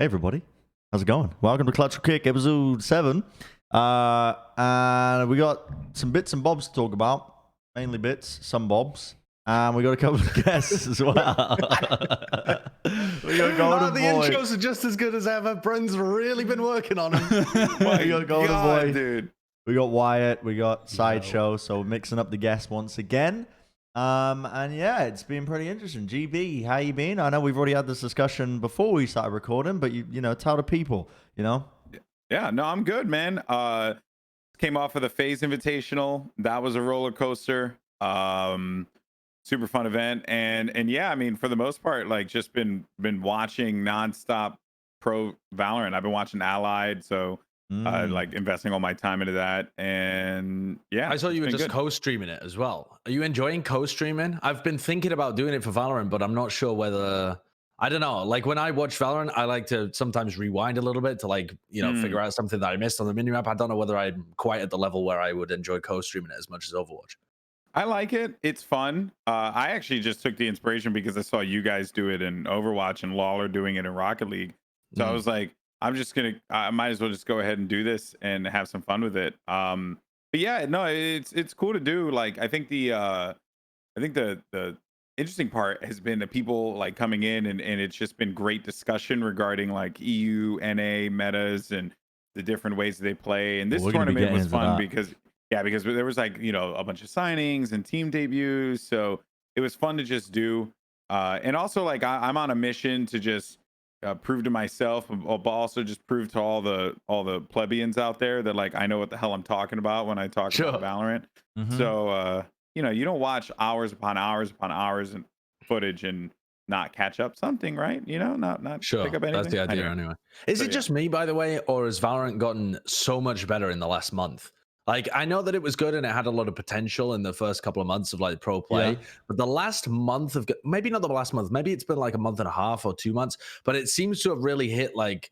Hey everybody, how's it going? Welcome to Clutch or Kick, episode 7. And we got some bits and bobs to talk about. Mainly bits, some bobs. And we got a couple of guests as well. We got Goldenboy. The intros are just as good as ever. Bren's really been working on them. We got Goldenboy, dude. We got Wyatt. We got Sideshow. So we're mixing up the guests once again. And yeah, it's been pretty interesting. GB, how you been? I know we've already had this discussion before we started recording, but you know, tell the people, you know. Yeah, no, I'm good, man. Came off of the FaZe Invitational. That was a roller coaster. Super fun event, and yeah, I mean, for the most part, like, just been watching nonstop pro Valorant. I've been watching Allied, so like investing all my time into that, and yeah, I saw you were just co-streaming it as well. Are you enjoying co-streaming? I've been thinking about doing it for Valorant, but I'm not sure whether, I don't know. Like, when I watch Valorant, I like to sometimes rewind a little bit to, like, you know, figure out something that I missed on the minimap. I don't know whether I'm quite at the level where I would enjoy co-streaming it as much as Overwatch. I like it. It's fun. I actually just took the inspiration because I saw you guys do it in Overwatch and Lawler doing it in Rocket League. So I was like, I might as well just go ahead and do this and have some fun with it. But yeah, no, it's cool to do. Like, I think the interesting part has been the people like coming in, and it's just been great discussion regarding like EU, NA metas and the different ways that they play. And this tournament was fun because there was, like, you know, a bunch of signings and team debuts, so it was fun to just do. And also, like, I'm on a mission to just prove to myself, but also just prove to all the plebeians out there that, like, I know what the hell I'm talking about when I talk about Valorant. So you know, you don't watch hours upon hours upon hours and footage and not catch up something, right? You know, not pick up anything. That's the idea anyway. Is it just me, by the way, or has Valorant gotten so much better in the last month? Like, I know that it was good and it had a lot of potential in the first couple of months of, like, pro play, but the last month of, maybe not the last month, maybe it's been like a month and a half or 2 months, but it seems to have really hit, like,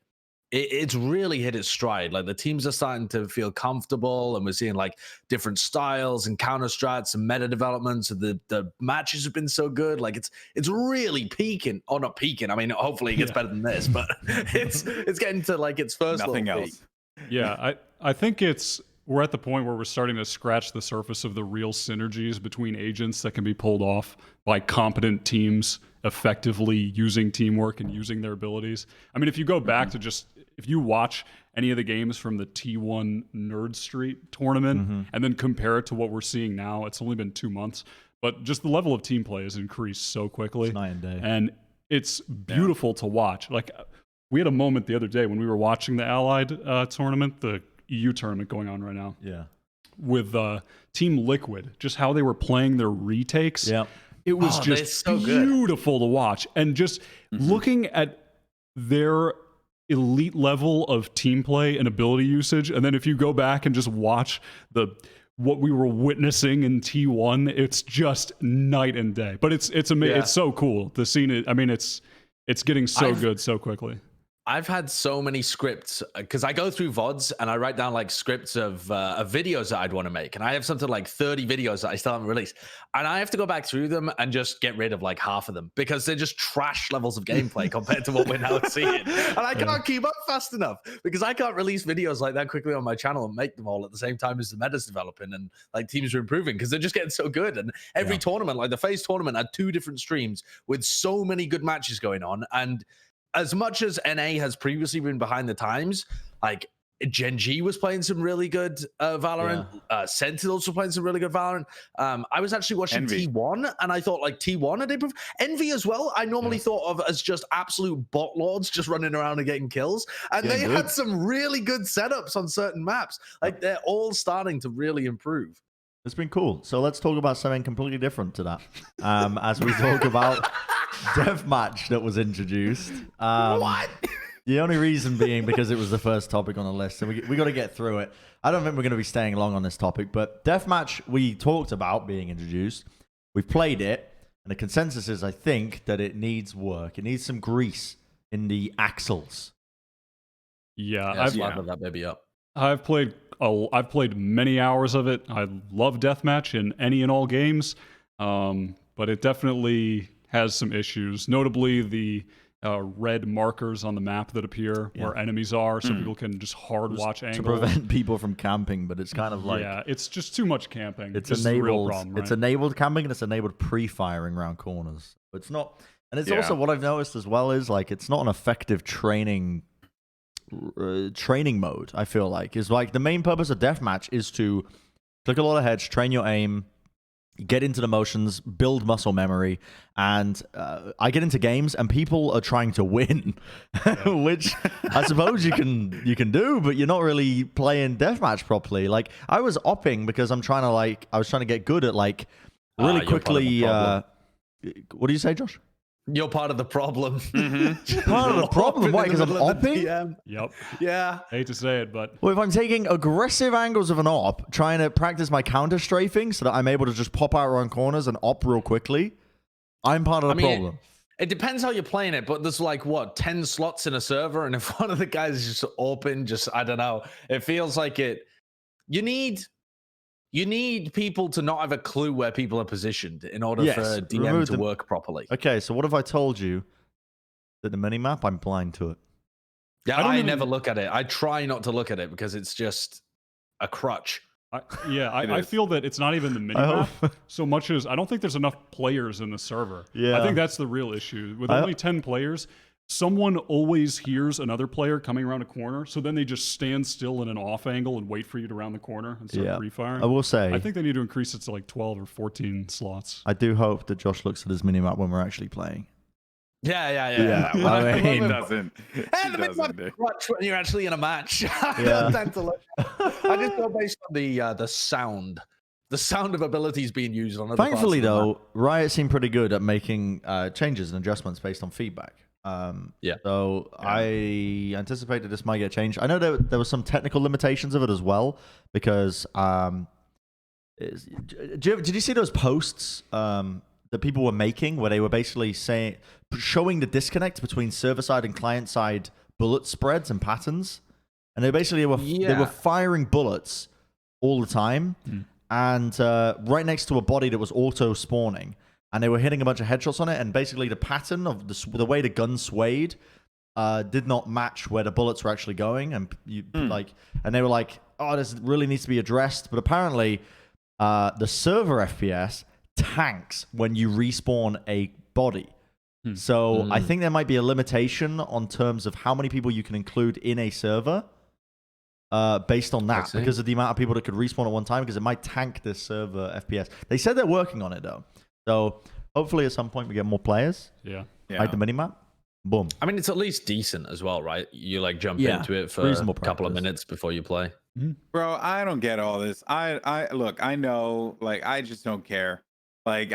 it's really hit its stride. Like, the teams are starting to feel comfortable, and we're seeing, like, different styles and counter strats and meta developments. And the matches have been so good. Like, it's really peaking, or not peaking. I mean, hopefully it gets better than this, but it's getting to, like, its first nothing little else. peak. Yeah, I think we're at the point where we're starting to scratch the surface of the real synergies between agents that can be pulled off by competent teams effectively using teamwork and using their abilities. I mean, if you go back to if you watch any of the games from the T1 Nerd Street tournament and then compare it to what we're seeing now, it's only been 2 months, but just the level of team play has increased so quickly. It's night and day. And it's beautiful to watch. Like, we had a moment the other day when we were watching the Allied tournament, the EU tournament going on right now. Yeah. With Team Liquid, just how they were playing their retakes. Yeah. It was just so beautiful to watch. And just looking at their elite level of team play and ability usage, and then if you go back and just watch what we were witnessing in T1, it's just night and day. But it's amazing. It's so cool. The scene, I mean, it's getting so good so quickly. I've had so many scripts because I go through VODs and I write down, like, scripts of videos that I'd want to make. And I have something like 30 videos that I still haven't released. And I have to go back through them and just get rid of like half of them because they're just trash levels of gameplay compared to what we're now seeing. And I can't keep up fast enough because I can't release videos like that quickly on my channel and make them all at the same time as the meta's developing and, like, teams are improving because they're just getting so good. And every tournament, like the FaZe tournament, had 2 different streams with so many good matches going on. And as much as NA has previously been behind the times, like, Gen G was playing some really good Valorant. Sentinels were playing some really good Valorant. I was actually watching T1, and I thought, like, T1 had improved. Envy as well, I normally thought of as just absolute bot lords just running around and getting kills. And they had some really good setups on certain maps. Like, they're all starting to really improve. It's been cool. So let's talk about something completely different to that. As we talk about Deathmatch that was introduced. What? The only reason being because it was the first topic on the list. So we got to get through it. I don't think we're going to be staying long on this topic, but Deathmatch we talked about being introduced. We've played it, and the consensus is, I think, that it needs work. It needs some grease in the axles. Yeah, I've that baby up. I've played many hours of it. I love Deathmatch in any and all games, but it definitely has some issues. Notably, the red markers on the map that appear where enemies are, so people can just hard watch angle to prevent people from camping. But it's kind of like it's just too much camping. It's this enabled. is the real problem, right? It's enabled camping and it's enabled pre-firing around corners. It's not, and it's also what I've noticed as well is like it's not an effective training mode. I feel like is like the main purpose of deathmatch is to click a lot of heads, train your aim, get into the motions, build muscle memory, and I get into games and people are trying to win, which I suppose you can do, but you're not really playing deathmatch properly. Like I was opping because I was trying to get good at like really quickly. What do you say, Josh? You're part of the problem. Part of the problem? Why? Because I'm opping? Yep. Yeah. I hate to say it, but... Well, if I'm taking aggressive angles of an op, trying to practice my counter strafing so that I'm able to just pop out around corners and op real quickly, I'm part of the problem. It depends how you're playing it, but there's like, 10 slots in a server, and if one of the guys is just open, I don't know. It feels like it... You need people to not have a clue where people are positioned in order for DM to work properly. Okay, so what if I told you that the minimap, I'm blind to it? Yeah, I never look at it. I try not to look at it because it's just a crutch. I feel that it's not even the minimap so much as I don't think there's enough players in the server. Yeah. I think that's the real issue. With only 10 players, someone always hears another player coming around a corner, so then they just stand still in an off angle and wait for you to round the corner and start pre-firing. I will say, I think they need to increase it to like 12 or 14 slots. I do hope that Josh looks at his minimap when we're actually playing. Yeah. I mean, He doesn't. And it's like crutch when you're actually in a match. I don't tend to look. I just go based on the sound. The sound of abilities being used on other Thankfully, parts of the though, map. Riot seemed pretty good at making changes and adjustments based on feedback. So I anticipated this might get changed. I know there were some technical limitations of it as well because did you see those posts that people were making where they were basically showing the disconnect between server side and client side bullet spreads and patterns, and they basically were firing bullets all the time and right next to a body that was auto spawning. And they were hitting a bunch of headshots on it, and basically the pattern of the way the gun swayed did not match where the bullets were actually going, and and they were like, "Oh, this really needs to be addressed." But apparently, the server FPS tanks when you respawn a body. So I think there might be a limitation on terms of how many people you can include in a server based on that, because of the amount of people that could respawn at one time, because it might tank this server FPS. They said they're working on it though. So hopefully at some point we get more players. Like the minimap. Boom. I mean, it's at least decent as well, right? You like jump into it for a couple of minutes before you play. Bro, I don't get all this. I look, I know, like, I just don't care. Like,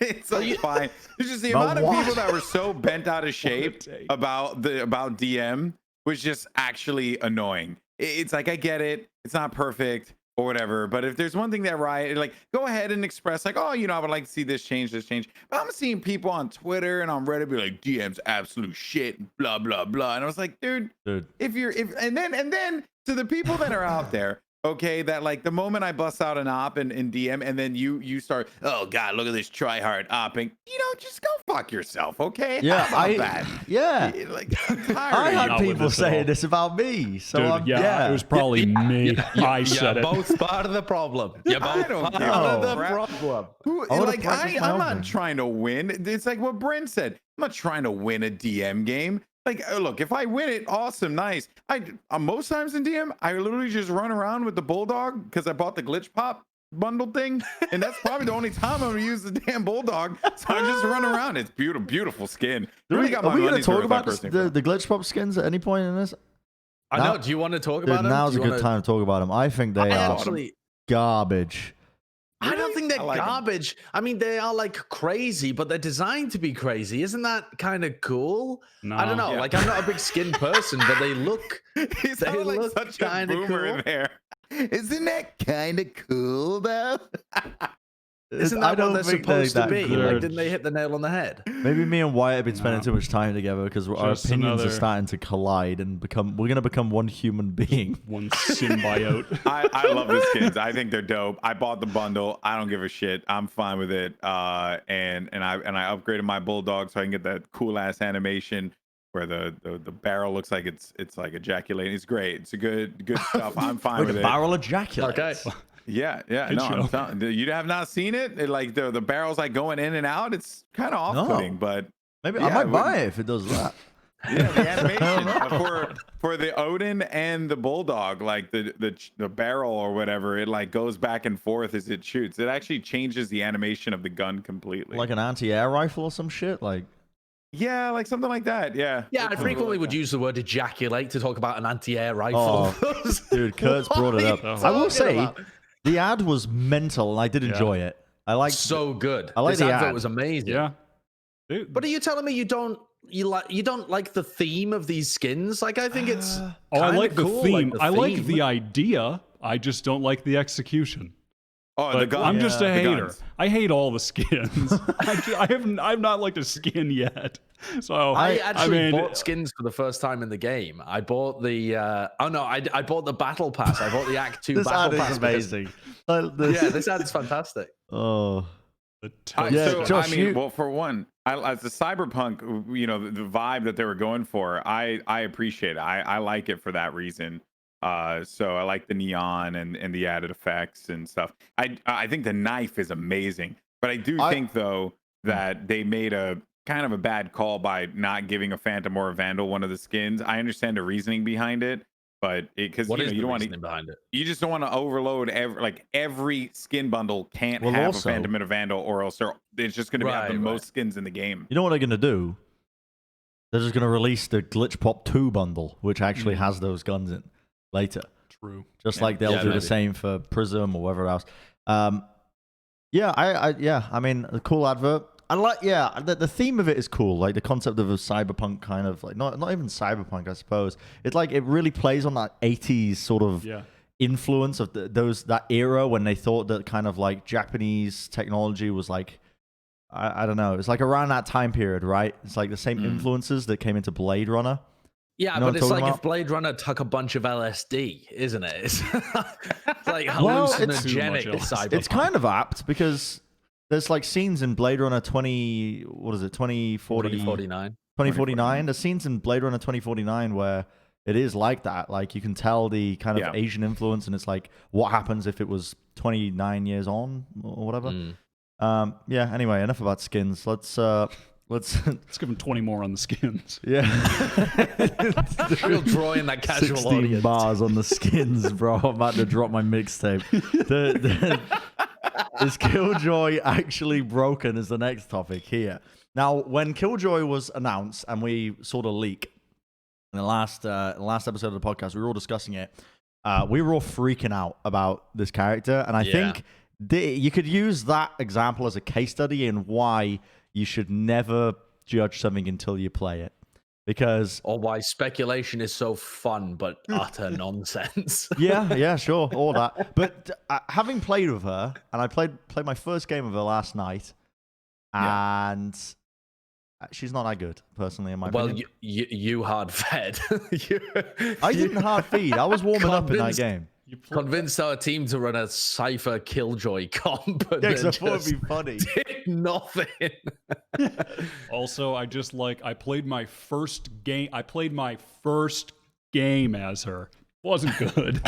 it's like fine. It's just the amount of people that were so bent out of shape about DM was just actually annoying. It's like, I get it. It's not perfect or whatever, but if there's one thing that Riot, like, go ahead and express like, oh, I would like to see this change. But I'm seeing people on Twitter and on Reddit be like, DM's absolute shit, blah blah blah, and I was like, dude. And then to the people that are out there, okay, that like the moment I bust out an op in DM, and then you start, oh god, look at this try hard opping, just go fuck yourself, okay? Yeah, like, I had people saying this about me, so dude, it was probably me. I said it. Both part of the problem. You're both part of the problem. I'm not trying to win. It's like what Bren said. I'm not trying to win a DM game. Like, look, if I win it, awesome, nice. Most times in DM, I literally just run around with the Bulldog because I bought the glitch pop bundle thing, and that's probably the only time I'm gonna use the damn Bulldog. So I just run around. It's beautiful skin. Are we gonna talk about the glitch pop skins at any point in this? I know. Do you want to talk about them? Now's a good time to talk about them. I think they are garbage. I don't think they're garbage. I mean, they are like crazy, but they're designed to be crazy. Isn't that kind of cool? No. I don't know. Like, I'm not a big skin person, but they look kind of cool. In there. Isn't that kind of cool though? Isn't that what they're supposed to be? Good. Like, didn't they hit the nail on the head? Maybe me and Wyatt have been spending too much time together because our Just opinions are starting to collide and we're going to become one human being. One symbiote. I love the skins. I think they're dope. I bought the bundle. I don't give a shit. I'm fine with it. And I upgraded my bulldog so I can get that cool ass animation where the barrel looks like it's like ejaculating. It's great. It's a good stuff. I'm fine with the it. Barrel ejaculates. Yeah. No, I'm telling you, have not seen it. Like the barrel's like going in and out. It's kind of off-putting, but maybe I might buy it if it does that. Yeah, the animation for the Odin and the bulldog, like the barrel or whatever, it like goes back and forth as it shoots. It actually changes the animation of the gun completely, like an anti-air rifle or some shit. Like, yeah, like something like that. Yeah. I frequently would use the word ejaculate to talk about an anti-air rifle. Oh, dude, Kurt's brought it up. I will say. The ad was mental, and I did enjoy it. I like so good. I like this the advert ad. was amazing. Yeah. But are you telling me you don't like the theme of these skins? Like, I think it's I like the cool, theme. like I like the idea. I just don't like the execution. Oh, but the guns. I'm just a hater. Guns. I hate all the skins. I've not liked a skin yet. So I actually bought skins for the first time in the game. I bought the I bought the battle pass. I bought the Act 2 battle pass. This ad is amazing. This ad is fantastic. Oh. Josh, well, for one, as the cyberpunk, the vibe that they were going for, I appreciate it. I like it for that reason. So I like the neon and the added effects and stuff. I think the knife is amazing, but I think though that they made a kind of a bad call by not giving a Phantom or a Vandal one of the skins. I understand the reasoning behind it, but because you don't want to behind it. You just don't want to overload every skin bundle can't have a Phantom and a Vandal, or else it's just going to have the most skins in the game. You know what they're going to do? They're just going to release the Glitch Pop 2 bundle, which actually has those guns in later. True. Just like they'll do the same for Prism or whatever else. I mean, a cool advert. I like, the theme of it is cool. Like the concept of a cyberpunk kind of like not even cyberpunk, I suppose. It's like it really plays on that 80s sort of influence of that era when they thought that kind of like Japanese technology was like, I don't know. It's like around that time period, right? It's like the same influences that came into Blade Runner. Yeah, you know but it's like if Blade Runner took a bunch of LSD, isn't it? It's like hallucinogenic cyberpunk. It's kind of apt because there's like scenes in Blade Runner 2049. There's scenes in Blade Runner 2049 where it is like that. Like you can tell the kind of Asian influence, and it's like what happens if it was 29 years on or whatever. Anyway, enough about skins. Let's give him 20 more on the skins. Yeah. We'll draw in that casual 16 audience. bars on the skins, bro. I'm about to drop my mixtape. Is Killjoy actually broken is the next topic here. Now, when Killjoy was announced and we saw the leak in the last episode of the podcast, we were all discussing it. We were all freaking out about this character. And I think you could use that example as a case study in why you should never judge something until you play it. Or why speculation is so fun but utter nonsense. yeah, sure, all that. But having played with her, and I played my first game with her last night, and she's not that good, personally, in my opinion. Well, you hard fed. I didn't hard feed. I was warming up in that game. You convinced our team to run a Cypher Killjoy comp. Yeah, because I thought it'd be funny. Did nothing. Also, I played my first game. I played my first game as her. Wasn't good.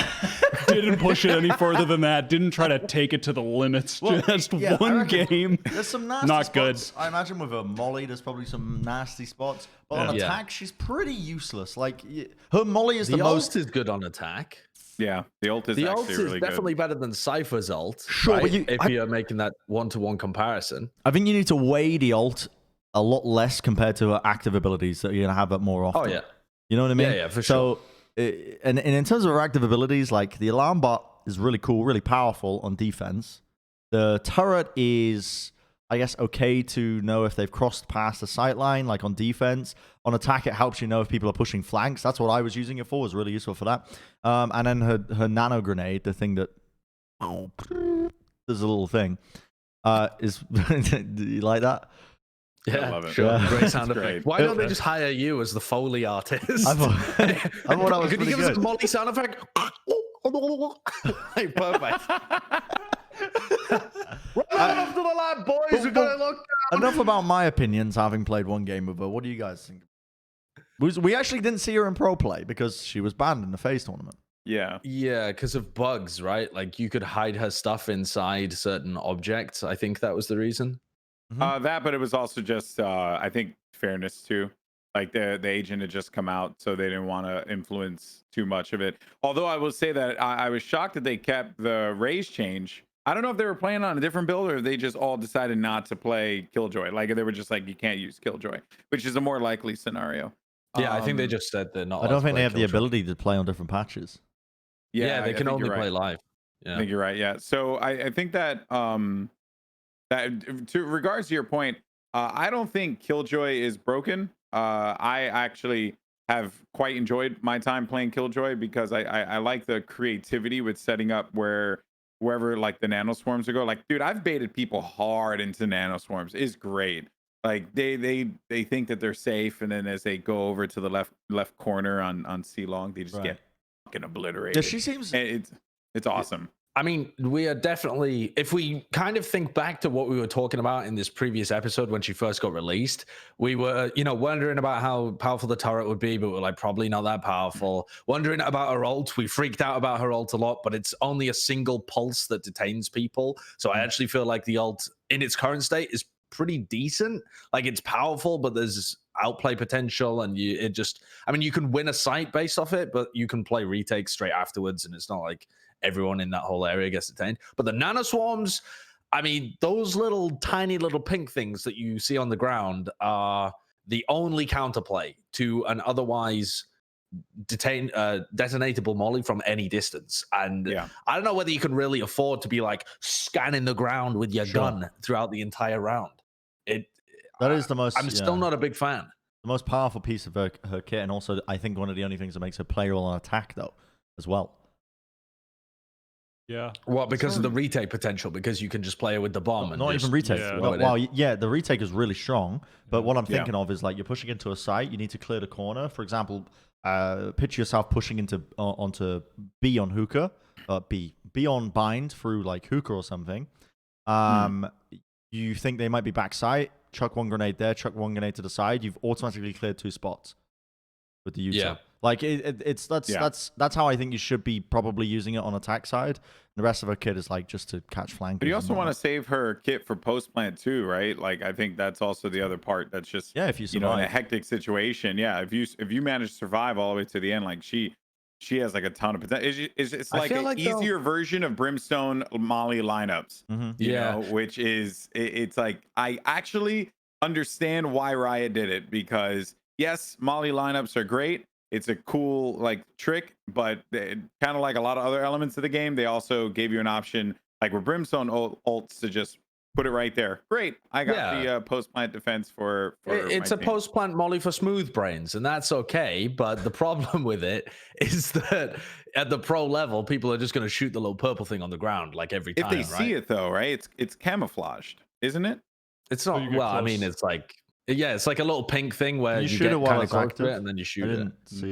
Didn't push it any further than that. Didn't try to take it to the limits. Well, just one game. There's some nasty Not spots. Good. I imagine with a Molly, there's probably some nasty spots. But on attack, she's pretty useless. Like her Molly is the most. Ult is good on attack. Yeah, the ult is actually really good. Definitely better than Cypher's ult. Sure, right? but you're making that one-to-one comparison. I think you need to weigh the ult a lot less compared to her active abilities, so you're gonna have that more often. Oh yeah, you know what I mean? Yeah, for sure. So, and in terms of her active abilities, like the alarm bot is really cool, really powerful on defense. The turret is, I guess, okay to know if they've crossed past the sight line, like on defense. On attack, it helps you know if people are pushing flanks. That's what I was using it for. It was really useful for that. And then her nano grenade, the thing that there's a little thing. Do you like that? Yeah, I love it. sure. Yeah. Great sound Great. effect. Why don't they just hire you as the Foley artist? I thought I was Could you pretty give us a good. Molly sound effect? Like, perfect. Run off to the lab, boys. We're gonna look down. Enough about my opinions, having played one game with her. What do you guys think? We actually didn't see her in pro play because she was banned in the FaZe tournament. Yeah. Yeah, because of bugs, right? Like you could hide her stuff inside certain objects. I think that was the reason. That, but it was also just I think fairness too. Like the agent had just come out, so they didn't want to influence too much of it. Although I will say that I was shocked that they kept the raise change. I don't know if they were playing on a different build or if they just all decided not to play Killjoy. Like they were just like, you can't use Killjoy, which is a more likely scenario. Yeah, I think they just said they're not. I don't think they have the Killjoy. ability to play on different patches. Yeah, they can only play live. Yeah. I think you're right. Yeah. So I think that that to regards to your point, I don't think Killjoy is broken. I actually have quite enjoyed my time playing Killjoy because I like the creativity with setting up wherever like the nanoswarms would go. Like, dude, I've baited people hard into nanoswarms. It's great. Like they think that they're safe, and then as they go over to the left corner on C long, they just get fucking obliterated. Yeah, she seems. And it's awesome. I mean, we are definitely, if we kind of think back to what we were talking about in this previous episode when she first got released, we were, wondering about how powerful the turret would be, but we're like, probably not that powerful. Wondering about her ult. We freaked out about her ult a lot, but it's only a single pulse that detains people. So I actually feel like the ult in its current state is pretty decent. Like it's powerful, but there's outplay potential, and you can win a site based off it, but you can play retakes straight afterwards, and it's not like everyone in that whole area gets detained. But the nanoswarms, I mean, those little tiny little pink things that you see on the ground are the only counterplay to an otherwise detonatable molly from any distance. And I don't know whether you can really afford to be like scanning the ground with your gun throughout the entire round. That is the most. I'm still not a big fan. The most powerful piece of her kit, and also I think one of the only things that makes her playable on attack though, as well. Yeah. Well, because of the retake potential, because you can just play it with the bomb. Not even retake. Yeah. The retake is really strong, but what I'm thinking of is like you're pushing into a site, you need to clear the corner. For example, picture yourself pushing onto B on hookah, B on bind through like hookah or something. You think they might be backside, chuck one grenade there, chuck one grenade to the side. You've automatically cleared 2 spots with the user. Yeah. Like that's how I think you should be probably using it on attack side. The rest of her kit is like just to catch flankers. But you also want to save her kit for post plant too, right? Like I think that's also the other part. That's just if you survive. In a hectic situation, if you manage to survive all the way to the end, like she has like a ton of potential. It's like an easier version of Brimstone Molly lineups. You know, which is it's like I actually understand why Riot did it, because yes, Molly lineups are great. It's a cool like trick, but kind of like a lot of other elements of the game, they also gave you an option like with Brimstone ults to just put it right there. Great, I got the post plant defense for it's a post plant molly for smooth brains, and that's okay. But the problem with it is that at the pro level, people are just going to shoot the little purple thing on the ground like every time. If they see it though, right? It's camouflaged, isn't it? It's not. Well, I mean, it's like. Yeah, it's like a little pink thing where you shoot get it while it's close active, to it and then you shoot it.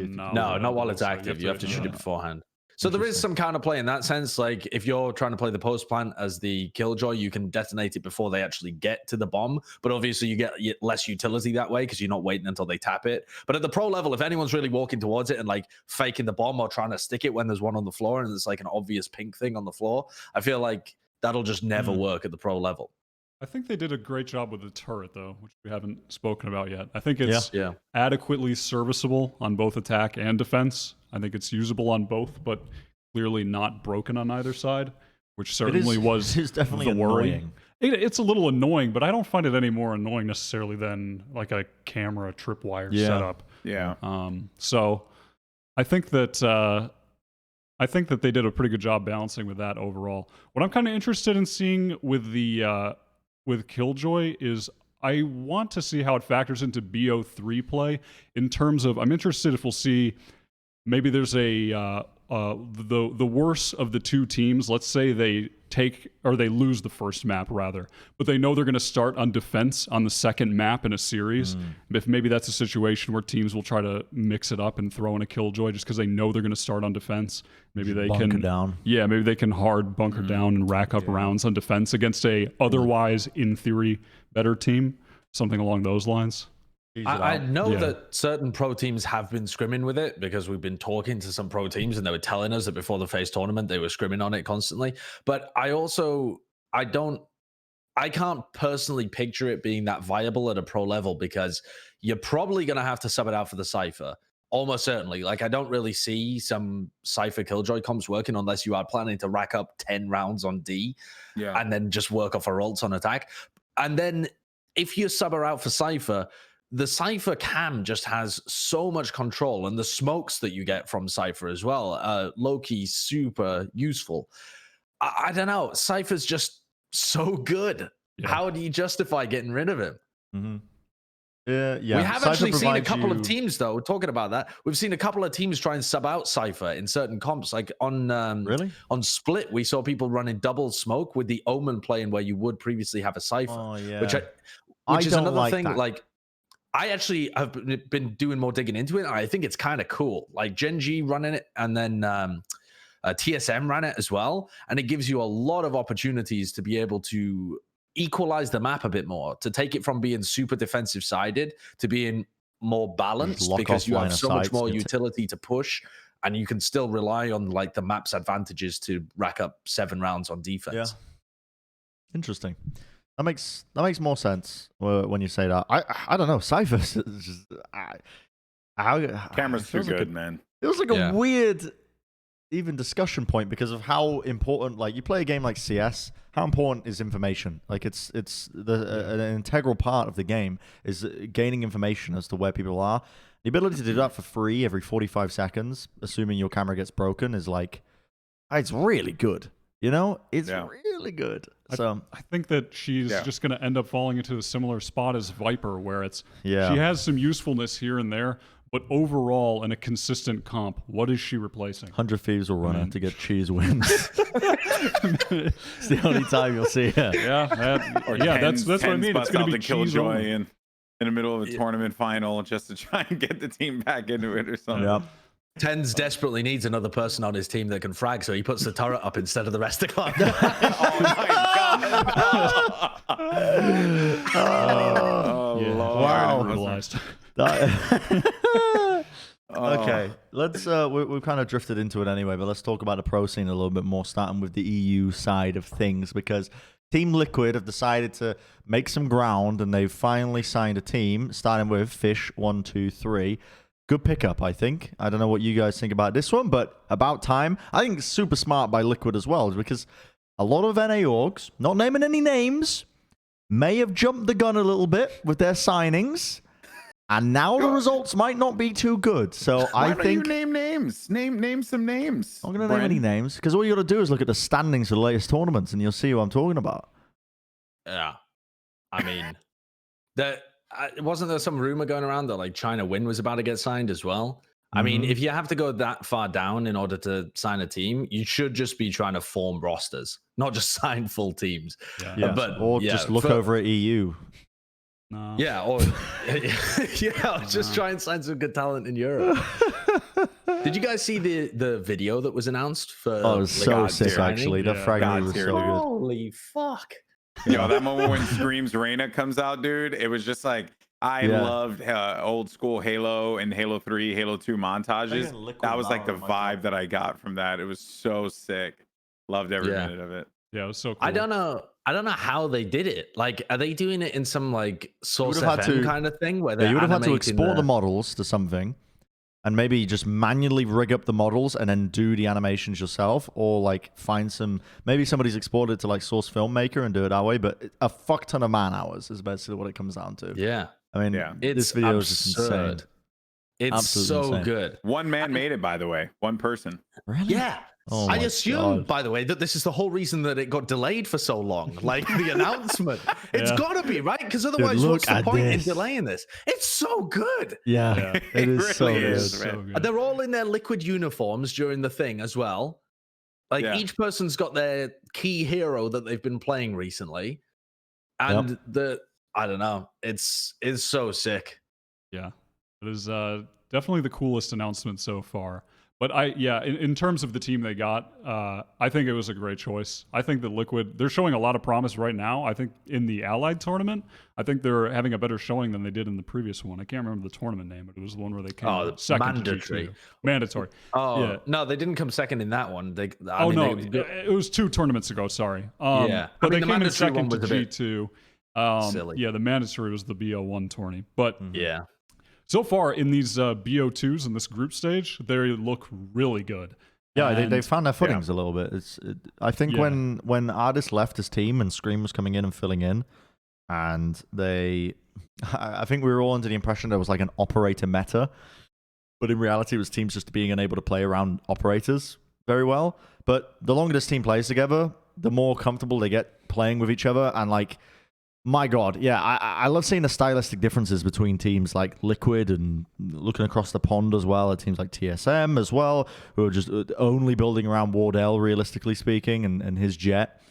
No, not while it's active. You have to shoot it beforehand. So there is some counterplay in that sense. Like if you're trying to play the post plant as the Killjoy, you can detonate it before they actually get to the bomb. But obviously you get less utility that way because you're not waiting until they tap it. But at the pro level, if anyone's really walking towards it and like faking the bomb or trying to stick it when there's one on the floor and it's like an obvious pink thing on the floor, I feel like that'll just never work at the pro level. I think they did a great job with the turret, though, which we haven't spoken about yet. I think it's adequately serviceable on both attack and defense. I think it's usable on both, but clearly not broken on either side, which certainly was definitely the worry. Annoying. It's a little annoying, but I don't find it any more annoying necessarily than like a camera tripwire setup. Yeah. So I think that they did a pretty good job balancing with that overall. What I'm kind of interested in seeing with the with Killjoy is I want to see how it factors into BO3 play in terms of, I'm interested if we'll see maybe there's a the worse of the two teams, let's say they lose the first map rather, but they know they're going to start on defense on the second map in a series. If maybe that's a situation where teams will try to mix it up and throw in a Killjoy just because they know they're going to start on defense. Maybe they can down. Yeah, maybe they can hard bunker down and rack up rounds on defense against a otherwise, in theory, better team. Something along those lines. I know that certain pro teams have been scrimming with it because we've been talking to some pro teams and they were telling us that before the FaZe tournament they were scrimming on it constantly. But I can't personally picture it being that viable at a pro level because you're probably going to have to sub it out for the Cypher. Almost certainly. Like, I don't really see some Cypher Killjoy comps working unless you are planning to rack up 10 rounds on D and then just work off our ults on attack. And then if you sub her out for Cypher, the Cypher cam just has so much control, and the smokes that you get from Cypher as well, low-key super useful. I don't know. Cypher's just so good. Yeah. How do you justify getting rid of him? Yeah. We have actually seen a couple of teams, though, talking about that. We've seen a couple of teams try and sub out Cypher in certain comps. Like on Split, we saw people running double smoke with the Omen playing where you would previously have a Cypher, which is another thing. Like, I actually have been doing more digging into it. I think it's kind of cool. Like Gen G running it, and then TSM ran it as well. And it gives you a lot of opportunities to be able to equalize the map a bit more, to take it from being super defensive sided to being more balanced because you have so much more utility to push, and you can still rely on like the map's advantages to rack up 7 rounds on defense. Yeah. Interesting. That makes more sense when you say that. I don't know. Cypher just camera's too good, man. It was like a weird even discussion point because of how important. Like, you play a game like CS, how important is information? Like, it's an integral part of the game is gaining information as to where people are. The ability to do that for free every 45 seconds, assuming your camera gets broken, is like, it's really good. You know, it's really good. So I think that she's just going to end up falling into a similar spot as Viper, where she has some usefulness here and there, but overall, in a consistent comp, what is she replacing? 100 Thieves will run her to get cheese wins. It's the only time you'll see her. That's what I mean. It's going to be Killjoy in the middle of a tournament final just to try and get the team back into it or something. Yep. Tens desperately needs another person on his team that can frag, so he puts the turret up instead of the rest of the club. Oh my god! Wow! Okay, let's. We've kind of drifted into it anyway, but let's talk about the pro scene a little bit more, starting with the EU side of things, because Team Liquid have decided to make some ground, and they've finally signed a team, starting with Fish123. Good pickup, I think. I don't know what you guys think about this one, but about time. I think it's super smart by Liquid as well, because a lot of NA orgs, not naming any names, may have jumped the gun a little bit with their signings, and now the results might not be too good. So I think you name names. Name some names. I'm not going to name any names, because all you got to do is look at the standings for the latest tournaments, and you'll see who I'm talking about. Yeah, I mean that. Wasn't there some rumor going around that like China Win was about to get signed as well? I mean, if you have to go that far down in order to sign a team, you should just be trying to form rosters, not just sign full teams. Or just look over at EU. No. Yeah, or just try and sign some good talent in Europe. Did you guys see the video that was announced for? Oh, it was so sick, actually. The fragment was so good. Holy fuck. That moment when Screams Reyna comes out, dude, it was just like, I loved old school Halo and Halo 3, Halo 2 montages. That was like the vibe that I got from that. It was so sick. Loved every minute of it. Yeah, it was so cool. I don't know how they did it. Like, are they doing it in some like Source FM kind of thing where you would have had to export the models to something, and maybe just manually rig up the models and then do the animations yourself, or like find some, maybe somebody's exported to like Source Filmmaker and do it that way, but a fuck ton of man hours is basically what it comes down to. Yeah. I mean, this video is just insane. It's absolutely so insane. Good. One man made it, by the way. One person. Really? Yeah. Oh I my assume, God. by the way, that this is the whole reason that it got delayed for so long. Like the announcement. It's got to be, right? Because otherwise, look what's the at point in this. delaying this? It's so good. Yeah, it is really so is, good. man. So good. They're all in their liquid uniforms during the thing as well. Like each person's got their key hero that they've been playing recently. And I don't know. It's so sick. Yeah, it is definitely the coolest announcement so far. But in terms of the team they got, I think it was a great choice. I think that Liquid, they're showing a lot of promise right now. I think in the Allied tournament, I think they're having a better showing than they did in the previous one. I can't remember the tournament name, but it was the one where they came second mandatory. to G2. Mandatory. Oh, yeah. No, they didn't come second in that one. It was 2 tournaments ago, sorry. But they came in second to G2. Silly. Yeah, the mandatory was the BO1 tourney. But yeah. so far in these BO2s in this group stage, they look really good. Yeah, they found their footings a little bit. I think when Artist left his team and Scream was coming in and filling in, and I think we were all under the impression there was like an operator meta, but in reality it was teams just being unable to play around operators very well. But the longer this team plays together, the more comfortable they get playing with each other, and like, my God, yeah, I love seeing the stylistic differences between teams like Liquid and looking across the pond as well at teams like TSM as well, who are just only building around Wardell, realistically speaking, and his Jett.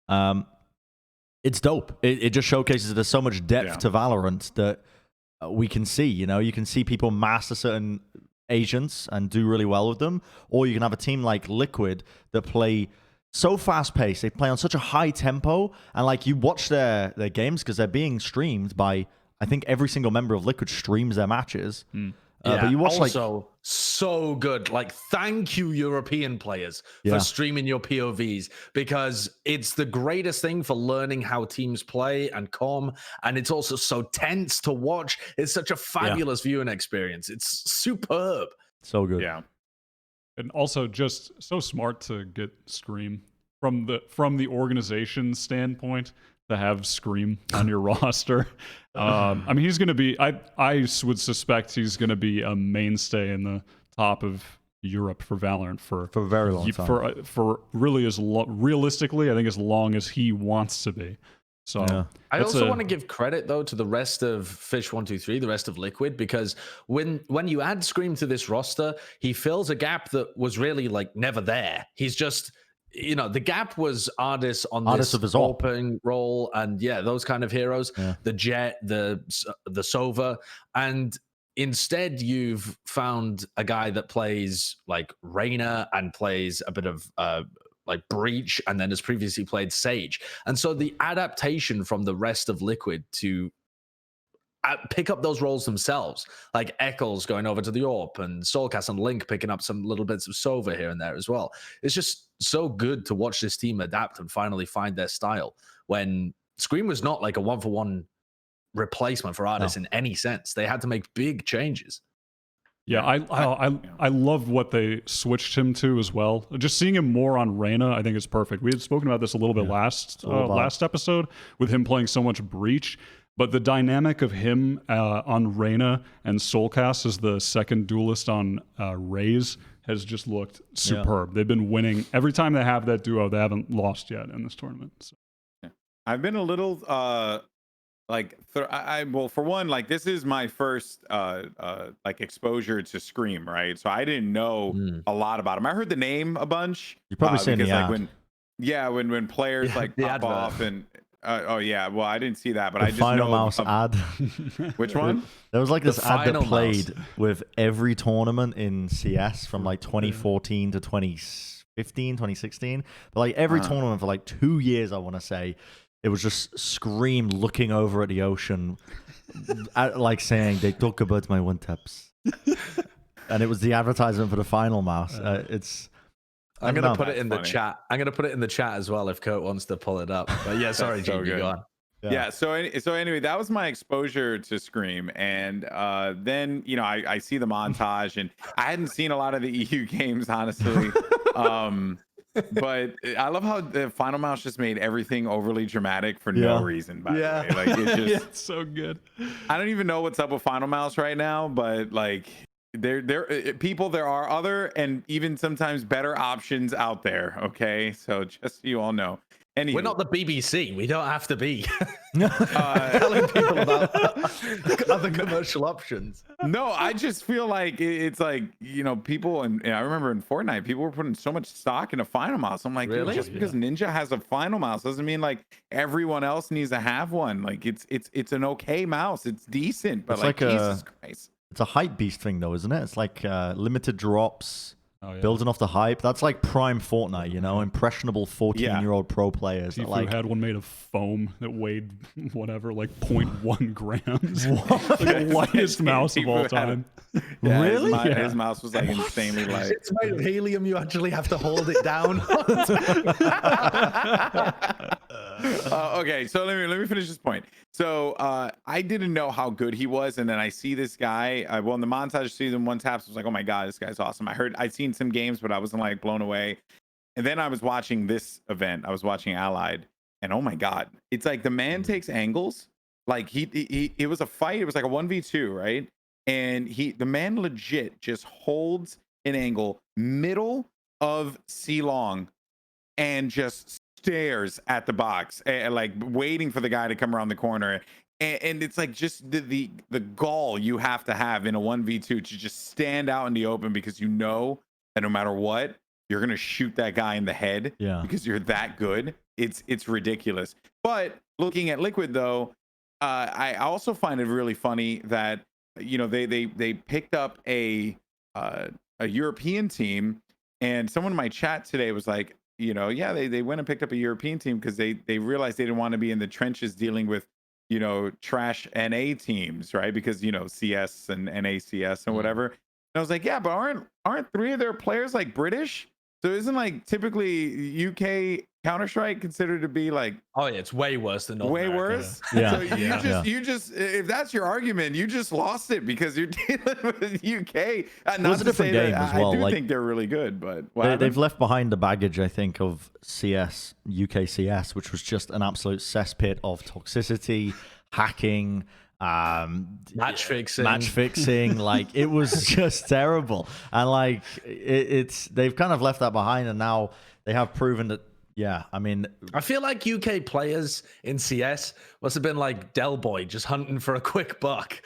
It's dope. It just showcases there's so much depth to Valorant that we can see. You know, you can see people master certain agents and do really well with them, or you can have a team like Liquid that play so fast-paced. They play on such a high tempo, and like, you watch their games because they're being streamed by, I think every single member of Liquid streams their matches. But you watch also so good. Like, thank you, European players, for streaming your POVs, because it's the greatest thing for learning how teams play and com, and it's also so tense to watch. It's such a fabulous viewing experience. It's superb. So good. Yeah. And also just so smart to get Scream from the organization standpoint, to have Scream on your roster. I mean, he's going to be, I would suspect he's going to be a mainstay in the top of Europe for Valorant for a very long time. For really realistically, I think as long as he wants to be. So I also want to give credit though to the rest of Fish123, the rest of Liquid, because when you add Scream to this roster, he fills a gap that was really like never there. He's just, you know, the gap was Artist on this open role, and those kind of heroes, the Jett, the Sova, and instead you've found a guy that plays like Reyna and plays a bit of like Breach, and then has previously played Sage. And so the adaptation from the rest of Liquid to pick up those roles themselves, like Eccles going over to the AWP, and Soulcast and Link picking up some little bits of Sova here and there as well. It's just so good to watch this team adapt and finally find their style, when Scream was not like a 1-for-1 replacement for Artist in any sense. They had to make big changes. Yeah, I love what they switched him to as well. Just seeing him more on Reyna, I think is perfect. We had spoken about this a little bit last episode with him playing so much Breach, but the dynamic of him on Reyna and Soulcast as the second duelist on Raze has just looked superb. They've been winning every time they have that duo. They haven't lost yet in this tournament. So. I've been a little well, for one, like, this is my first like exposure to Scream, right? So I didn't know a lot about him. I heard the name a bunch. You probably seen the ad. When players like pop off and well, I didn't see that, but I just Final know Mouse ad. Which one? There was like this ad that played Mouse with every tournament in CS from like 2014 to 2015, 2016. But like every tournament for like 2 years, I want to say. It was just Scream looking over at the ocean, like saying, "They talk about my one taps," and it was the advertisement for the Final Mouse. I'm gonna put it in the chat. I'm gonna put it in the chat as well if Kurt wants to pull it up. But yeah, sorry, so Gene, go on. Yeah. So anyway, that was my exposure to Scream, and then I see the montage, and I hadn't seen a lot of the EU games, honestly. But I love how the Final Mouse just made everything overly dramatic for no reason. By the way, like, it's just it's so good. I don't even know what's up with Final Mouse right now, but like there are other and even sometimes better options out there. Okay, so just so you all know. Anywho. We're not the BBC. We don't have to be telling people about other commercial options. No, I just feel like it's like, people, and I remember in Fortnite, people were putting so much stock in a final mouse. I'm like, really? Just because Ninja has a final mouse doesn't mean like everyone else needs to have one. Like it's an okay mouse. It's decent, but it's like Jesus Christ. It's a hype beast thing though, isn't it? It's like limited drops. Oh, yeah. Building off the hype. That's like prime Fortnite, impressionable 14-year-old pro players. Tifu had one made of foam that weighed whatever, like 0.1 grams. Like the lightest mouse of all time. Really? His mouse was like insanely light. It's made of helium. You actually have to hold it down. Okay, so let me finish this point. So I didn't know how good he was, and then I see this guy. Well, in the montage season, one taps, I was like, oh my god, this guy's awesome. I'd seen some games, but I wasn't like blown away. And then I was watching this event. I was watching Allied, and oh my god, it's like the man takes angles. Like it was a fight. It was like a 1v2, right? And the man legit just holds an angle middle of C long, and just stares at the box, like waiting for the guy to come around the corner. And it's like just the gall you have to have in a 1v2 to just stand out in the open, because that no matter what, you're gonna shoot that guy in the head, because you're that good. It's ridiculous. But looking at Liquid though, I also find it really funny that they picked up a European team, and someone in my chat today was like, they went and picked up a European team because they realized they didn't want to be in the trenches dealing with, trash NA teams, right? Because, CS and NACS and whatever. And I was like, yeah, but aren't 3 of their players like British? So isn't like typically UK Counter-Strike considered to be like, oh yeah, it's way worse than North way America. worse. So you just if that's your argument, you just lost it, because you're dealing with UK. Not a different game as well. I do think they're really good, but they've left behind the baggage, I think, of CS, UK CS, which was just an absolute cesspit of toxicity, hacking, match fixing. Like it was just terrible. And like they've kind of left that behind, and now they have proven that. Yeah, I mean, I feel like UK players in CS must have been like Del Boy, just hunting for a quick buck.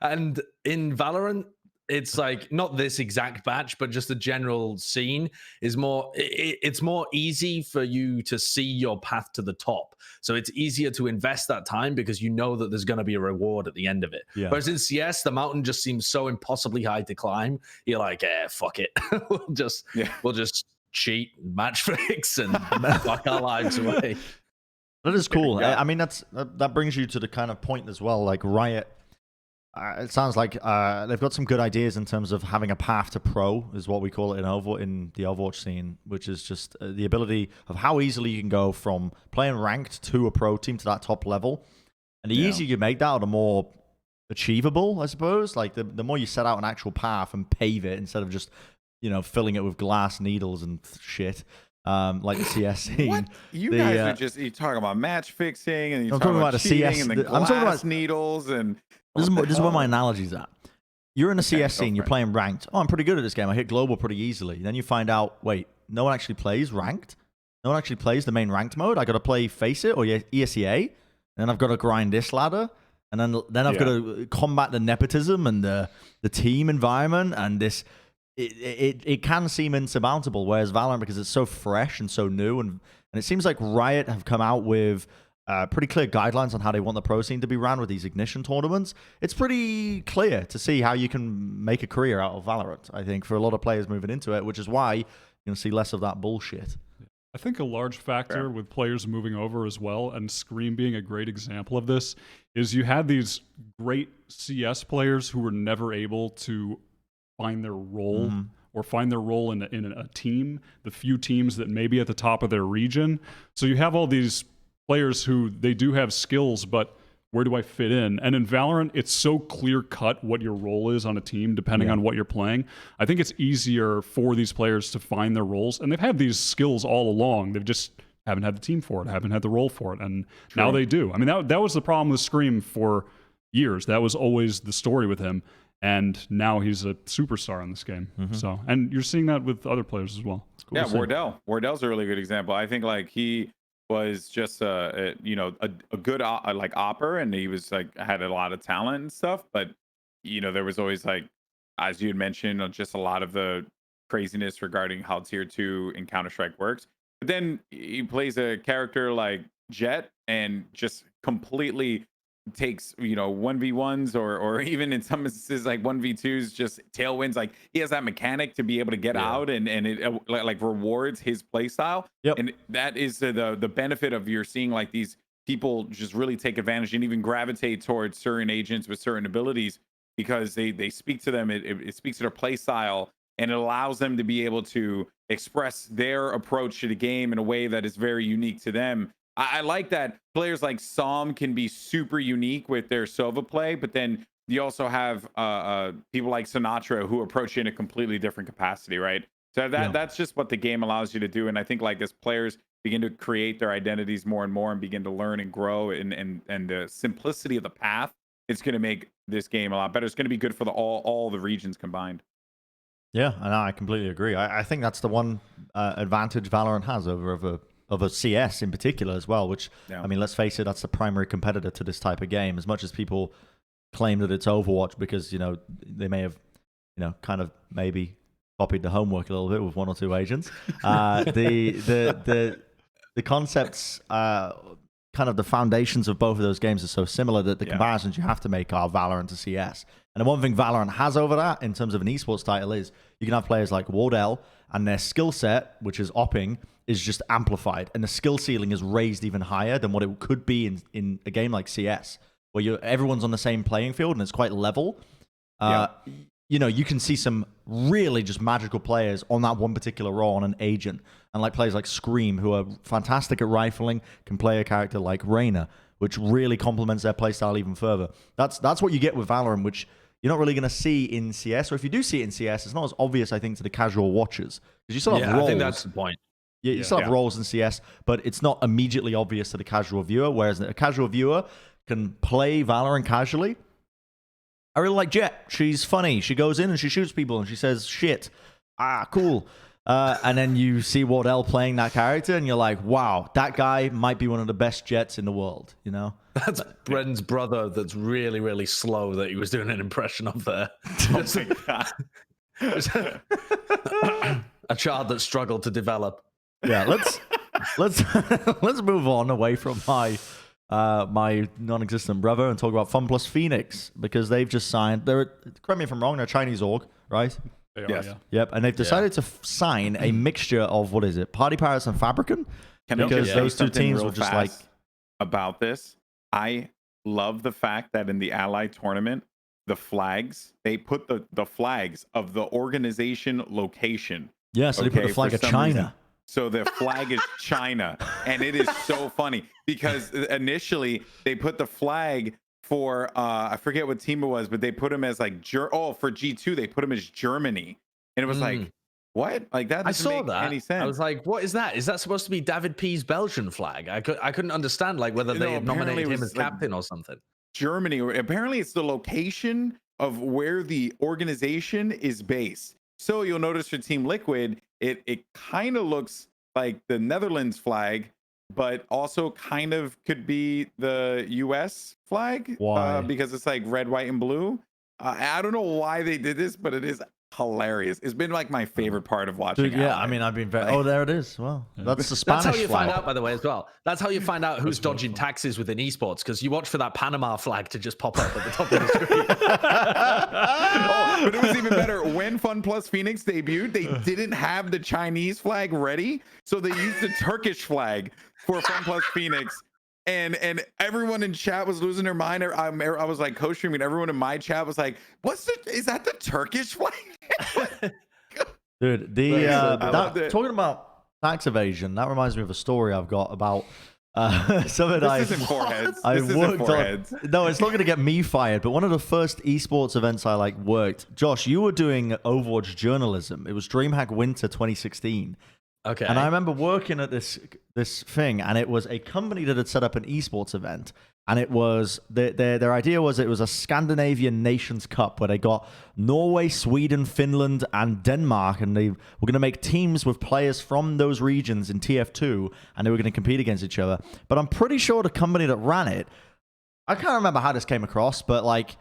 And in Valorant, it's like not this exact batch, but just the general scene is more. It's more easy for you to see your path to the top, so it's easier to invest that time because you know that there's going to be a reward at the end of it. Whereas in CS, the mountain just seems so impossibly high to climb. You're like, fuck it, we'll just cheat, match fix, and fuck our lives away. That is cool. I mean, that brings you to the kind of point as well. Like Riot, it sounds like they've got some good ideas in terms of having a path to pro, is what we call it in the Overwatch scene, which is just the ability of how easily you can go from playing ranked to a pro team to that top level. And the easier you make that, or the more achievable, I suppose. Like the more you set out an actual path and pave it instead of just filling it with glass needles and shit, like the CS scene. What? You guys are just talking about match fixing, and you're talking about the cheating CS. and the glass I'm talking about needles, and this is where my analogy's at. You're in a CS scene, you're playing ranked. Oh, I'm pretty good at this game. I hit global pretty easily. Then you find out, wait, no one actually plays ranked. No one actually plays the main ranked mode. I got to play Face It or ESEA, and then I've got to grind this ladder. And then I've got to combat the nepotism and the team environment, and this. It can seem insurmountable, whereas Valorant, because it's so fresh and so new, and it seems like Riot have come out with pretty clear guidelines on how they want the pro scene to be ran with these ignition tournaments. It's pretty clear to see how you can make a career out of Valorant, I think, for a lot of players moving into it, which is why you're going to see less of that bullshit. I think a large factor with players moving over as well, and Scream being a great example of this, is you had these great CS players who were never able to find their role or find their role in a team, the few teams that may be at the top of their region. So you have all these players who they do have skills, but where do I fit in? And in Valorant, it's so clear-cut what your role is on a team, depending on what you're playing. I think it's easier for these players to find their roles, and they've had these skills all along. They've just haven't had the team for it, haven't had the role for it, and now they do. I mean, that was the problem with Scream for years. That was always the story with him. and now he's a superstar in this game. So, and you're seeing that with other players as well. Cool yeah, Wardell's a really good example. I think like he was just a good like opper, and he was like had a lot of talent and stuff. But there was always like, as you had mentioned, just a lot of the craziness regarding how tier 2 in Counter-Strike works. But then he plays a character like Jett and just completely takes 1v1s or even in some instances like 1v2s, just tailwinds. Like he has that mechanic to be able to get out and it like rewards his play style. And that is the benefit of you're seeing like these people just really take advantage and even gravitate towards certain agents with certain abilities, because they speak to them, it speaks to their play style, and it allows them to be able to express their approach to the game in a way that is very unique to them. I like that players like Psalm can be super unique with their Sova play, but then you also have people like Sinatra who approach it in a completely different capacity, right? So that's just what the game allows you to do. And I think like as players begin to create their identities more and more and begin to learn and grow and the simplicity of the path, it's going to make this game a lot better. It's going to be good for all the regions combined. Yeah, and I completely agree. I think that's the one advantage Valorant has over a CS in particular as well, which, I mean, let's face it, that's the primary competitor to this type of game. As much as people claim that it's Overwatch because, they may have, kind of maybe copied the homework a little bit with 1 or 2 agents. The concepts, kind of the foundations of both of those games are so similar that the comparisons you have to make are Valorant to CS. And the one thing Valorant has over that in terms of an esports title is you can have players like Wardell and their skill set, which is opping, is just amplified. And the skill ceiling is raised even higher than what it could be in a game like CS, where everyone's on the same playing field and it's quite level. You can see some really just magical players on that one particular role on an agent. And like players like Scream, who are fantastic at rifling, can play a character like Reyna, which really complements their playstyle even further. That's what you get with Valorant, which you're not really going to see in CS. Or if you do see it in CS, it's not as obvious, I think, to the casual watchers. Because you still have roles. I think that's the point. Yeah, you still have roles in CS, but it's not immediately obvious to the casual viewer, whereas a casual viewer can play Valorant casually. I really like Jett. She's funny. She goes in and she shoots people and she says shit. Cool. And then you see Wardell playing that character and you're like, wow, that guy might be one of the best Jetts in the world, That's Bren's brother that's really, really slow that he was doing an impression of there. Oh my God. A child that struggled to develop. Yeah, let's move on away from my non-existent brother and talk about FunPlus PhoeniX, because they've just signed. Correct me if I'm wrong. They're a Chinese org, right? They are, yes. yeah. Yep, and they've decided to sign a mixture of what is it, Party Pirates and FABRIKEN? Because those two teams were just like about this. I love the fact that in the Allied tournament, the flags, they put the flags of the organization location. Yeah, so they put the flag of China. Reason. So the flag is China. And it is so funny because initially they put the flag for, I forget what team it was, but they put them as like, for G2, they put them as Germany. And it was like, what? Like that doesn't make any sense. I was like, what is that? Is that supposed to be David P's Belgian flag? I couldn't understand like whether they had nominated him as captain or something. Germany, apparently it's the location of where the organization is based. So you'll notice for Team Liquid, it kind of looks like the Netherlands flag, but also kind of could be the US flag. Why? Because it's like red, white, and blue. I don't know why they did this, but it is hilarious. It's been like my favorite part of watching. Dude, yeah, I mean, I've been very. Oh, there it is. Well, that's the Spanish. That's how you flag. find out, by the way, as well. That's how you find out who's dodging taxes within esports, because you watch for that Panama flag to just pop up at the top of the screen. But it was even better when FunPlus PhoeniX debuted. They didn't have the Chinese flag ready, so they used the Turkish flag for FunPlus PhoeniX. And everyone in chat was losing their mind. I was like co-streaming. Everyone in my chat was like, is that the Turkish flag? Dude, talking about tax evasion, that reminds me of a story I've got about something this isn't foreheads. I worked on. No, it's not going to get me fired, but one of the first esports events I worked. Josh, you were doing Overwatch journalism. It was DreamHack Winter 2016. Okay. And I remember working at this thing, and it was a company that had set up an esports event, and it was their idea was it was a Scandinavian Nations Cup where they got Norway, Sweden, Finland, and Denmark, and they were going to make teams with players from those regions in TF2, and they were going to compete against each other. But I'm pretty sure the company that ran it, I can't remember how this came across, but like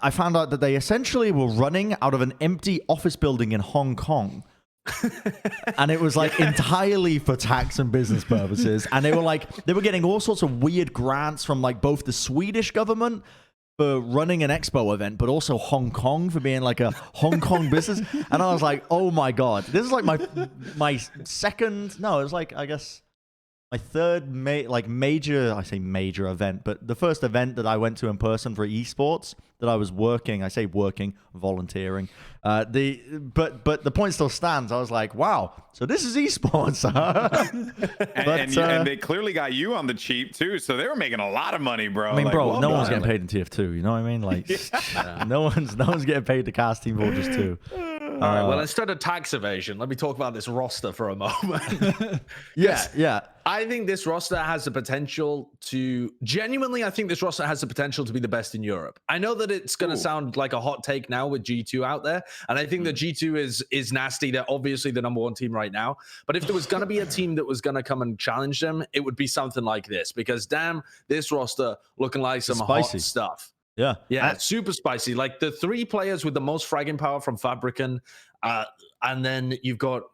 I found out that they essentially were running out of an empty office building in Hong Kong. And it was like entirely for tax and business purposes, and they were getting all sorts of weird grants from like both the Swedish government for running an expo event, but also Hong Kong for being like a Hong Kong business. And I was like, oh my god, this is like my second, no, it was like, I guess my third major, I say major event, but the first event that I went to in person for esports that I was working, I say working, volunteering. But the point still stands. I was like, wow, so this is esports, huh? and they clearly got you on the cheap too, so they were making a lot of money, bro. I mean, like, bro, well no one's done. getting paid in TF2. You know what I mean? Like, no one's getting paid to cast Team Fortress 2. All right, well, instead of tax evasion, let me talk about this roster for a moment. Yeah. I think this roster has the potential to genuinely, I think this roster has the potential to be the best in Europe. I know that it's going to sound like a hot take now with G2 out there. And I think that G2 is nasty. They're obviously the #1 team right now. But if there was going to be a team that was going to come and challenge them, it would be something like this. Because damn, this roster looking like some spicy hot stuff. Yeah. It's super spicy. Like the 3 players with the most fragging power from FABRIKEN. And then you've got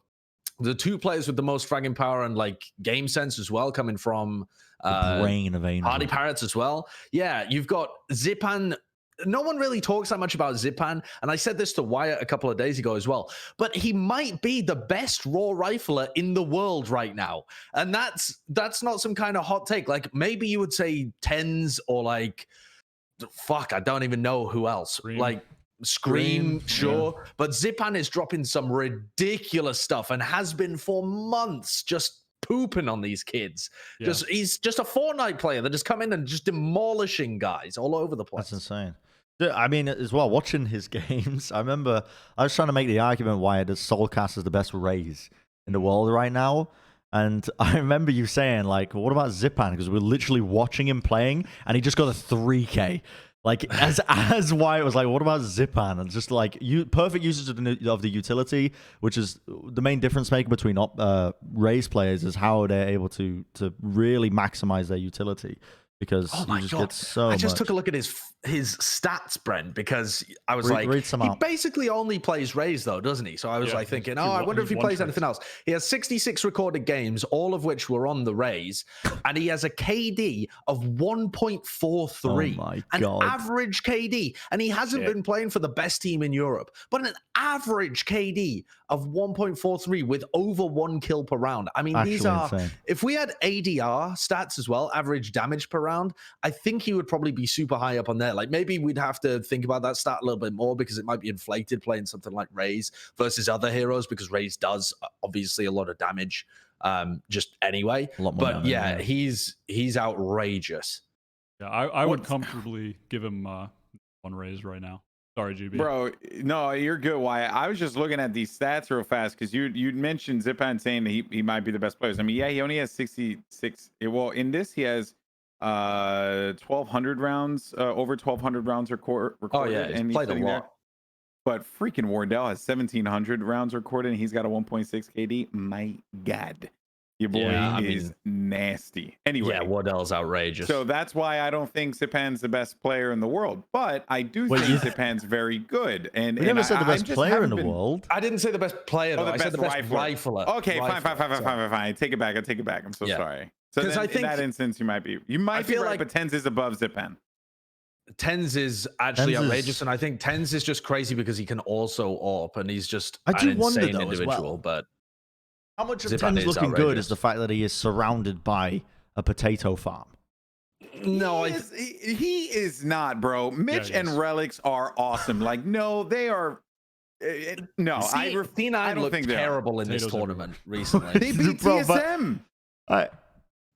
the 2 players with the most fragging power and like game sense as well, coming from brain of Angel. Party Pirates as well. Yeah, you've got Zipan. No one really talks that much about Zipan, and I said this to Wyatt a couple of days ago as well, but he might be the best raw rifler in the world right now. And that's not some kind of hot take. Like maybe you would say TenZ or like, fuck, I don't even know who else. Like Scream, sure. Yeah. But Zipan is dropping some ridiculous stuff and has been for months, just pooping on these kids. Yeah. He's just a Fortnite player that just come in and just demolishing guys all over the place. That's insane. I mean, as well, watching his games, I remember I was trying to make the argument why the Soulcast is the best Raze in the world right now. And I remember you saying, like, well, what about Zipan? Because we're literally watching him playing, and he just got a 3K. Like, as Wyatt was like, what about Zipan? And just like perfect usage of the utility, which is the main difference maker between Raze players, is how they're able to really maximize their utility. Because you just get so much. Took a look at his stats, Bren, because I was he basically only plays Raze though, doesn't he? So I was thinking, I wonder if he plays anything else. He has 66 recorded games, all of which were on the Raze, and he has a KD of 1.43. Oh my God. An average KD, and he hasn't been playing for the best team in Europe, but an average KD of 1.43 with over 1 kill per round. I mean, these are insane. If we had ADR stats as well, average damage per round, I think he would probably be super high up on there. Like maybe we'd have to think about that stat a little bit more because it might be inflated playing something like Raze versus other heroes, because Raze does obviously a lot of damage just anyway. But yeah, he's outrageous. Yeah, I would comfortably give him one Raze right now. Sorry, GB. Bro, no, you're good, Wyatt. I was just looking at these stats real fast because you mentioned Zipan saying that he might be the best players. I mean, yeah, he only has 66. Well, in this, he has 1,200 rounds, over 1,200 rounds recorded. Oh, yeah, he's played a lot. There. But freaking Wardell has 1,700 rounds recorded, and he's got a 1.6 KD. My God. Your boy is nasty. Anyway. Yeah, Wardell's outrageous. So that's why I don't think Zipan's the best player in the world. But I do think Zipan's very good. And we never said the best player in the world. I didn't say the best player, though. I said the best rifler. Okay, fine. I take it back. I'm so sorry. So then, I think in that instance, you might be right, like, but TenZ is above Zipan. TenZ is actually outrageous, and I think TenZ is just crazy because he can also AWP, and he's just an insane individual. But how much of TenZ looking good is the fact that he is surrounded by a potato farm? No, he is not, bro. Mitch and Relics are awesome. Like, no, they are. No, I don't think they're terrible in this tournament recently. They beat TSM.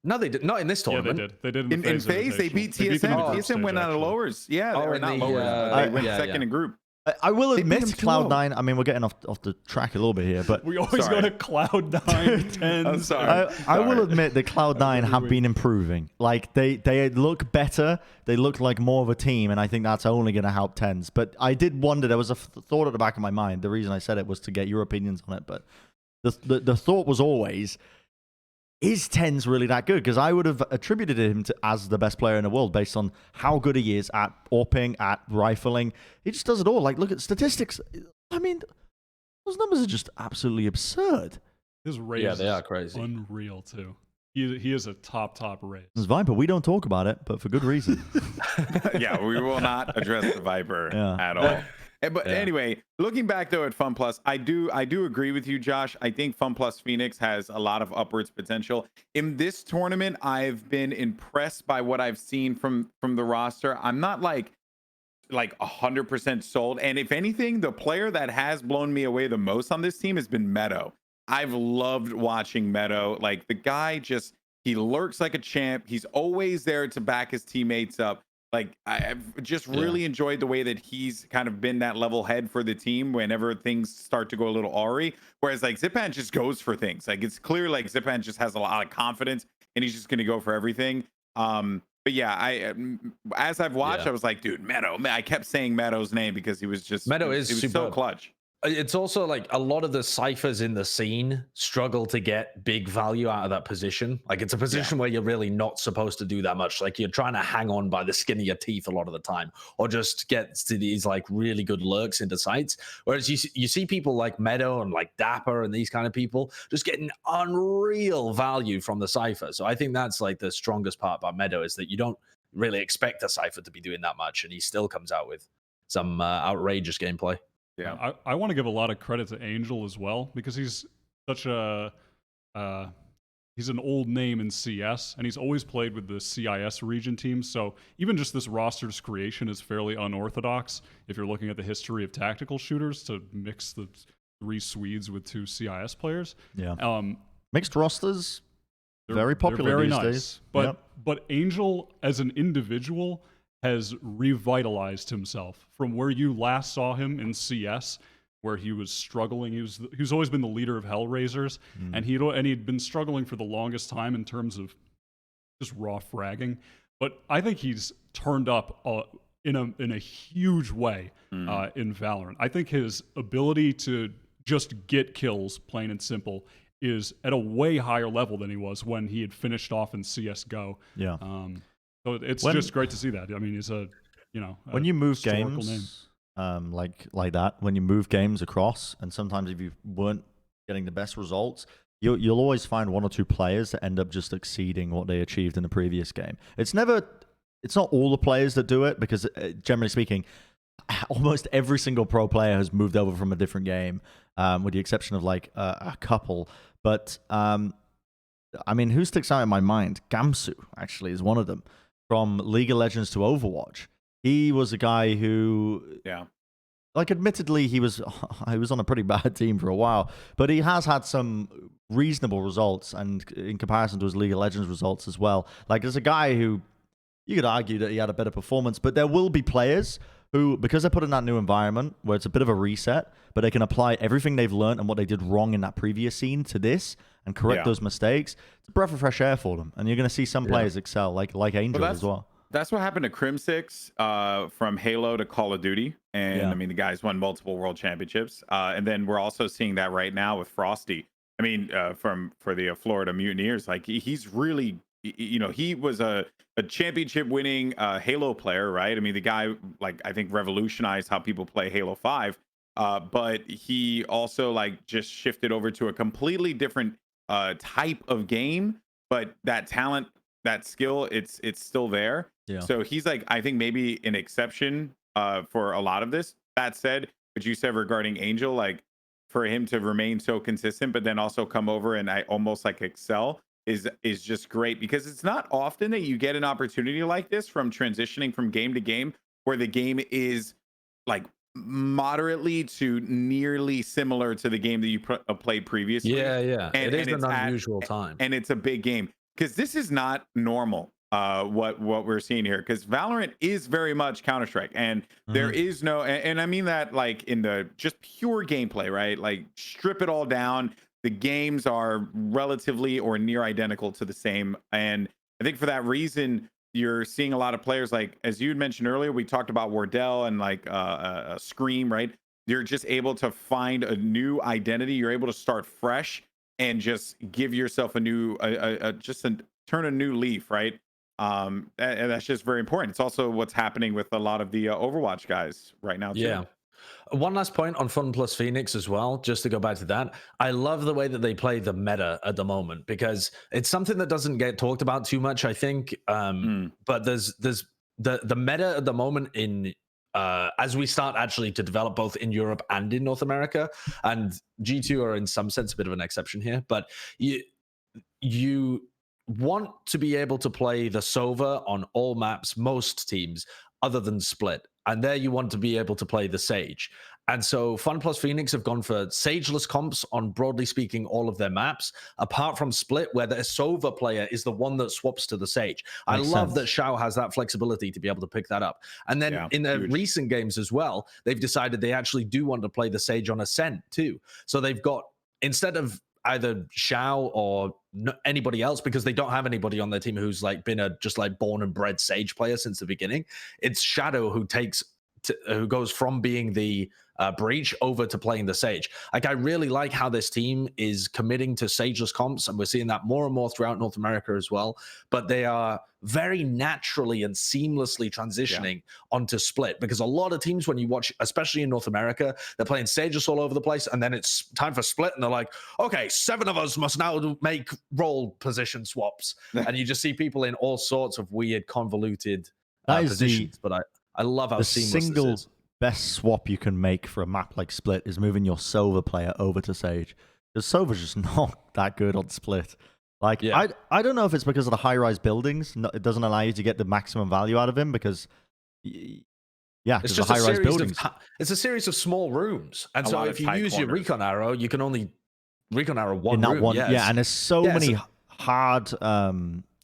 No, they did not in this tournament. Yeah, they did. In FaZe, they beat TSM. TSM went out of lowers. Yeah, they were not lowers. They went second in group. I will They beat admit, him 2-0. Cloud9. I mean, we're getting off the track a little bit here, but We always go to Cloud9 10. I'm sorry. I will admit that Cloud9 have been improving. Like they look better. They look like more of a team, and I think that's only going to help Tens. But I did wonder. There was a thought at the back of my mind. The reason I said it was to get your opinions on it. But the thought was always, is Tens really that good? Because I would have attributed him as the best player in the world based on how good he is at AWPing, at rifling. He just does it all. Like, look at statistics. I mean, those numbers are just absolutely absurd. His raise, Yeah, they are crazy. Unreal too. He is a top raise. It's Viper. We don't talk about it, but for good reason. Yeah, we will not address the Viper at all. But anyway, looking back though at FunPlus, I do agree with you, Josh. I think FunPlus PhoeniX has a lot of upwards potential. In this tournament, I've been impressed by what I've seen from the roster. I'm not like 100% sold. And if anything, the player that has blown me away the most on this team has been Meadow. I've loved watching Meadow. Like, the guy he lurks like a champ. He's always there to back his teammates up. Like, I've just really enjoyed the way that he's kind of been that level head for the team whenever things start to go a little awry. Whereas like Zipan just goes for things. Like, it's clear like Zipan just has a lot of confidence and he's just going to go for everything. But yeah, as I've watched, I was like, dude, Meadow. I kept saying Meadow's name because he was just Meadow is he was superb. so clutch. It's also like a lot of the ciphers in the scene struggle to get big value out of that position. Like, it's a position where you're really not supposed to do that much. Like, you're trying to hang on by the skin of your teeth a lot of the time, or just get to these like really good lurks into sites. Whereas you see people like Meadow and like Dapper and these kind of people just getting unreal value from the cipher. So I think that's like the strongest part about Meadow, is that you don't really expect a cipher to be doing that much, and he still comes out with some outrageous gameplay. Yeah, I want to give a lot of credit to Angel as well, because he's such a he's an old name in CS, and he's always played with the CIS region team. So even just this roster's creation is fairly unorthodox if you're looking at the history of tactical shooters, to mix the 3 Swedes with 2 CIS players. Yeah. Mixed rosters, very popular very these nice days. But Angel as an individual has revitalized himself from where you last saw him in CS, where he was struggling. He's always been the leader of Hellraisers, and he'd been struggling for the longest time in terms of just raw fragging. But I think he's turned up in a huge way in Valorant. I think his ability to just get kills, plain and simple, is at a way higher level than he was when he had finished off in CS:GO. Yeah. So it's just great to see that. I mean, he's when you move historical games like that, when you move games across, and sometimes if you weren't getting the best results, you'll always find 1 or 2 players that end up just exceeding what they achieved in the previous game. It's not all the players that do it, because generally speaking, almost every single pro player has moved over from a different game, with the exception of like a couple. But I mean, who sticks out in my mind? Gamsu actually is one of them. From League of Legends to Overwatch, he was a guy who, like, admittedly, he was on a pretty bad team for a while, but he has had some reasonable results, and in comparison to his League of Legends results as well. Like, there's a guy who you could argue that he had a better performance, but there will be players who, because they're put in that new environment where it's a bit of a reset, but they can apply everything they've learned and what they did wrong in that previous scene to this and correct those mistakes. It's a breath of fresh air for them, and you're going to see some players excel, like Angel as well. That's what happened to Crim6 from Halo to Call of Duty, and I mean, the guy's won multiple world championships, and then we're also seeing that right now with Frosty. I mean, for the Florida Mutineers, like, he's really, he was a championship winning Halo player, right? I mean, the guy, like, I think revolutionized how people play Halo 5, but he also like just shifted over to a completely different type of game, but that talent, that skill, it's still there. So he's like, I think maybe an exception for a lot of this. That said, what you said regarding Angel, like, for him to remain so consistent, but then also come over and I almost like excel is just great, because it's not often that you get an opportunity like this from transitioning from game to game, where the game is like moderately to nearly similar to the game that you played previously. And it is an unusual time, and it's a big game, because this is not normal. what we're seeing here, because Valorant is very much Counter-Strike, and there is no, and I mean that like in the just pure gameplay, right? Like strip it all down, the games are relatively or near identical to the same, and I think for that reason you're seeing a lot of players, like as you had mentioned earlier, we talked about Wardell and like Scream, right? You're just able to find a new identity. You're able to start fresh and just give yourself a new turn a new leaf, right? And that's just very important. It's also what's happening with a lot of the Overwatch guys right now too. Yeah. One last point on FunPlus PhoeniX as well, just to go back to that. I love the way that they play the meta at the moment, because it's something that doesn't get talked about too much, I think. But there's the meta at the moment in as we start actually to develop both in Europe and in North America, and G2 are in some sense a bit of an exception here, but you want to be able to play the Sova on all maps, most teams, other than Split. And there you want to be able to play the Sage. And so FunPlus PhoeniX have gone for Sageless comps on, broadly speaking, all of their maps, apart from Split, where the Sova player is the one that swaps to the Sage. I love that Xiao has that flexibility to be able to pick that up. And then in the recent games as well, they've decided they actually do want to play the Sage on Ascent too. So they've got, instead of either Xiao or anybody else, because they don't have anybody on their team who's like been a just like born and bred Sage player since the beginning. It's Shadow who who goes from being the Breach over to playing the Sage. Like, I really like how this team is committing to Sageless comps, and we're seeing that more and more throughout North America as well. But they are very naturally and seamlessly transitioning onto Split, because a lot of teams, when you watch, especially in North America, they're playing Sageless all over the place, and then it's time for Split, and they're like, okay, 7 of us must now make role position swaps. And you just see people in all sorts of weird, convoluted positions. But I love how seamless this is. Best swap you can make for a map like Split is moving your Sova player over to Sage. Because Sova's just not that good on Split. Like, I don't know if it's because of the high-rise buildings. No, it doesn't allow you to get the maximum value out of him, because it's just the high-rise buildings. It's a series of small rooms. And so if you use your recon arrow, you can only recon arrow one room. One, and there's so many hard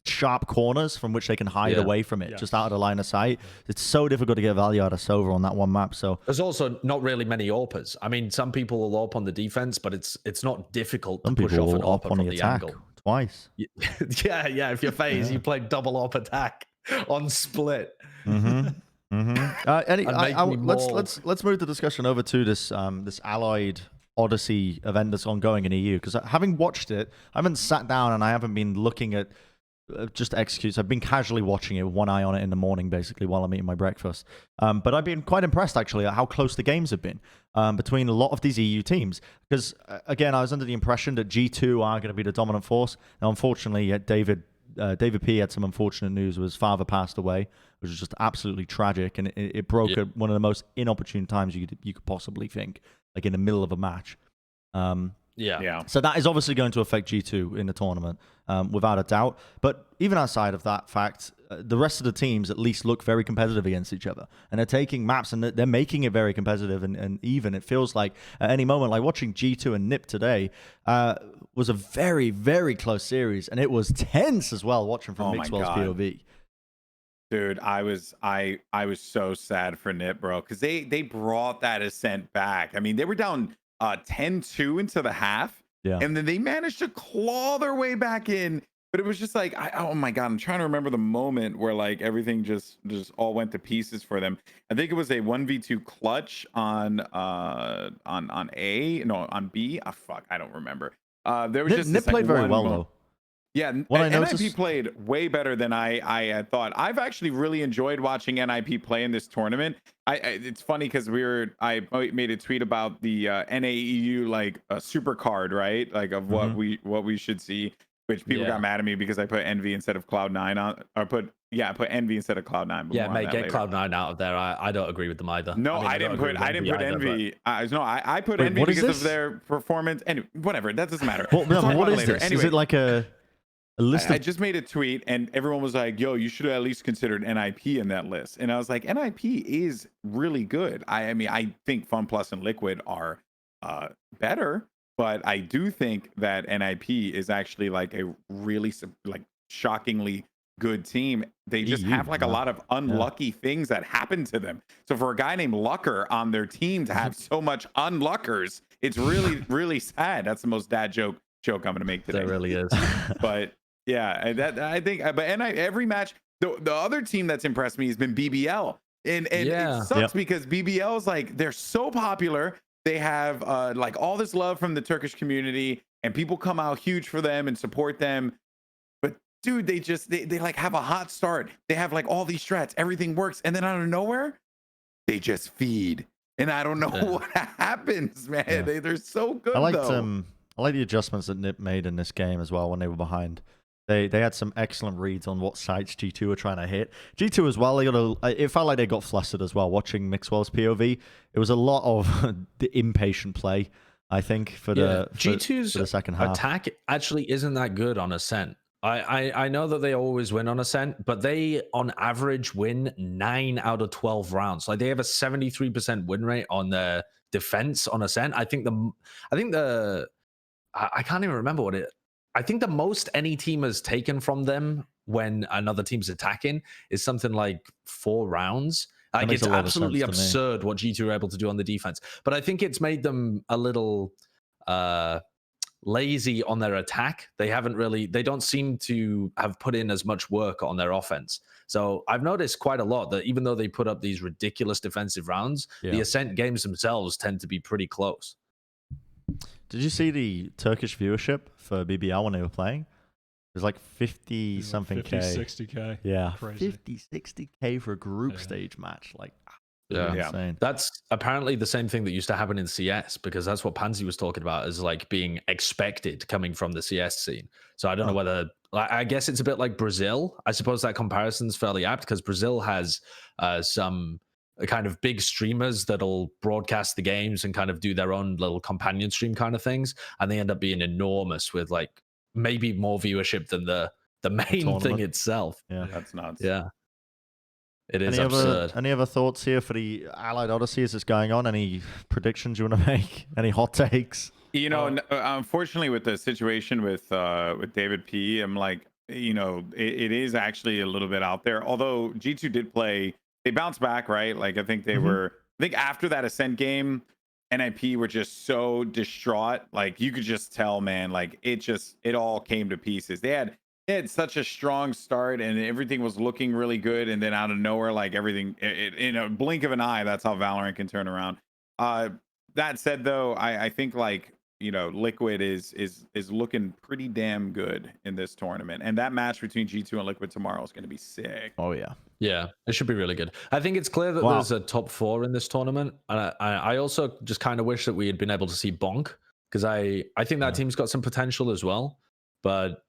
sharp corners from which they can hide away from it, just out of the line of sight. It's so difficult to get value out of Sova on that one map. So there's also not really many AWPers. I mean, some people will AWP on the defense, but it's not difficult to push off an AWP from the angle. Twice. If you're FaZe, you play double AWP attack on Split. Let's move the discussion over to this this Allied Odyssey event that's ongoing in EU, because having watched it, I haven't sat down and I haven't been looking at just executes. I've been casually watching it with one eye on it in the morning, basically, while I'm eating my breakfast. But I've been quite impressed, actually, at how close the games have been between a lot of these EU teams. Because, again, I was under the impression that G2 are going to be the dominant force. Now, unfortunately, David P had some unfortunate news. His father passed away, which was just absolutely tragic. And it broke at one of the most inopportune times you could possibly think, like in the middle of a match. So that is obviously going to affect G2 in the tournament, without a doubt. But even outside of that fact, the rest of the teams at least look very competitive against each other. And they're taking maps and they're making it very competitive and even. It feels like at any moment, like watching G2 and NiP today, was a very, very close series. And it was tense as well, watching from Mixwell's POV. Dude, I was so sad for NiP, bro, because they brought that Ascent back. I mean, they were down 10-2 into the half, and then they managed to claw their way back in. But it was just like, oh my god, I'm trying to remember the moment where like everything just all went to pieces for them. I think it was a 1v2 clutch on B. I don't remember. There was just NiP played very well though. Yeah, NIP played way better than I had thought. I've actually really enjoyed watching NIP play in this tournament. It's funny because I made a tweet about the NAEU like a super card, right? Like of what we should see, which people got mad at me because I put Envy instead of Cloud9 on, or put Envy instead of Cloud9. Yeah, mate, get Cloud9 out of there. I don't agree with them either. No, I didn't put Envy. I put Envy because of their performance. Anyway, whatever, that doesn't matter. What is this? Anyway, is it like a list? I just made a tweet and everyone was like, yo, you should have at least considered NIP in that list. And I was like, NIP is really good. I mean, I think FunPlus and Liquid are better, but I do think that NIP is actually like a really like shockingly good team. They just have like a lot of unlucky things that happen to them. So for a guy named Lucker on their team to have so much unluckers, it's really, really sad. That's the most dad joke I'm going to make today. That really is. But yeah, I think, every match, the other team that's impressed me has been BBL. And it sucks because BBL is like, they're so popular. They have like all this love from the Turkish community, and people come out huge for them and support them. But dude, they like have a hot start. They have like all these strats, everything works, and then out of nowhere, they just feed. And I don't know what happens, man. Yeah. They're so good. I like the adjustments that Nip made in this game as well when they were behind. They had some excellent reads on what sites G2 were trying to hit. G2 as well, it felt like they got flustered as well. Watching Mixwell's POV, it was a lot of the impatient play, I think, for G2's for the second half. Attack actually isn't that good on Ascent. I know that they always win on Ascent, but they on average win 9 out of 12 rounds. Like they have a 73% win rate on their defense on Ascent. I can't even remember what it. I think the most any team has taken from them when another team's attacking is something like 4 rounds. Like it's absolutely absurd what G2 are able to do on the defense. But I think it's made them a little lazy on their attack. They don't seem to have put in as much work on their offense. So I've noticed quite a lot that even though they put up these ridiculous defensive rounds, the Ascent games themselves tend to be pretty close. Did you see the Turkish viewership for BBL when they were playing? It was like 50 something K. 60K. Yeah. Crazy. 50-60K for a group stage match. Like, insane. That's apparently the same thing that used to happen in CS, because that's what Pansy was talking about, is like being expected coming from the CS scene. So I don't know whether, I guess it's a bit like Brazil. I suppose that comparison's fairly apt because Brazil has some kind of big streamers that'll broadcast the games and kind of do their own little companion stream kind of things, and they end up being enormous with like maybe more viewership than the main thing itself. Yeah, that's nuts. Yeah, it is absurd. Any other thoughts here for the Allied Odyssey as it's going on? Any predictions you want to make? Any hot takes? You know, unfortunately, with the situation with David P, I'm like, you know, it is actually a little bit out there. Although G2 did play. They bounced back, right? Like I think they were. I think after that Ascent game, NIP were just so distraught. Like you could just tell, man. Like it all came to pieces. They had such a strong start, and everything was looking really good, and then out of nowhere, like everything in a blink of an eye, that's how Valorant can turn around. That said, though, I think like, you know, Liquid is looking pretty damn good in this tournament, and that match between G2 and Liquid tomorrow is going to be sick. Oh yeah. Yeah, it should be really good. I think it's clear that there's a top 4 in this tournament. And I also just kind of wish that we had been able to see Bonk, because I think that team's got some potential as well. But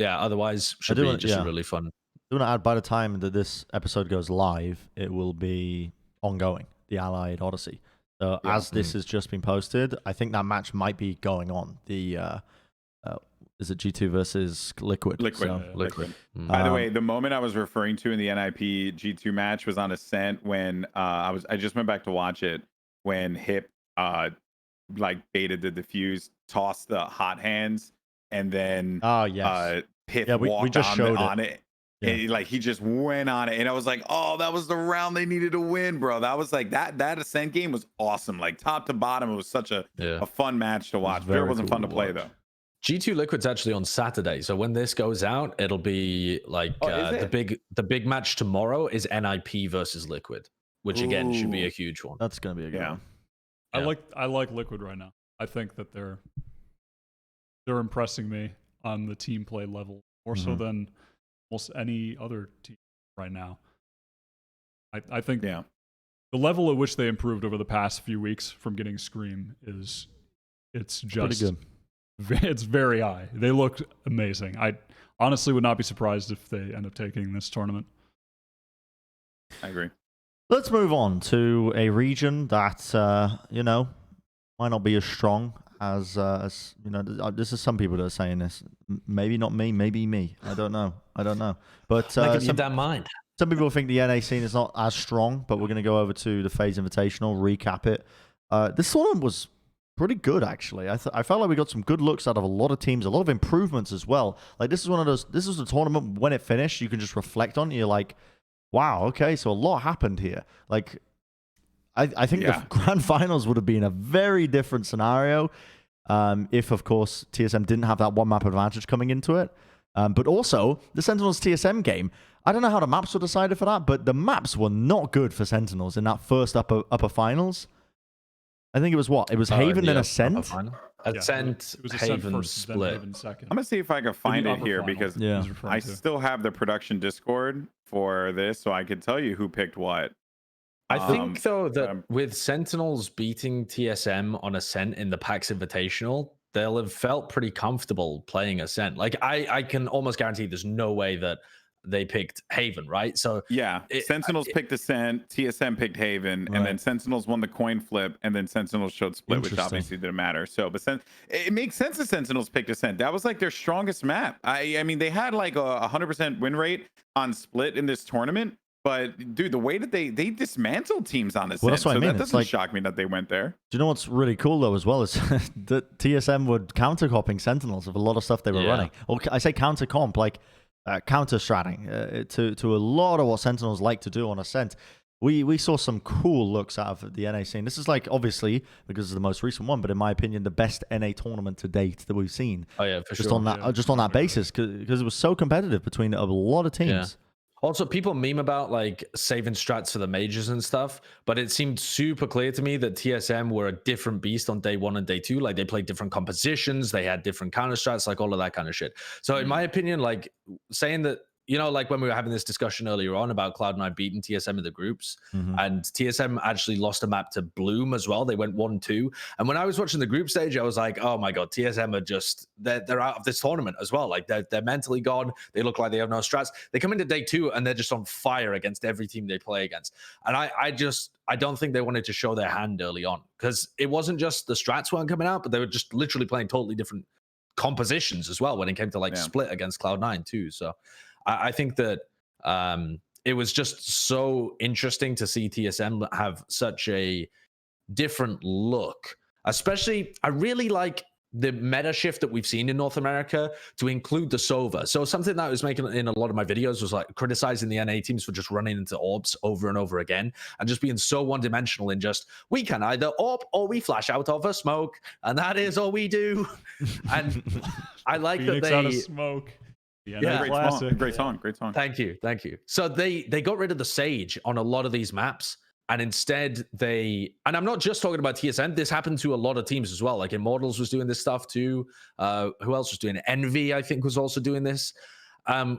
otherwise should be just really fun. I want to add, by the time that this episode goes live, it will be ongoing, the Allied Odyssey. So as this has just been posted, I think that match might be going on. The is it G2 versus Liquid? Liquid. By the way, the moment I was referring to in the NIP G2 match was on Ascent when I just went back to watch it when Hip like baited the defuse, tossed the hot hands, and then Piff walked on it. Yeah. And he just went on it, and I was like, "Oh, that was the round they needed to win, bro." That was like that Ascent game was awesome, like top to bottom. It was such a fun match to watch. It wasn't fun to play though. G2 Liquid's actually on Saturday, so when this goes out, it'll be like the big match tomorrow is NIP versus Liquid, which again should be a huge one. That's gonna be a good one. I like Liquid right now. I think that they're impressing me on the team play level more so than almost any other team right now. I think the level at which they improved over the past few weeks from getting Scream it's just pretty good. It's very high. They look amazing. I honestly would not be surprised if they end up taking this tournament. I agree. Let's move on to a region that might not be as strong as this is some people that are saying this. Maybe not me, maybe me. I don't know. But some people think the NA scene is not as strong, but we're going to go over to the FaZe Invitational, recap it. This tournament was pretty good, actually. I felt like we got some good looks out of a lot of teams, a lot of improvements as well. Like, this is one of those, this was a tournament, when it finished, you can just reflect on it. You're like, wow, okay, so a lot happened here. Like, I think the grand finals would have been a very different scenario if, of course, TSM didn't have that one map advantage coming into it. But also, the Sentinels TSM game, I don't know how the maps were decided for that, but the maps were not good for Sentinels in that first upper finals. I think it was what? It was Haven and Ascent? Ascent, it was Haven first, split. Haven second. I'm going to see if I can find it here because I still have the production Discord for this, so I could tell you who picked what. I think, though, that with Sentinels beating TSM on Ascent in the PAX Invitational, they'll have felt pretty comfortable playing Ascent. Like, I can almost guarantee there's no way that they picked Haven, right? So yeah, Sentinels picked Ascent, TSM picked Haven, and then Sentinels won the coin flip, and then Sentinels showed split, which obviously didn't matter. So, but it makes sense that Sentinels picked Ascent. That was like their strongest map. I mean, they had like a 100% win rate on split in this tournament. But dude, the way that they dismantled teams on Ascent, that's what I mean. That doesn't shock me that they went there. Do you know what's really cool though as well is that TSM were counter-copping Sentinels of a lot of stuff they were running. Or I say counter-comp, like counter-stratting to a lot of what Sentinels like to do on Ascent. We saw some cool looks out of the NA scene. This is like, obviously, because it's the most recent one, but in my opinion, the best NA tournament to date that we've seen. Oh yeah, for just sure. On that, just on that basis, because it was so competitive between a lot of teams. Yeah. Also, people meme about like saving strats for the majors and stuff, but it seemed super clear to me that TSM were a different beast on day 1 and day 2. Like, they played different compositions, they had different counter strats, like all of that kind of shit. So in my opinion, like saying that, you know, like when we were having this discussion earlier on about Cloud9 beating TSM in the groups, and TSM actually lost a map to Bloom as well. They went 1-2. And when I was watching the group stage, I was like, oh my God, TSM are just, they're out of this tournament as well. Like, they're mentally gone. They look like they have no strats. They come into day 2 and they're just on fire against every team they play against. And I don't think they wanted to show their hand early on, because it wasn't just the strats weren't coming out, but they were just literally playing totally different compositions as well when it came to like split against Cloud9 too. So I think that it was just so interesting to see TSM have such a different look. Especially, I really like the meta shift that we've seen in North America to include the Sova. So something that I was making in a lot of my videos was like criticizing the NA teams for just running into orbs over and over again and just being so one-dimensional in just, we can either orb or we flash out of a smoke, and that is all we do. And I like Phoenix that they... out of smoke. Yeah, great song. Thank you. So they got rid of the Sage on a lot of these maps, and instead and I'm not just talking about TSM, this happened to a lot of teams as well. Like Immortals was doing this stuff too. Who else was doing it? Envy, I think, was also doing this,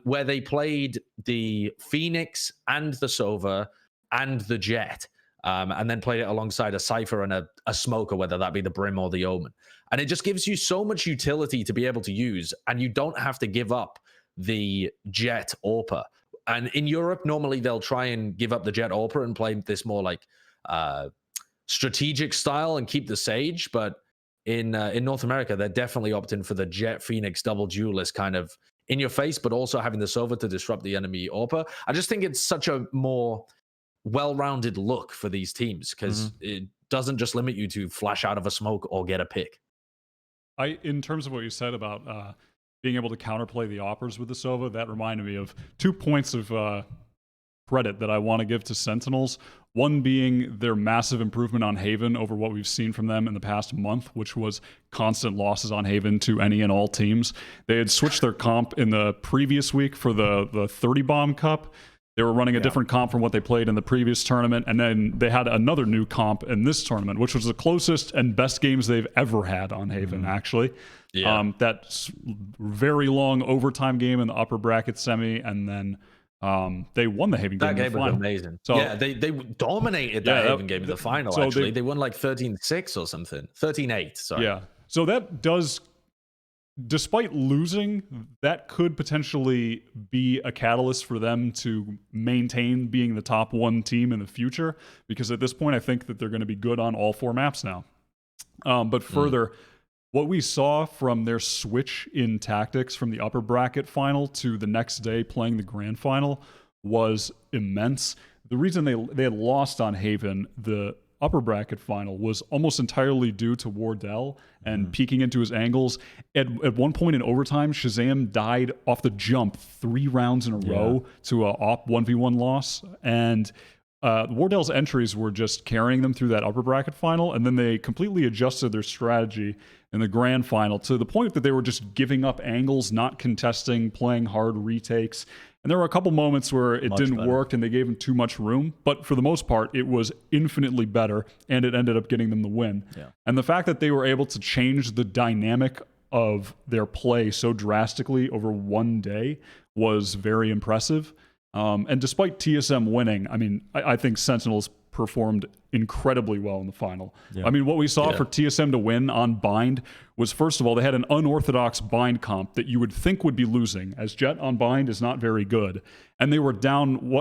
where they played the Phoenix and the Sova and the Jett, and then played it alongside a Cypher and a Smoker, whether that be the Brim or the Omen. And it just gives you so much utility to be able to use, and you don't have to give up the Jett AWPer. And in Europe, normally they'll try and give up the Jett AWPer and play this more like strategic style and keep the Sage. But in North America, they're definitely opting for the Jett Phoenix double duelist kind of in your face, but also having the Sova to disrupt the enemy AWPer. I just think it's such a more well-rounded look for these teams, because it doesn't just limit you to flash out of a smoke or get a pick. In terms of what you said about being able to counterplay the AWPers with the Sova, that reminded me of 2 points of credit that I want to give to Sentinels. One being their massive improvement on Haven over what we've seen from them in the past month, which was constant losses on Haven to any and all teams. They had switched their comp in the previous week for the 30 Bomb Cup. They were running a different comp from what they played in the previous tournament, and then they had another new comp in this tournament, which was the closest and best games they've ever had on Haven, actually. Yeah. That very long overtime game in the upper bracket semi, and then they won the Haven game in the final. That game was amazing. So, yeah, they dominated that Haven game in the final, so actually. They won like 13-6 or something. 13-8, sorry. Yeah. So that does... Despite losing, that could potentially be a catalyst for them to maintain being the top 1 team in the future, because at this point, I think that they're going to be good on all 4 maps now. But further, what we saw from their switch in tactics from the upper bracket final to the next day playing the grand final was immense. The reason they had lost on Haven, the upper bracket final was almost entirely due to Wardell and peeking into his angles. At one point in overtime, Shazam died off the jump 3 rounds in a row to a op 1v1 loss. And Wardell's entries were just carrying them through that upper bracket final, and then they completely adjusted their strategy in the grand final to the point that they were just giving up angles, not contesting, playing hard retakes. And there were a couple moments where it didn't work and they gave him too much room, but for the most part, it was infinitely better, and it ended up getting them the win. Yeah. And the fact that they were able to change the dynamic of their play so drastically over one day was very impressive. And despite TSM winning, I mean, I think Sentinels performed incredibly well in the final. Yeah. I mean, what we saw for TSM to win on Bind was, first of all, they had an unorthodox Bind comp that you would think would be losing, as Jett on Bind is not very good. And they were down,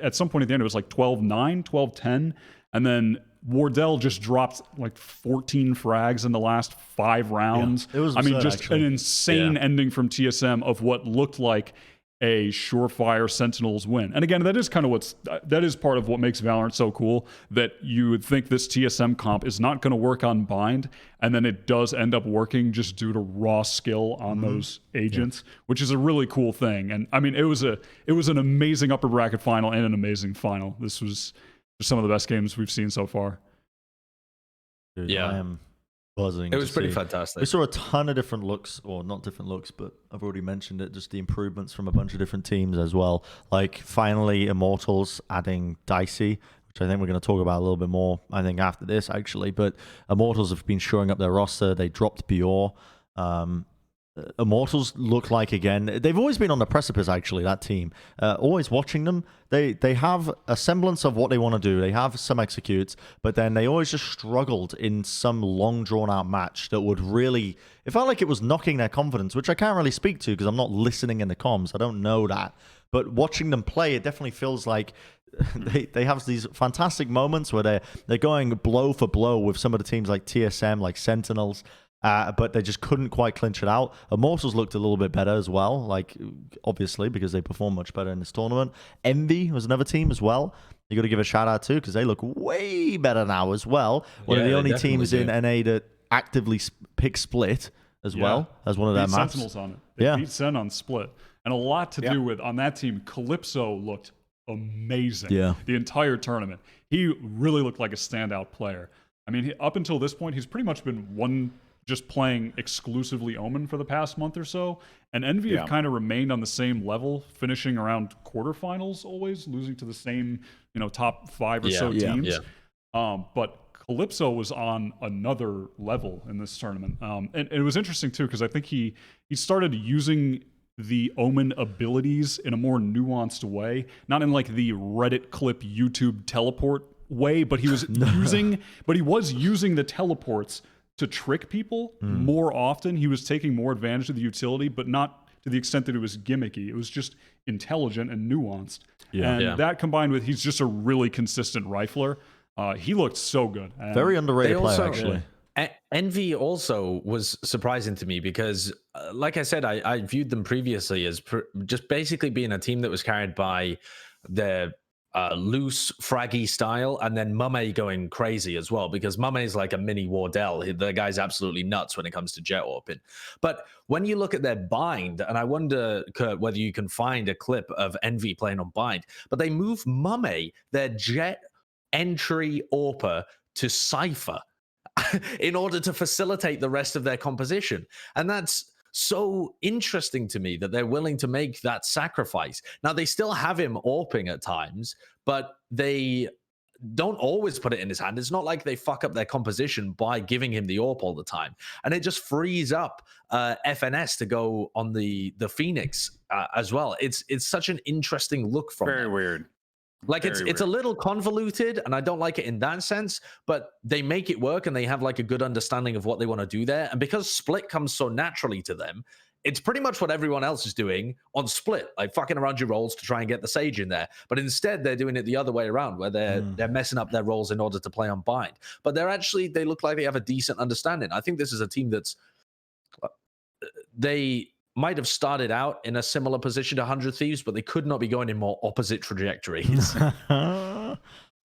at some point at the end, it was like 12-9, 12-10, and then Wardell just dropped like 14 frags in the last 5 rounds. Yeah, it was absurd, just actually. An insane ending from TSM of what looked like a surefire Sentinels win. And again, that is kind of that is part of what makes Valorant so cool, that you would think this TSM comp is not going to work on Bind, and then it does end up working just due to raw skill on those agents, which is a really cool thing. And I mean, it was an amazing upper bracket final and an amazing final. This was some of the best games we've seen so far. Dude, I am buzzing. It was pretty fantastic. We saw a ton of different looks, or not different looks, but I've already mentioned it, just the improvements from a bunch of different teams as well. Like finally Immortals adding Dicey, which I think we're going to talk about a little bit more, I think, after this actually. But Immortals have been shoring up their roster. They dropped Bjor. Immortals look like, again, they've always been on the precipice, actually, that team. Always watching them, they have a semblance of what they want to do. They have some executes, but then they always just struggled in some long drawn-out match that would really... It felt like it was knocking their confidence, which I can't really speak to because I'm not listening in the comms. I don't know that. But watching them play, it definitely feels like they have these fantastic moments where they're going blow for blow with some of the teams like TSM, like Sentinels, but they just couldn't quite clinch it out. Immortals looked a little bit better as well, like obviously because they performed much better in this tournament. Envy was another team as well. You got to give a shout out to because they look way better now as well. One of the only teams in NA that actively pick Split as well as one of their maps. Sentinels on it. They beat Sen on Split, and a lot to do with on that team. Calypso looked amazing. The entire tournament, he really looked like a standout player. I mean, up until this point, he's pretty much been just playing exclusively Omen for the past month or so. And Envy have kind of remained on the same level, finishing around quarterfinals always, losing to the same, top 5 or so teams. But Calypso was on another level in this tournament. And it was interesting too, because I think he started using the Omen abilities in a more nuanced way, not in like the Reddit clip YouTube teleport way, but he was using the teleports to trick people more often. He was taking more advantage of the utility, but not to the extent that it was gimmicky. It was just intelligent and nuanced. That combined with he's just a really consistent rifler. He looked so good. Very underrated player, actually. Envy also was surprising to me because, like I said, I viewed them previously as just basically being a team that was carried by the loose, fraggy style, and then Mame going crazy as well, because Mame is like a mini Wardell. The guy's absolutely nuts when it comes to Jett open. But when you look at their Bind, and I wonder, Kurt, whether you can find a clip of Envy playing on Bind, but they move Mame, their Jett entry AWPer, to Cypher in order to facilitate the rest of their composition. And that's so interesting to me that they're willing to make that sacrifice. Now, they still have him AWPing at times, but they don't always put it in his hand. It's not like they fuck up their composition by giving him the AWP all the time. And it just frees up FNS to go on the PhoeniX as well. It's such an interesting look from Very them. Weird. Like it's a little convoluted, and I don't like it in that sense, but they make it work and they have like a good understanding of what they want to do there. And because Split comes so naturally to them, it's pretty much what everyone else is doing on Split, like fucking around your roles to try and get the Sage in there. But instead, they're doing it the other way around, where they're messing up their roles in order to play on Bind. But they look like they have a decent understanding. I think this is a team that's they might have started out in a similar position to 100 Thieves, but they could not be going in more opposite trajectories.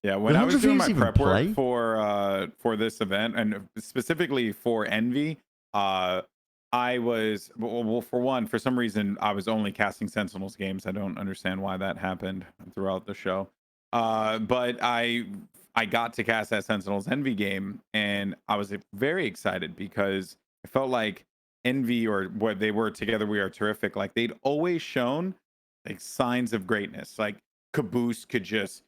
Yeah, when I was doing my prep work for this event, and specifically for Envy, I was well, for one, for some reason I was only casting Sentinels games. I don't understand why that happened throughout the show. But I got to cast that Sentinels Envy game, and I was very excited because I felt like Envy, or what they were together, We Are Terrific, like they'd always shown like signs of greatness. Like Caboose could just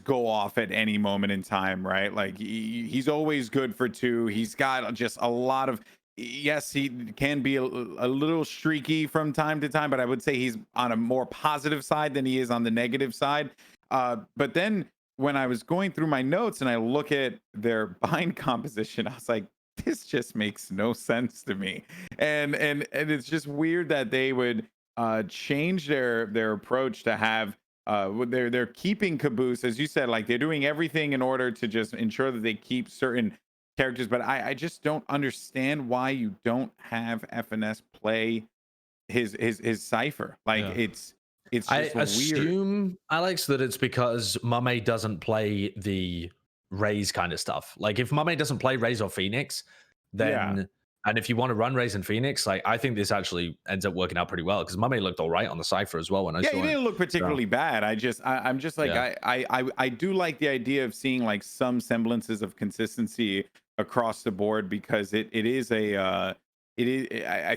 go off at any moment in time, right? Like he's always good for two. He's got just a lot of, yes, he can be a little streaky from time to time, but I would say he's on a more positive side than he is on the negative side. But then when I was going through my notes and I look at their bind composition, I was like, this just makes no sense to me. And it's just weird that they would change their approach to have they're keeping Caboose, as you said, like they're doing everything in order to just ensure that they keep certain characters. But I just don't understand why you don't have FNS play his Cypher. Like it's just I weird. assume, Alex, that it's because Mame doesn't play the Raze kind of stuff. Like if Mame doesn't play Raze or Phoenix, then and if you want to run Raze and Phoenix, like I think this actually ends up working out pretty well, because Mame looked all right on the Cypher as well when I saw him. Yeah, he didn't look particularly bad. I'm just like I do like the idea of seeing like some semblances of consistency across the board, because it is I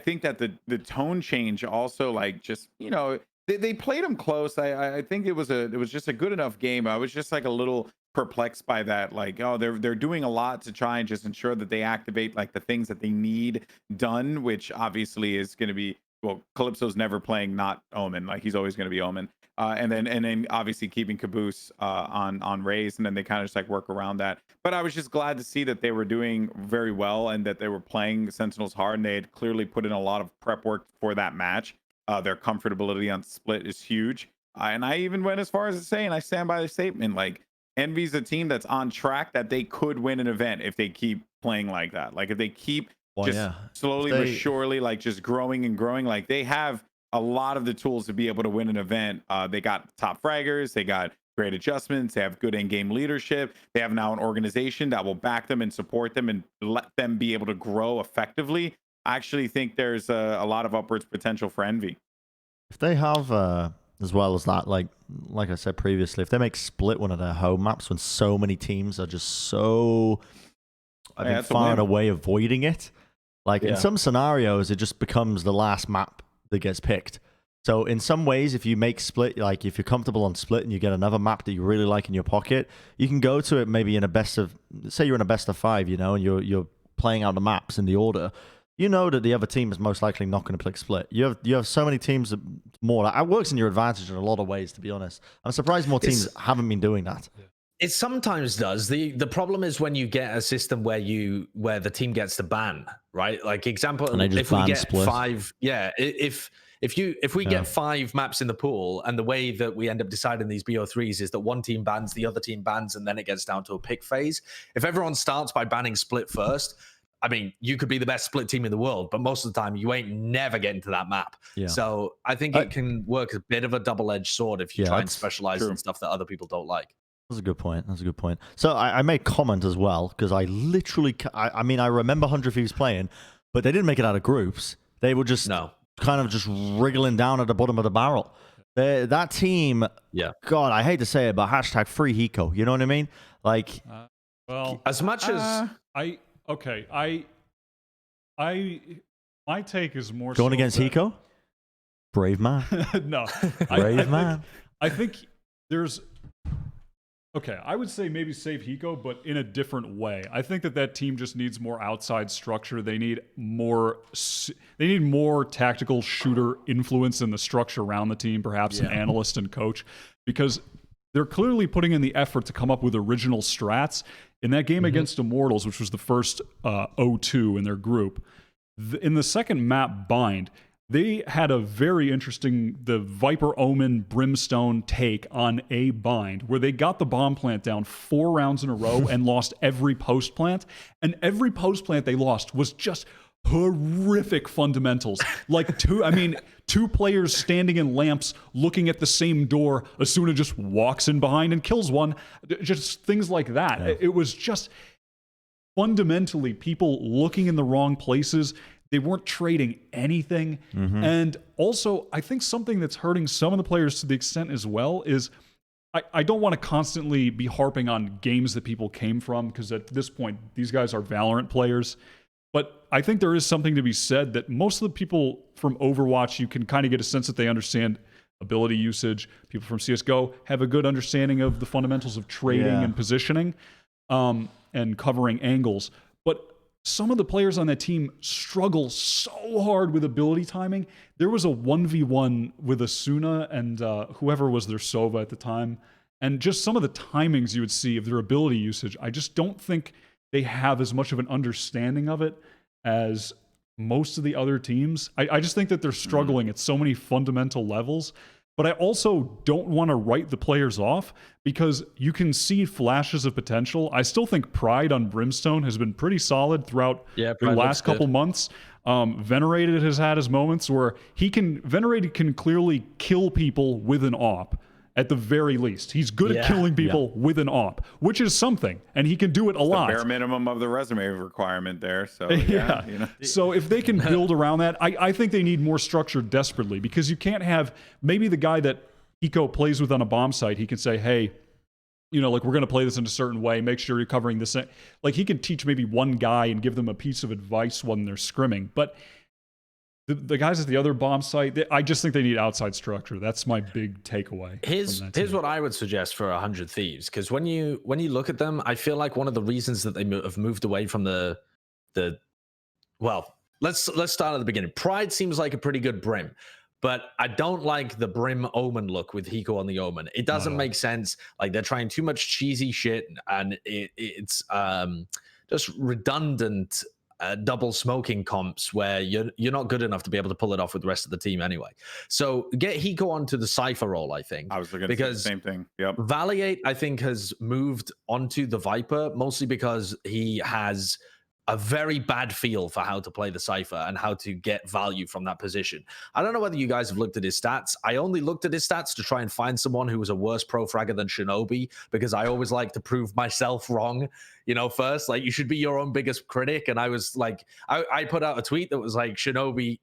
think that the tone change also, like, just, you know, they played him close. I think it was just a good enough game. I was just like a little perplexed by that. Like, oh, they're doing a lot to try and just ensure that they activate like the things that they need done, which obviously is going to be, well, Calypso's never playing not Omen. Like he's always going to be Omen. And then obviously keeping Caboose on Raze, and then they kind of just like work around that. But I was just glad to see that they were doing very well and that they were playing Sentinels hard, and they had clearly put in a lot of prep work for that match. Their comfortability on split is huge. And I even went as far as to say, and I stand by the statement, like Envy's a team that's on track that they could win an event if they keep playing like that. Like if they keep slowly but surely, like just growing and growing, like they have a lot of the tools to be able to win an event. They got top fraggers, they got great adjustments, they have good in-game leadership, they have now an organization that will back them and support them and let them be able to grow effectively. I actually think there's a lot of upwards potential for Envy. If they have, as well as that, like I said previously, if they make Split one of their home maps when so many teams are just so far and away avoiding it, like in some scenarios, it just becomes the last map that gets picked. So in some ways, if you make Split, like if you're comfortable on Split and you get another map that you really like in your pocket, you can go to it maybe in a best of, say you're in a best of 5, you know, and you're playing out the maps in the order. You know that the other team is most likely not going to pick Split. You have so many teams that more. That works in your advantage in a lot of ways, to be honest. I'm surprised more teams haven't been doing that. It sometimes does. The problem is when you get a system where the team gets to ban, right? Like example, if we get Split. 5, if we get 5 maps in the pool, and the way that we end up deciding these BO3s is that one team bans, the other team bans, and then it gets down to a pick phase. If everyone starts by banning Split first, I mean, you could be the best Split team in the world, but most of the time you ain't never getting to that map. Yeah. So I think it can work as a bit of a double-edged sword if you try and specialize in stuff that other people don't like. That's a good point. So I made comment as well, because I literally, I mean, I remember 100 Thieves playing, but they didn't make it out of groups. They were just kind of just wriggling down at the bottom of the barrel. That team, God, I hate to say it, but hashtag free Hiko. You know what I mean? Like, well, as much as Okay, my take is more going against Hiko. Brave man. No, brave man. I think there's. Okay, I would say maybe save Hiko, but in a different way. I think that team just needs more outside structure. They need more tactical shooter influence in the structure around the team, perhaps an analyst and coach, because they're clearly putting in the effort to come up with original strats. In that game against Immortals, which was the first 0-2 in their group, in the second map bind, they had a very interesting, the Viper Omen Brimstone take on a bind, where they got the bomb plant down 4 rounds in a row and lost every post plant. And every post plant they lost was just horrific fundamentals. Like two players standing in lamps looking at the same door. Asuna just walks in behind and kills one. Just things like that. Yeah. It was just fundamentally people looking in the wrong places. They weren't trading anything. Mm-hmm. And also, I think something that's hurting some of the players to the extent as well is I don't want to constantly be harping on games that people came from, because at this point, these guys are Valorant players. But I think there is something to be said that most of the people from Overwatch, you can kind of get a sense that they understand ability usage. People from CSGO have a good understanding of the fundamentals of trading and positioning and covering angles. But some of the players on that team struggle so hard with ability timing. There was a 1v1 with Asuna and whoever was their Sova at the time. And just some of the timings you would see of their ability usage, I just don't think they have as much of an understanding of it as most of the other teams. I just think that they're struggling at so many fundamental levels. But I also don't want to write the players off, because you can see flashes of potential. I still think Pride on Brimstone has been pretty solid throughout the last couple months. Venerated has had his moments where Venerated can clearly kill people with an AWP. At the very least, he's good at killing people with an AWP, which is something, and he can do it a lot. The bare minimum of the resume requirement there. So So if they can build around that, I think they need more structure desperately, because you can't have maybe the guy that Eco plays with on a bomb site. He can say, hey, like, we're going to play this in a certain way. Make sure you're covering this. Like, he can teach maybe one guy and give them a piece of advice when they're scrimming, but the guys at the other bomb site, I just think they need outside structure. That's my big takeaway. Here's what I would suggest for 100 Thieves, because when you look at them, I feel like one of the reasons that they have moved away from well, let's start at the beginning. Pride seems like a pretty good Brim, but I don't like the Brim Omen look with Hiko on the Omen. It doesn't make sense. Like, they're trying too much cheesy shit, and it's just redundant. Double smoking comps where you're not good enough to be able to pull it off with the rest of the team anyway. So get Hiko onto the Cypher role, I think. I was looking at the same thing. Yep. Valiate, I think, has moved onto the Viper, mostly because he has a very bad feel for how to play the Cypher and how to get value from that position. I don't know whether you guys have looked at his stats. I only looked at his stats to try and find someone who was a worse pro fragger than Shinobi, because I always like to prove myself wrong, first. Like, you should be your own biggest critic. And I was like, I put out a tweet that was like, Shinobi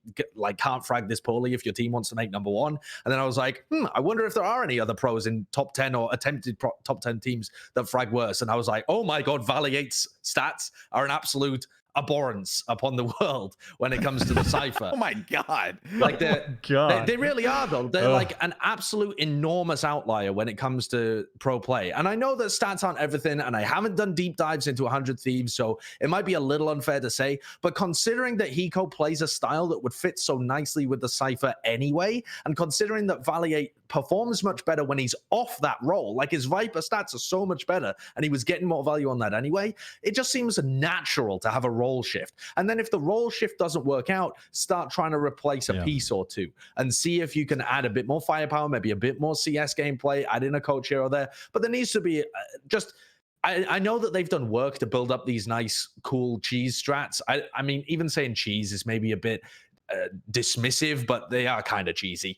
can't frag this poorly if your team wants to make #1. And then I was like, I wonder if there are any other pros in top 10 or attempted top 10 teams that frag worse. And I was like, oh my God, Valiate's stats are an absolute abhorrence upon the world when it comes to the Cypher. Oh my God. Like, they really are, though. They're like an absolute enormous outlier when it comes to pro play. And I know that stats aren't everything, and I haven't done deep dives into 100 Thieves, so it might be a little unfair to say, but considering that Hiko plays a style that would fit so nicely with the Cypher anyway, and considering that Valiate performs much better when he's off that role, like, his Viper stats are so much better, and he was getting more value on that anyway, it just seems natural to have a role shift. And then if the role shift doesn't work out, start trying to replace a piece or two and see if you can add a bit more firepower, maybe a bit more CS gameplay, add in a coach here or there. But there needs to be I know that they've done work to build up these nice, cool cheese strats. I mean, even saying cheese is maybe a bit dismissive, but they are kind of cheesy.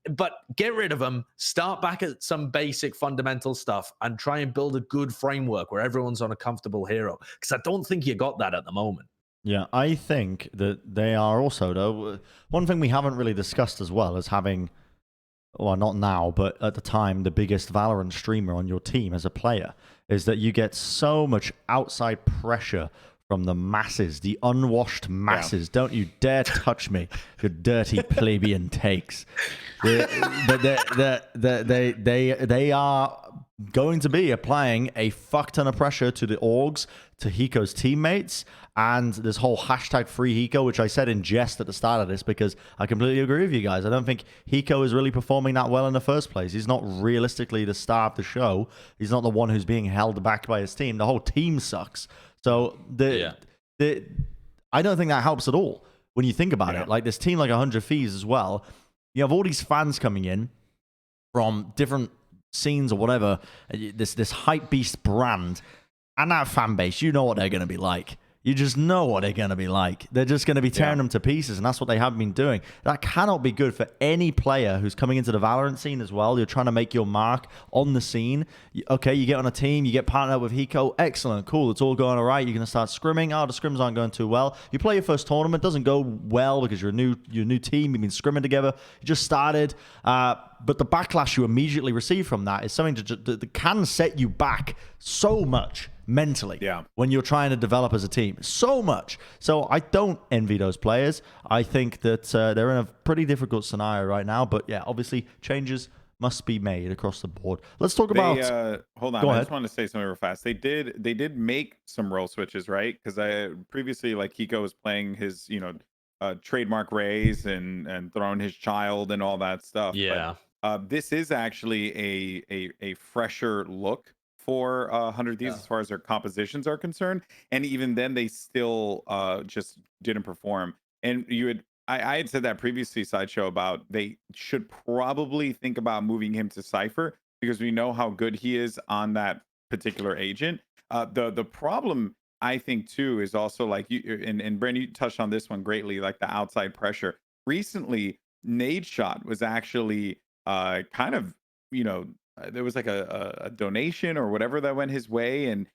But get rid of them, start back at some basic fundamental stuff, and try and build a good framework where everyone's on a comfortable hero. Because I don't think you got that at the moment. Yeah, I think that they are also, though, one thing we haven't really discussed as well as having, well, not now, but at the time, the biggest Valorant streamer on your team as a player, is that you get so much outside pressure from the masses, the unwashed masses. Don't you dare touch me, your dirty plebeian takes. They are going to be applying a fuck ton of pressure to the orgs, to Hiko's teammates, and this whole hashtag free Hiko, which I said in jest at the start of this, because I completely agree with you guys. I don't think Hiko is really performing that well in the first place. He's not realistically the star of the show. He's not the one who's being held back by his team. The whole team sucks. So I don't think that helps at all when you think about it. Like, this team like 100 Thieves as well, you have all these fans coming in from different scenes or whatever, this hype beast brand, and that fan base, you know what they're going to be like. you just know what they're going to be like. They're just going to be tearing them to pieces, and that's what they have been doing. That cannot be good for any player who's coming into the Valorant scene as well. You're trying to make your mark on the scene. Okay, you get on a team, you get partnered up with Hiko. Excellent, cool, it's all going all right. You're going to start scrimming. Oh, the scrims aren't going too well. You play your first tournament, doesn't go well because you're a new team. You've been scrimming together. You just started. But the backlash you immediately receive from that is something that can set you back so much mentally when you're trying to develop as a team. So much. So I don't envy those players. I think that they're in a pretty difficult scenario right now. But yeah, obviously changes must be made across the board. Let's talk about... hold on. I just want to say something real fast. They did make some role switches, right? Because I previously, like, Hiko was playing his, trademark raise and throwing his child and all that stuff. Yeah. But this is actually a fresher look for 100 Thieves as far as their compositions are concerned, and even then they still just didn't perform. And I had said that previously, Sideshow, about they should probably think about moving him to Cypher because we know how good he is on that particular agent. The problem I think too is also, like, you and Bren, you touched on this one greatly, like the outside pressure. Recently, Nade Shot was actually kind of, there was like a donation or whatever that went his way, and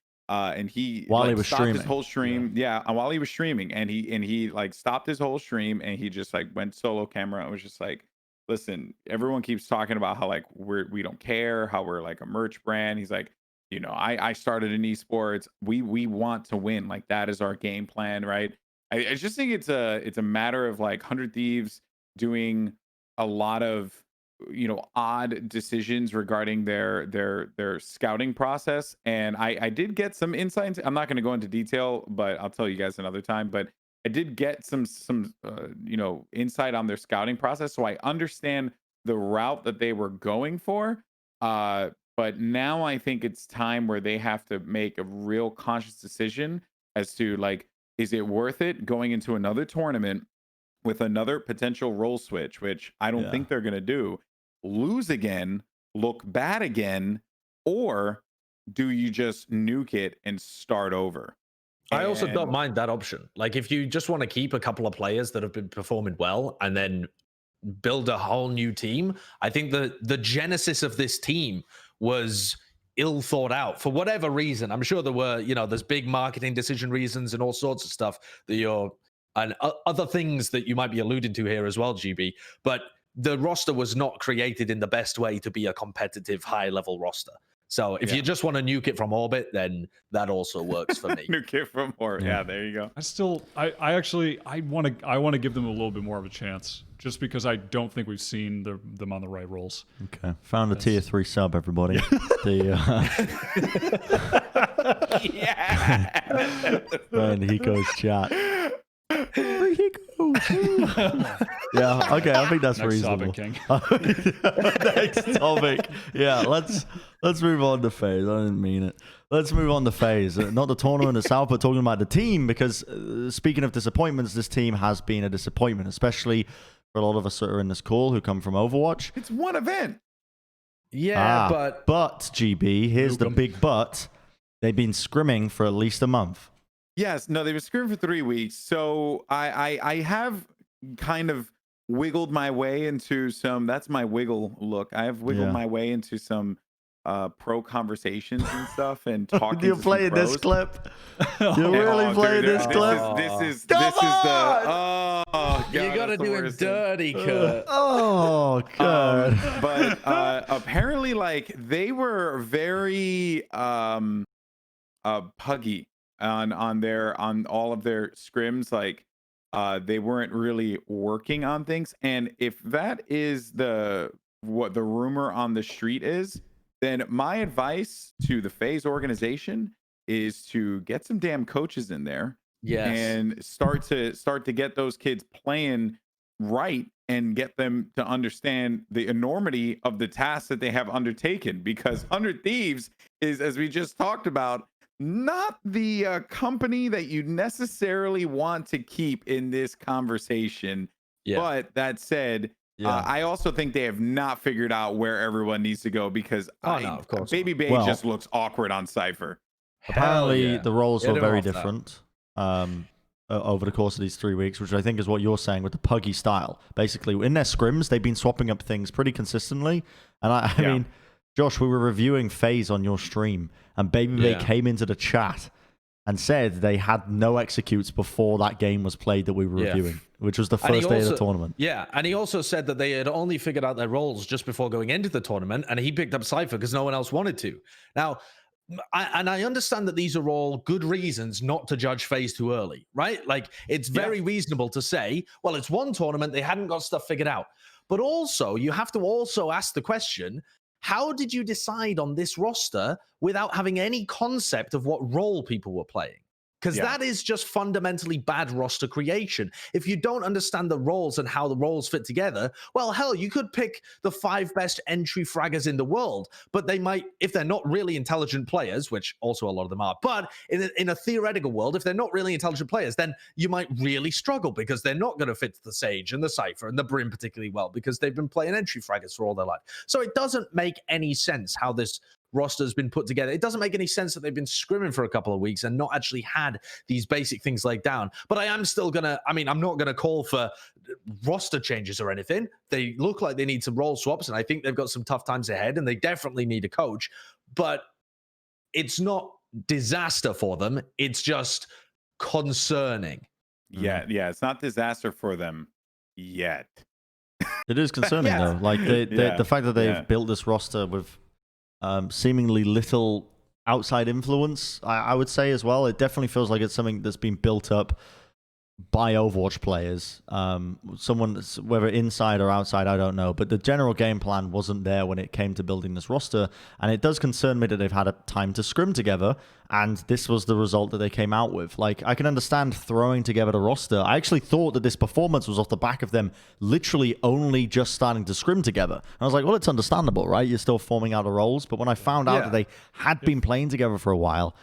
he while like, he was stopped streaming his whole stream, while he was streaming, and he like stopped his whole stream, and he just like went solo camera and was just like, listen, everyone keeps talking about how like we don't care, how we're like a merch brand. He's like, I started in esports. We want to win. Like, that is our game plan, right? I just think it's a matter of like 100 Thieves doing a lot of odd decisions regarding their scouting process. And I did get some insights. I'm not going to go into detail, but I'll tell you guys another time. But I did get some insight on their scouting process, so I understand the route that they were going for. But now I think it's time where they have to make a real conscious decision as to, like, is it worth it going into another tournament with another potential role switch, which I don't think they're going to do, lose again, look bad again, or do you just nuke it and start over? I also don't mind that option. Like, if you just want to keep a couple of players that have been performing well and then build a whole new team, I think the genesis of this team was ill thought out for whatever reason. I'm sure there were, there's big marketing decision reasons and all sorts of stuff that and other things that you might be alluding to here as well, GB. But the roster was not created in the best way to be a competitive high-level roster. So if you just want to nuke it from orbit, then that also works for me. Nuke it from orbit. Yeah, there you go. I want to give them a little bit more of a chance, just because I don't think we've seen them on the right roles. Okay, found a tier 3 sub, everybody. And Hiko's chat. Yeah, okay, I think that's reasonable. Topic, Next topic. Yeah, let's move on to FaZe. I didn't mean it. Let's move on to FaZe. Not the tournament itself, but talking about the team, because speaking of disappointments, this team has been a disappointment, especially for a lot of us that are in this call who come from Overwatch. It's one event. Yeah, but GB, here's the big but. They've been scrimming for at least a month. Yes, no, they've been scrimming for 3 weeks. So I have kind of wiggled my way into some, that's my wiggle look. I have wiggled my way into some pro conversations and stuff and talking. You're playing this clip. You're really playing this clip. This is the God, you gotta do it dirty, Kurt. Oh God. But apparently, like, they were very puggy on all of their scrims. Like, they weren't really working on things. And if that is what the rumor on the street is, then my advice to the FaZe organization is to get some damn coaches in there, and start to get those kids playing right and get them to understand the enormity of the task that they have undertaken. Because 100 Thieves is, as we just talked about, not the company that you necessarily want to keep in this conversation. But that said, I also think they have not figured out where everyone needs to go, because of course Baby Bay just looks awkward on Cypher. Apparently, the roles were very different. over the course of these 3 weeks, which I think is what you're saying with the puggy style. Basically, in their scrims, they've been swapping up things pretty consistently. And I mean, Josh, we were reviewing FaZe on your stream, and Babybay came into the chat and said they had no executes before that game was played that we were reviewing, which was the first day of the tournament. Yeah, and he also said that they had only figured out their roles just before going into the tournament, and he picked up Cypher because no one else wanted to. Now, I understand that these are all good reasons not to judge FaZe too early, right? Like, it's very reasonable to say, well, it's one tournament, they hadn't got stuff figured out. But also, you have to also ask the question, how did you decide on this roster without having any concept of what role people were playing? Because that is just fundamentally bad roster creation. If you don't understand the roles and how the roles fit together, well, hell, you could pick the 5 best entry fraggers in the world, but they might, if they're not really intelligent players, which also a lot of them are, but in a theoretical world, if they're not really intelligent players, then you might really struggle because they're not going to fit the Sage and the Cypher and the Brim particularly well because they've been playing entry fraggers for all their life. So it doesn't make any sense how this roster's been put together. It doesn't make any sense that they've been scrimming for a couple of weeks and not actually had these basic things laid down. But I am still gonna, I'm not gonna call for roster changes or anything. They look like they need some role swaps, and I think they've got some tough times ahead, and they definitely need a coach. But it's not disaster for them. It's just concerning. Yeah, it's not disaster for them yet. It is concerning though. Like the fact that they've built this roster with seemingly little outside influence, I would say as well. It definitely feels like it's something that's been built up by Overwatch players. Someone, whether inside or outside, I don't know. But the general game plan wasn't there when it came to building this roster. And it does concern me that they've had a time to scrim together. And this was the result that they came out with. Like, I can understand throwing together the roster. I actually thought that this performance was off the back of them literally only just starting to scrim together. And I was like, well, it's understandable, right? You're still forming out the roles. But when I found out that they had been playing together for a while.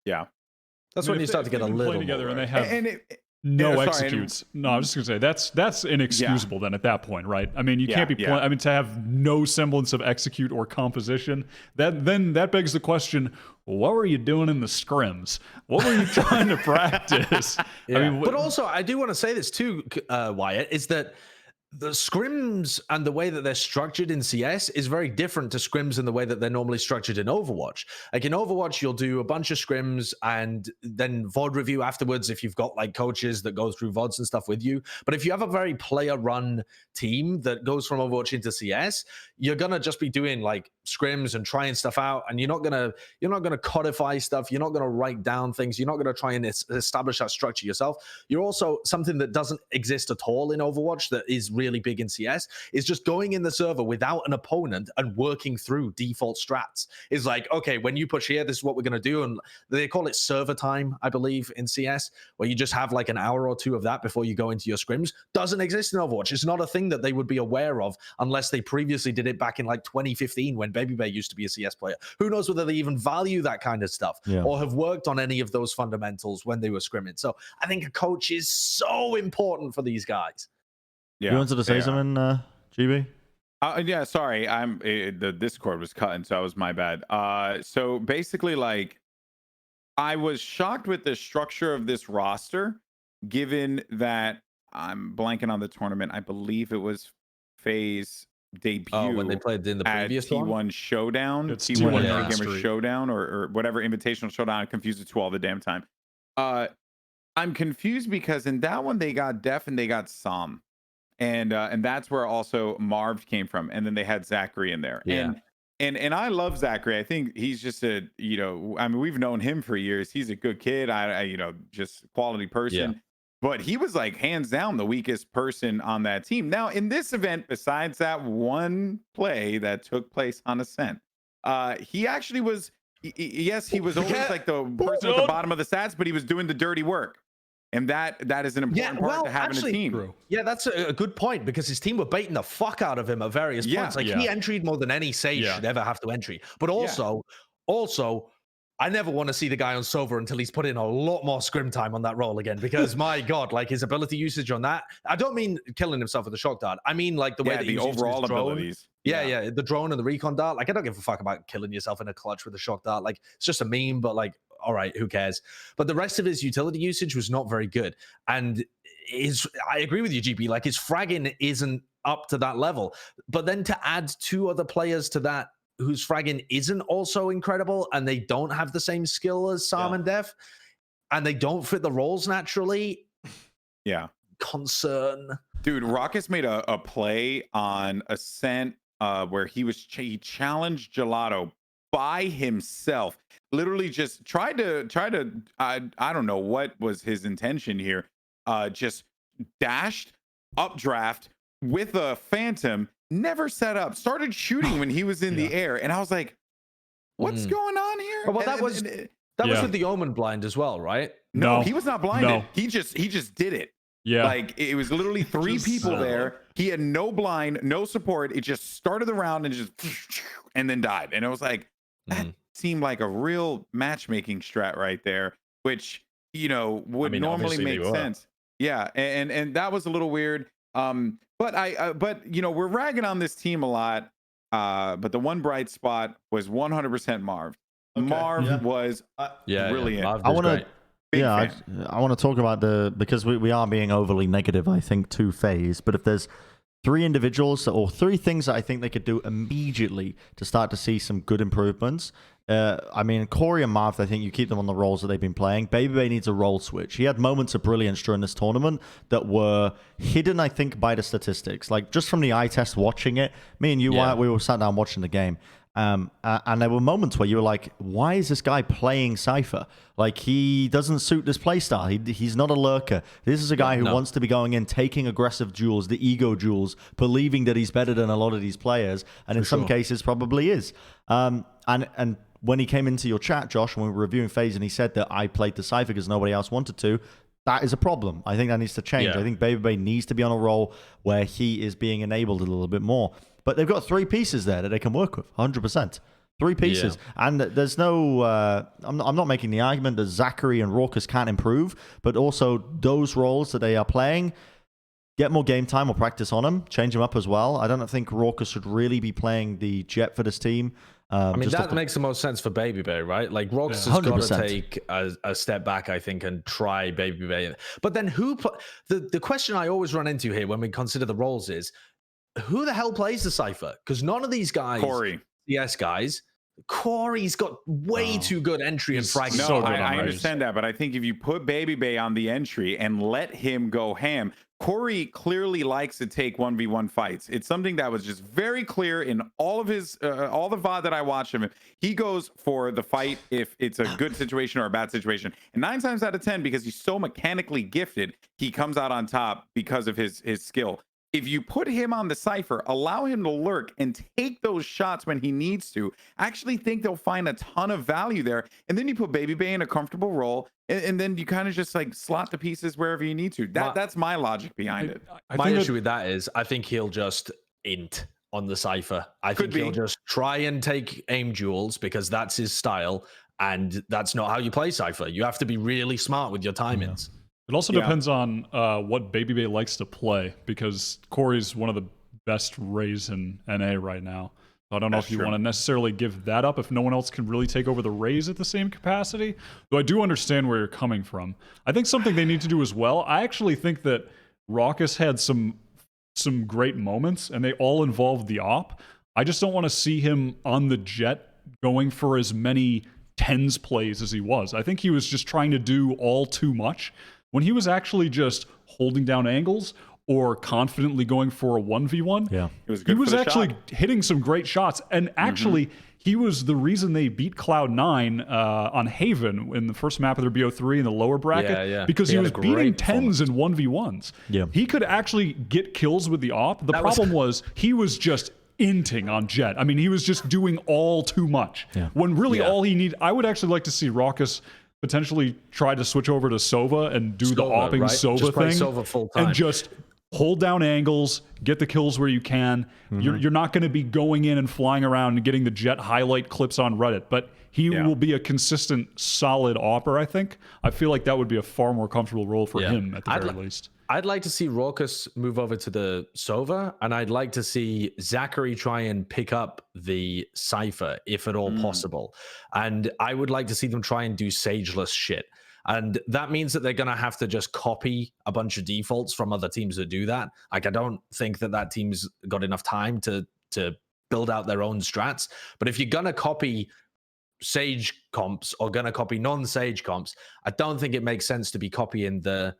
Yeah. That's when you start to get a little together more, and right? they have no executes. No, I was just gonna say that's inexcusable then at that point, right? I mean, you can't be I mean, to have no semblance of execute or composition, that begs the question, what were you doing in the scrims? What were you trying to practice? I mean, but also I do want to say this too, Wyatt, is that the scrims and the way that they're structured in CS is very different to scrims in the way that they're normally structured in Overwatch. Like in Overwatch, you'll do a bunch of scrims and then VOD review afterwards if you've got like coaches that go through VODs and stuff with you. But if you have a very player-run team that goes from Overwatch into CS, you're gonna just be doing like scrims and trying stuff out, and you're not gonna codify stuff. You're not gonna write down things. You're not gonna try and establish that structure yourself. You're also something that doesn't exist at all in Overwatch that is really big in CS is just going in the server without an opponent and working through default strats. Is like, okay, when you push here, this is what we're going to do. And they call it server time, I believe, in CS, where you just have like an hour or two of that before you go into your scrims. Doesn't exist in Overwatch. It's not a thing that they would be aware of unless they previously did it back in like 2015 when Babybay used to be a CS player. Who knows whether they even value that kind of stuff or have worked on any of those fundamentals when they were scrimming. So I think a coach is so important for these guys. You wanted to say something, GB? Yeah, sorry. The Discord was cutting, so that was my bad. So basically, like, I was shocked with the structure of this roster, given that I'm blanking on the tournament. I believe it was FaZe debut when they played in the previous T1 one? Showdown, It's T1 T1 Gamer Showdown, or whatever Invitational Showdown. I confused it to all the damn time. I'm confused because in that one they got Def and they got Som. And that's where also Marv came from, and then they had Zachary in there. And I love Zachary. I think he's just I mean, we've known him for years. He's a good kid. I just quality person. Yeah. But he was like hands down the weakest person on that team. Now in this event, besides that one play that took place on Ascent, he actually was. Yes, he was always like the person at the bottom of the stats, but he was doing the dirty work. And that is an important part to have in a team. Yeah, that's a good point because his team were baiting the fuck out of him at various points. Like he entried more than any Sage should ever have to entry. But also, I never want to see the guy on Sova until he's put in a lot more scrim time on that role again. Because my God, like his ability usage on that. I don't mean killing himself with a shock dart. I mean like the way that the overall abilities. Yeah, the drone and the recon dart. Like I don't give a fuck about killing yourself in a clutch with a shock dart. Like it's just a meme, but like all right, who cares? But the rest of his utility usage was not very good. And I agree with you, GP. Like, his fragging isn't up to that level. But then to add 2 other players to that whose fragging isn't also incredible, and they don't have the same skill as Sam and Def, and they don't fit the roles naturally. Yeah. Concern. Dude, Raucus made a play on Ascent where he challenged Gelato by himself. Literally just tried to I don't know what was his intention here. Just dashed updraft with a Phantom, never set up, started shooting when he was in the air, and I was like, what's going on here? Well, that was with the Omen blind as well, right? No, he was not blinded. No. He just did it. Yeah. Like, it was literally 3 people there. He had no blind, no support. It just started the round and then died. And it was like, that seemed like a real matchmaking strat right there, which, would normally make sense. Yeah. And that was a little weird. But we're ragging on this team a lot. But the one bright spot was 100% Marv. Okay, Marv was brilliant. Marv was great. I want to talk about because we are being overly negative, I think, to FaZe, but if there's 3 individuals or 3 things that I think they could do immediately to start to see some good improvements. I mean, Corey and Marv, I think you keep them on the roles that they've been playing. BabyBay needs a role switch. He had moments of brilliance during this tournament that were hidden, I think, by the statistics. Like, just from the eye test watching it, me and you, Wyatt, we were sat down watching the game. And there were moments where you were like, why is this guy playing Cypher? Like, he doesn't suit this playstyle. He's not a lurker. This is a guy who wants to be going in, taking aggressive duels, the ego duels, believing that he's better than a lot of these players, and in some cases probably is. And when he came into your chat, Josh, when we were reviewing FaZe, and he said that I played the Cypher because nobody else wanted to, that is a problem. I think that needs to change. I think BabyBay needs to be on a role where he is being enabled a little bit more. But they've got 3 pieces there that they can work with, 100%. 3 pieces. Yeah. And there's no... I'm not making the argument that Zachary and Raucus can't improve, but also those roles that they are playing, get more game time or practice on them, change them up as well. I don't think Raucus should really be playing the Jett for this team. I mean, that makes the most sense for BabyBay, right? Like, Raucus has got to take a step back, I think, and try BabyBay. But then the question I always run into here when we consider the roles is, who the hell plays the Cypher? Because none of these guys, Corey, CS guys, Corey's got way too good entry and fragging. No, I understand that, but I think if you put BabyBay on the entry and let him go ham, Corey clearly likes to take 1v1 fights. It's something that was just very clear in all of his, all the VOD that I watch of him. He goes for the fight if it's a good situation or a bad situation. And 9 times out of 10, because he's so mechanically gifted, he comes out on top because of his skill. If you put him on the Cypher, allow him to lurk and take those shots when he needs to, I actually think they'll find a ton of value there. And then you put BabyBay in a comfortable role, and then you kind of just like slot the pieces wherever you need to. That's my logic behind it. My issue with that is I think he'll just int on the Cypher. I think he'll just try and take aim duels because that's his style, and that's not how you play Cypher. You have to be really smart with your timings. It also depends on what BabyBay likes to play, because Corey's one of the best Rays in NA right now. So I don't know if you want to necessarily give that up if no one else can really take over the Rays at the same capacity. Though I do understand where you're coming from. I think something they need to do as well, I actually think that Raucus had some great moments, and they all involved the op. I just don't want to see him on the Jett going for as many 10s plays as he was. I think he was just trying to do all too much. When he was actually just holding down angles or confidently going for a 1v1, he was actually hitting some great shots. And actually, he was the reason they beat Cloud9 on Haven in the first map of their BO3 in the lower bracket, because he was beating 10s and 1v1s. Yeah. He could actually get kills with the op. The problem was he was just inting on Jett. I mean, he was just doing all too much. Yeah. When really all he needed... I would actually like to see Raucus potentially try to switch over to Sova and do the opping Sova thing, Sova full time. And just hold down angles, get the kills where you can. You're not going to be going in and flying around and getting the Jett highlight clips on Reddit, but he will be a consistent, solid AWPer, I think. I feel like that would be a far more comfortable role for him at the very least. I'd like to see Raucus move over to the Sova, and I'd like to see Zachary try and pick up the Cypher, if at all possible. And I would like to see them try and do Sageless shit. And that means that they're going to have to just copy a bunch of defaults from other teams that do that. Like, I don't think that team's got enough time to build out their own strats. But if you're going to copy Sage comps or going to copy non-Sage comps, I don't think it makes sense to be copying the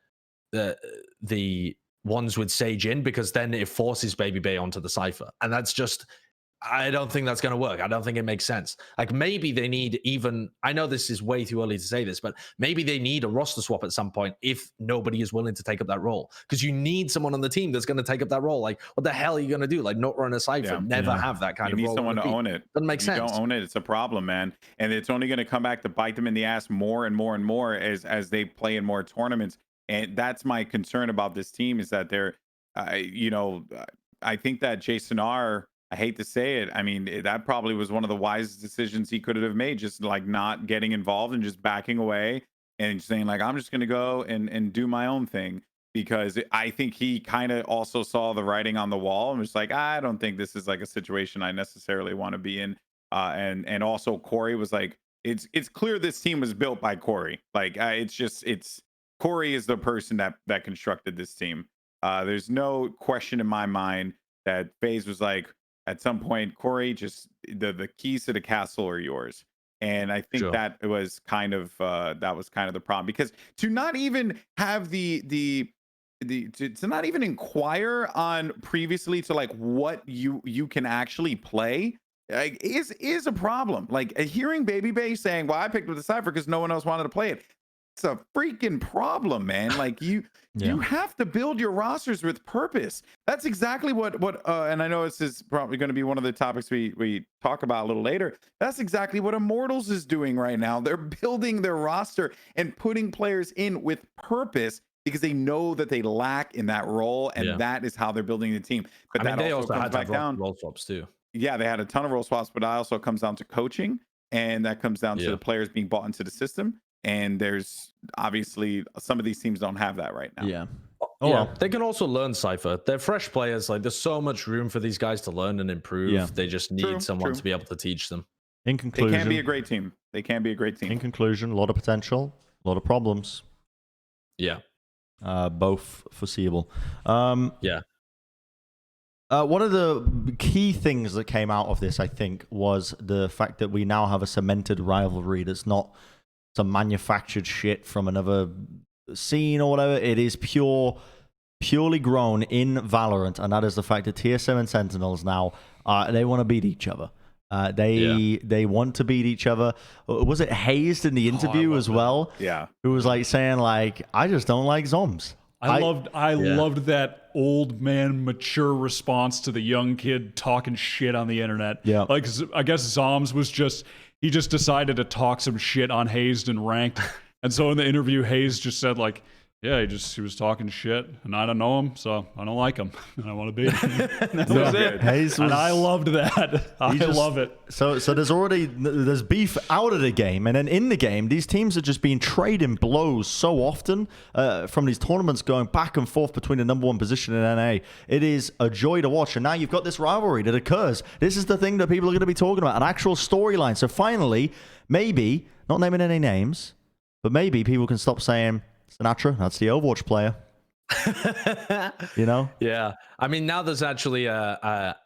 ones with Sage in, because then it forces Baby Bay onto the Cypher. And that's just, I don't think that's going to work. I don't think it makes sense. Like, maybe they need even, I know this is way too early to say this, but maybe they need a roster swap at some point if nobody is willing to take up that role, because you need someone on the team that's going to take up that role. Like, what the hell are you going to do? Like, not run a Cypher, never have that kind of role. You need someone to own it. Doesn't make sense. You don't own it, it's a problem, man. And it's only going to come back to bite them in the ass more and more and more as they play in more tournaments. And that's my concern about this team, is that they're, I think that Jason R., I hate to say it, I mean, that probably was one of the wisest decisions he could have made, just like not getting involved and just backing away and saying like, I'm just going to go and do my own thing, because I think he kind of also saw the writing on the wall and was like, I don't think this is like a situation I necessarily want to be in. And also Corey was like, it's clear this team was built by Corey. Like, it's Corey is the person that constructed this team. There's no question in my mind that FaZe was like, at some point, Corey, just the keys to the castle are yours. And I think that was kind of the problem, because to not even have to not even inquire on previously to like what you can actually play, like, is a problem. Like, hearing Baby Bay saying, well, I picked up the Cypher because no one else wanted to play it. It's a freaking problem, man. Like, you have to build your rosters with purpose. That's exactly what and I know this is probably going to be one of the topics we talk about a little later. That's exactly what Immortals is doing right now. They're building their roster and putting players in with purpose, because they know that they lack in that role, and that is how they're building the team. But they also comes had back down role swaps too. Yeah, they had a ton of role swaps, but it also comes down to coaching, and that comes down to the players being bought into the system. And there's obviously some of these teams don't have that right now. Yeah. Well, they can also learn Cypher. They're fresh players. Like, there's so much room for these guys to learn and improve. Yeah. They just need someone to be able to teach them. In conclusion, they can be a great team. In conclusion, a lot of potential, a lot of problems. Yeah. Both foreseeable. Yeah. One of the key things that came out of this, I think, was the fact that we now have a cemented rivalry that's not some manufactured shit from another scene or whatever. It is purely grown in Valorant, and that is the fact that TSM and Sentinels now, they want to beat each other. They want to beat each other. Was it Hazed in the interview as well? Yeah. Who was like saying like, I just don't like Zoms. I loved that old man mature response to the young kid talking shit on the internet. Yeah. Like, I guess Zoms was he just decided to talk some shit on Hazed and Ranked. And so in the interview, Hazed just said like, yeah, he was talking shit, and I don't know him, so I don't like him, and I want to beat him. That was it. And I loved that. I love it. So there's beef out of the game, and then in the game, these teams are just being trading blows so often from these tournaments, going back and forth between the #1 position in NA. It is a joy to watch, and now you've got this rivalry that occurs. This is the thing that people are going to be talking about, an actual storyline. So finally, maybe, not naming any names, but maybe people can stop saying, Sinatra, that's the Overwatch player. You know? Yeah. I mean, now there's actually a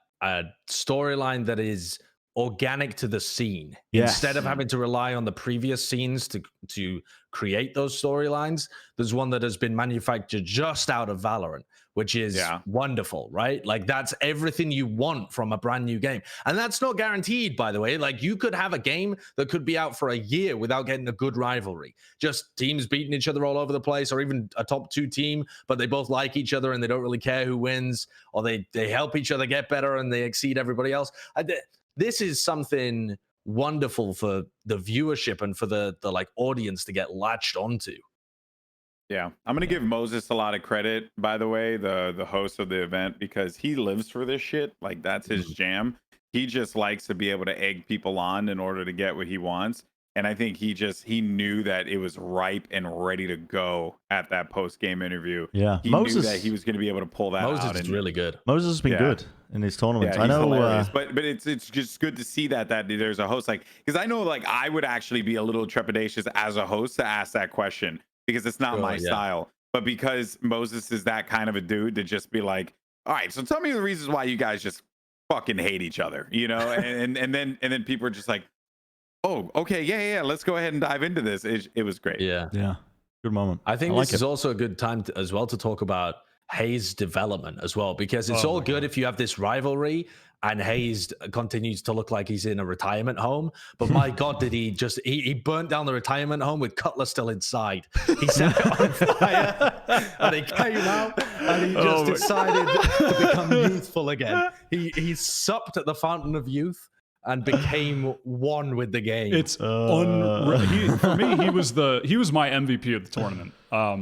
storyline that is organic to the scene. Yes. Instead of having to rely on the previous scenes to create those storylines, there's one that has been manufactured just out of Valorant, which is wonderful, right? Like, that's everything you want from a brand new game. And that's not guaranteed, by the way. Like, you could have a game that could be out for a year without getting a good rivalry. Just teams beating each other all over the place, or even a top 2 team, but they both like each other and they don't really care who wins, or they help each other get better and they exceed everybody else. This is something wonderful for the viewership and for the like audience to get latched onto. Yeah, I'm gonna give Moses a lot of credit, by the way, the host of the event, because he lives for this shit. Like, that's his jam. he just likes to be able to egg people on in order to get what he wants. And I think he knew that it was ripe and ready to go at that post game interview. Yeah, he knew that he was going to be able to pull that out. Moses is really good. Moses has been good in his tournaments. Yeah, I know, hilarious. But it's just good to see that there's a host, like, because I know, like, I would actually be a little trepidatious as a host to ask that question because it's not my style. But because Moses is that kind of a dude to just be like, all right, so tell me the reasons why you guys just fucking hate each other, you know, and then people are just like, oh, okay, yeah, let's go ahead and dive into this. It was great. Yeah, good moment. I think this is also a good time as well to talk about FaZe development as well, because it's all good if you have this rivalry and FaZe continues to look like he's in a retirement home. But my God, did he burnt down the retirement home with Cutler still inside. He set it on fire and he came out and he just decided to become youthful again. He supped at the fountain of youth and became one with the game. It's unreal. For me, he was my MVP of the tournament.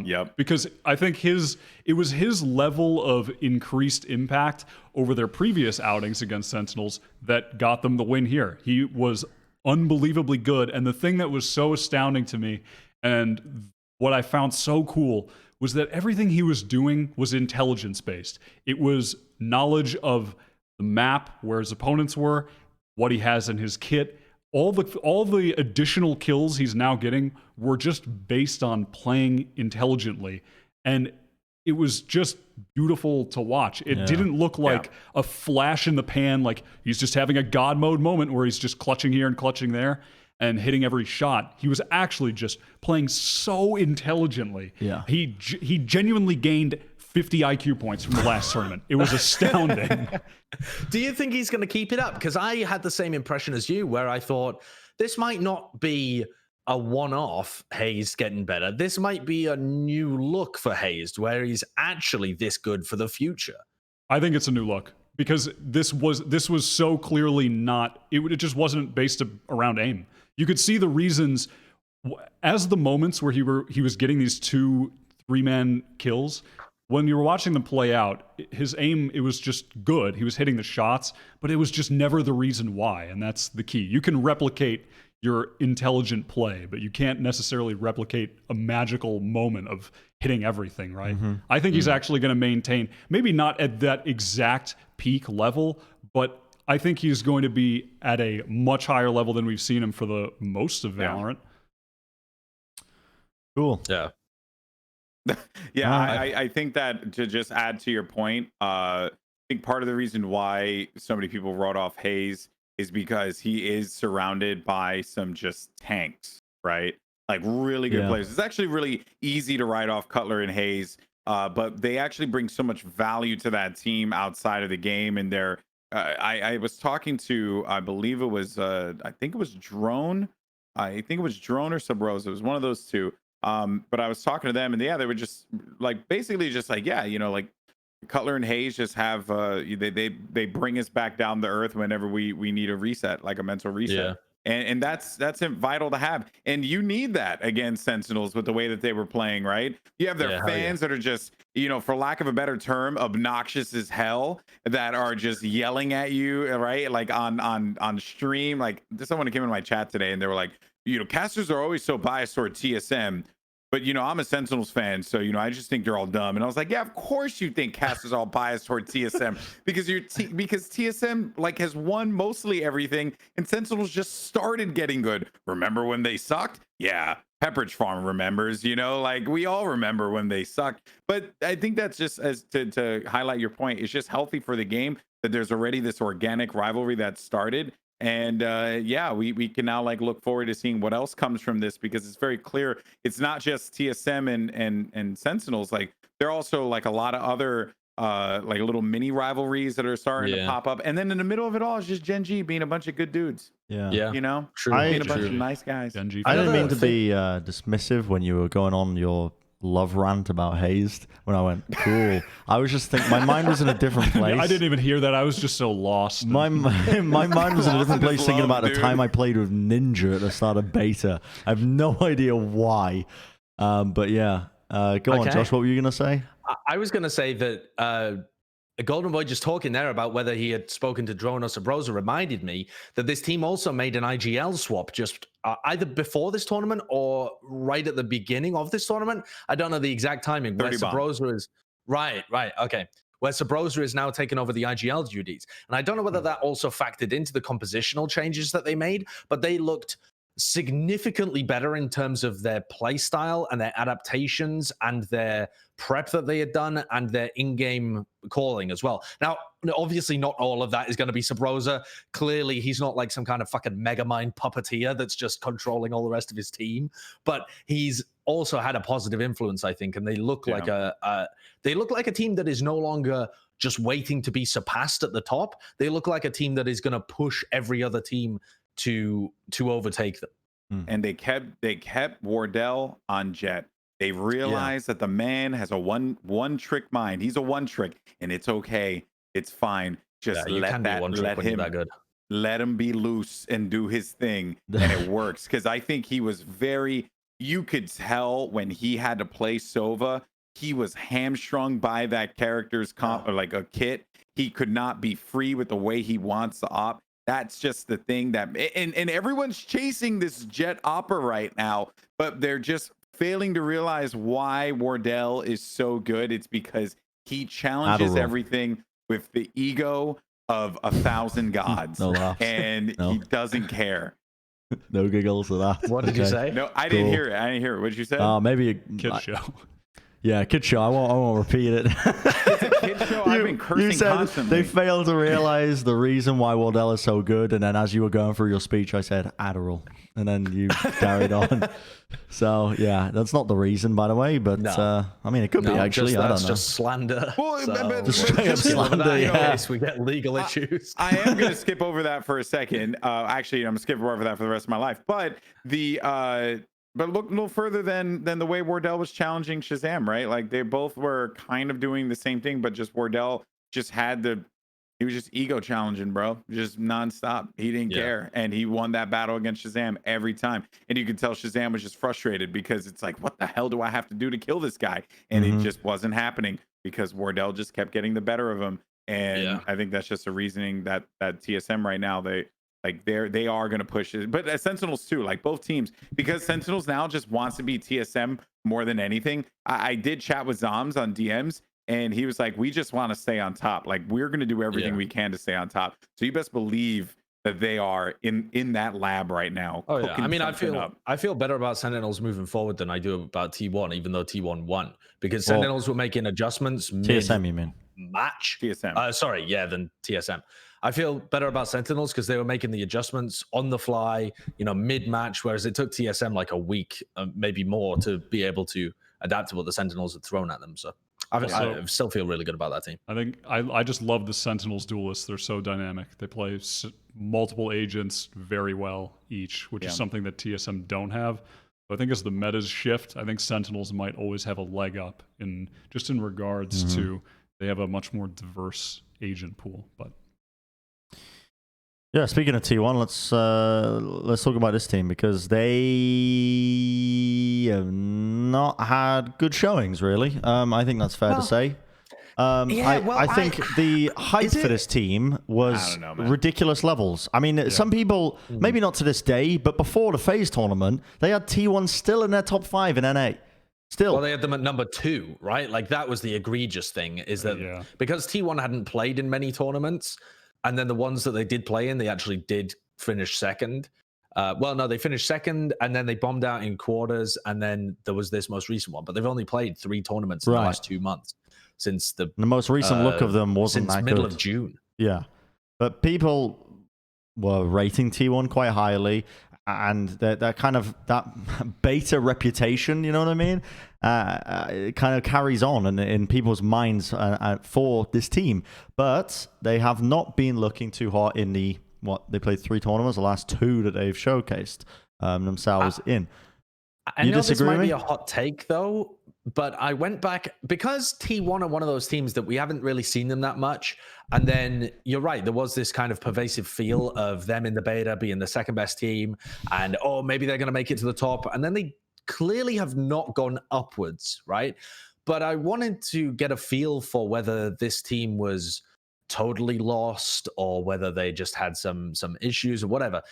Yep. Because I think it was his level of increased impact over their previous outings against Sentinels that got them the win here. He was unbelievably good, and the thing that was so astounding to me, and what I found so cool, was that everything he was doing was intelligence based. It was knowledge of the map, where his opponents were, what he has in his kit. All the additional kills he's now getting were just based on playing intelligently, and it was just beautiful to watch. It didn't look like a flash in the pan, like he's just having a god mode moment where he's just clutching here and clutching there and hitting every shot. He was actually just playing so intelligently. Yeah, he genuinely gained 50 IQ points from the last tournament. It was astounding. Do you think he's going to keep it up? Because I had the same impression as you, where I thought this might not be a one-off FaZe getting better. This might be a new look for FaZe, where he's actually this good for the future. I think it's a new look, because this was so clearly not. It just wasn't based around aim. You could see the reasons as the moments where he was getting these 2-3-man kills. When you were watching them play out, his aim, it was just good. He was hitting the shots, but it was just never the reason why, and that's the key. You can replicate your intelligent play, but you can't necessarily replicate a magical moment of hitting everything, right? Mm-hmm. I think he's actually going to maintain, maybe not at that exact peak level, but I think he's going to be at a much higher level than we've seen him for the most of Valorant. Cool. Yeah. Yeah, I think that, to just add to your point, I think part of the reason why so many people wrote off FaZe is because he is surrounded by some just tanks, right? Like really good players. It's actually really easy to write off Cutler and FaZe, but they actually bring so much value to that team outside of the game. And they're, I was talking to, I believe it was, I think it was Drone. I think it was Drone or Sub Rose. It was one of those two. But I was talking to them, and they were just like, basically just like, yeah, you know, like Cutler and FaZe just have, they bring us back down to earth whenever we need a reset, like a mental reset. Yeah. And that's vital to have. And you need that against Sentinels with the way that they were playing, right? You have their fans that are just, you know, for lack of a better term, obnoxious as hell, that are just yelling at you, right? Like on stream. Like someone came in my chat today and they were like, you know, casters are always so biased toward TSM. But, you know, I'm a Sentinels fan, so, you know, I just think they're all dumb. And I was like, yeah, of course you think casters are all biased toward TSM because because TSM, like, has won mostly everything, and Sentinels just started getting good. Remember when they sucked? Yeah, Pepperidge Farm remembers, you know, like, we all remember when they sucked. But I think that's just, as to highlight your point, it's just healthy for the game that there's already this organic rivalry that started. And yeah, we can now like look forward to seeing what else comes from this, because it's very clear it's not just TSM and Sentinels. Like, there are also like a lot of other like little mini rivalries that are starting to pop up. And then in the middle of it all is just Gen G being a bunch of good dudes. Yeah. You know, being a bunch of nice guys. I didn't mean to be dismissive when you were going on your love rant about Hazed when I went cool. I was just thinking, my mind was in a different place. I didn't even hear that. I was just so lost. My mind was in a different place, thinking about the time I played with Ninja at the start of beta. I have no idea why. But yeah, go on, Josh. What were you gonna say? I was gonna say that Goldenboy just talking there about whether he had spoken to Drone or Sabrosa reminded me that this team also made an IGL swap just either before this tournament or right at the beginning of this tournament. I don't know the exact timing. Where Sabrosa is right, okay. Where Sabrosa is now taking over the IGL duties, and I don't know whether that also factored into the compositional changes that they made, but they looked significantly better in terms of their play style and their adaptations and their prep that they had done and their in-game calling as well. Now, obviously not all of that is going to be Sabrosa. Clearly, he's not like some kind of fucking megamind puppeteer that's just controlling all the rest of his team, but he's also had a positive influence, I think, and they look like a team that is no longer just waiting to be surpassed at the top. They look like a team that is going to push every other team to overtake them. And they kept Wardell on Jett. They realized that the man has a one trick mind. He's a one trick, and it's okay. It's fine. Just let him be loose and do his thing, and it works. Because I think he was you could tell when he had to play Sova, he was hamstrung by that character's or like a kit. He could not be free with the way he wants to op. That's just the thing that, and everyone's chasing this Jett opera right now, but they're just failing to realize why Wardell is so good. It's because he challenges everything with the ego of 1,000 gods, and he doesn't care. No giggles for that. What did you say? No, I didn't hear it. What did you say? Maybe a kid show. Yeah, kid show. I won't repeat it. It's a kid show. I've been cursing constantly. They failed to realize the reason why Wardell is so good, and then as you were going through your speech, I said Adderall, and then you carried on. So yeah, that's not the reason, by the way, but I mean, it could be actually. I don't know. That's just slander. Well, so, just straight up slander. Yeah. We get legal issues. I am going to skip over that for a second. Actually, I'm going to skip over that for the rest of my life. But But look no further than the way Wardell was challenging Shazam, right? Like they both were kind of doing the same thing, but just Wardell just he was just ego challenging, bro, just nonstop. He didn't care, and he won that battle against Shazam every time. And you could tell Shazam was just frustrated because it's like, what the hell do I have to do to kill this guy? And it just wasn't happening because Wardell just kept getting the better of him. And I think that's just a reasoning that TSM right now they are going to push it, but Sentinels too, like both teams, because Sentinels now just wants to be TSM more than anything. I did chat with Zoms on DMs, and he was like, we just want to stay on top. Like we're going to do everything we can to stay on top. So you best believe that they are in that lab right now. Oh yeah, I mean, I feel better about Sentinels moving forward than I do about T1, even though T1 won, because Sentinels were making adjustments. TSM, you mean? Match TSM. Than TSM. I feel better about Sentinels because they were making the adjustments on the fly, mid-match, whereas it took TSM like a week, maybe more, to be able to adapt to what the Sentinels had thrown at them. So I still feel really good about that team. I think I just love the Sentinels duelists. They're so dynamic. They play multiple agents very well each, which is something that TSM don't have. So I think as the metas shift, I think Sentinels might always have a leg up in regards to they have a much more diverse agent pool. But yeah, speaking of T1, let's talk about this team because they have not had good showings, really. I think that's fair to say. I think the hype for this team was ridiculous levels. I mean, some people, maybe not to this day, but before the FaZe tournament, they had T1 still in their top 5 in NA. Still. Well, they had them at number 2, right? Like that was the egregious thing, is that because T1 hadn't played in many tournaments, and then the ones that they did play in, they actually did finish second. They finished second, and then they bombed out in quarters, and then there was this most recent one. But they've only played 3 tournaments in the last 2 months since the most recent look of them wasn't since that middle good. Of June. Yeah, but people were rating T1 quite highly, and that kind of that beta reputation, you know what I mean? It kind of carries on in people's minds for this team, but they have not been looking too hot in they played 3 tournaments, the last 2 that they've showcased themselves in. I know this might be a hot take though, but I went back because T1 are one of those teams that we haven't really seen them that much. And then you're right, there was this kind of pervasive feel of them in the beta being the second best team, and maybe they're going to make it to the top, and then they clearly have not gone upwards, right? but I wanted to get a feel for whether this team was totally lost or whether they just had some issues or whatever.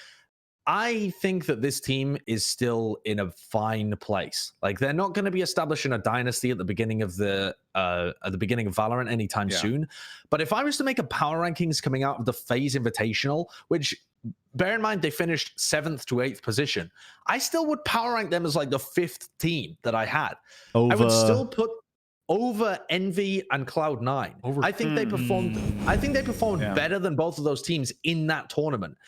I think that this team is still in a fine place. Like, they're not going to be establishing a dynasty at the beginning of Valorant anytime soon. But if I was to make a power rankings coming out of the FaZe Invitational, which, bear in mind, they finished 7th to 8th position, I still would power rank them as like the 5th team that I had. I would still put over Envy and Cloud9. I think they performed. I think they performed better than both of those teams in that tournament.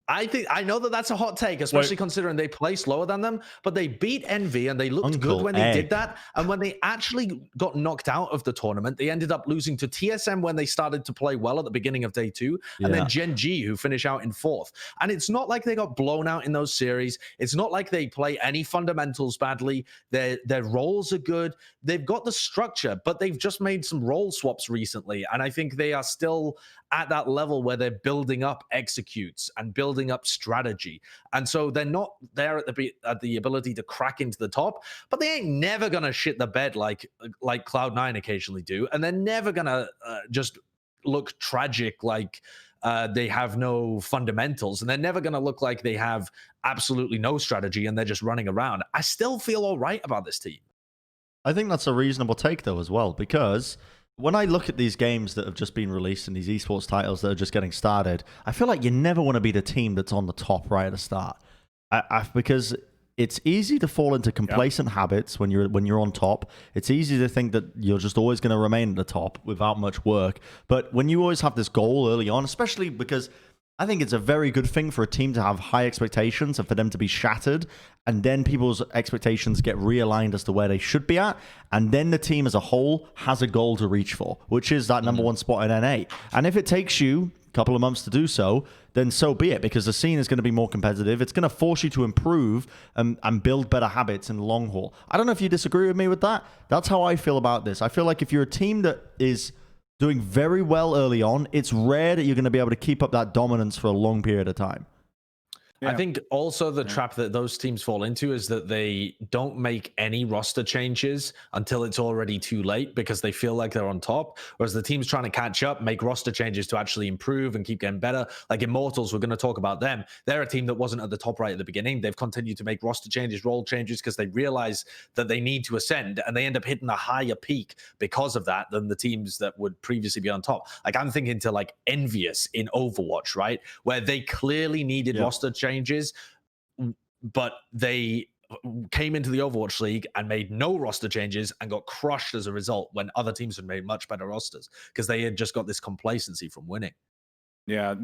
I know that that's a hot take, especially considering they placed lower than them, but they beat Envy and they looked good when they did that. And when they actually got knocked out of the tournament, they ended up losing to TSM when they started to play well at the beginning of day 2, and then Gen G, who finish out in 4th. And it's not like they got blown out in those series. It's not like they play any fundamentals badly. Their roles are good. They've got the structure, but they've just made some role swaps recently. And I think they are still at that level where they're building up executes and building up strategy. And so they're not there at the ability to crack into the top, but they ain't never going to shit the bed like Cloud9 occasionally do. And they're never going to just look tragic like they have no fundamentals. And they're never going to look like they have absolutely no strategy and they're just running around. I still feel all right about this team. I think that's a reasonable take, though, as well, because when I look at these games that have just been released and these esports titles that are just getting started, I feel like you never want to be the team that's on the top right at the start, because it's easy to fall into complacent habits when you're on top. It's easy to think that you're just always going to remain at the top without much work. But when you always have this goal early on, especially because I think it's a very good thing for a team to have high expectations and for them to be shattered, and then people's expectations get realigned as to where they should be at, and then the team as a whole has a goal to reach for, which is that number 1 spot in NA. And if it takes you a couple of months to do so, then so be it, because the scene is going to be more competitive. It's going to force you to improve and build better habits in the long haul. I don't know if you disagree with me with that. That's how I feel about this. I feel like if you're a team that is doing very well early on, it's rare that you're going to be able to keep up that dominance for a long period of time. I think also the trap that those teams fall into is that they don't make any roster changes until it's already too late because they feel like they're on top. Whereas the teams trying to catch up, make roster changes to actually improve and keep getting better. Like Immortals, we're going to talk about them. They're a team that wasn't at the top right at the beginning. They've continued to make roster changes, role changes, because they realize that they need to ascend, and they end up hitting a higher peak because of that than the teams that would previously be on top. Like, I'm thinking to like Envious in Overwatch, right? Where they clearly needed roster changes, but they came into the Overwatch League and made no roster changes and got crushed as a result when other teams had made much better rosters because they had just got this complacency from winning. Yeah,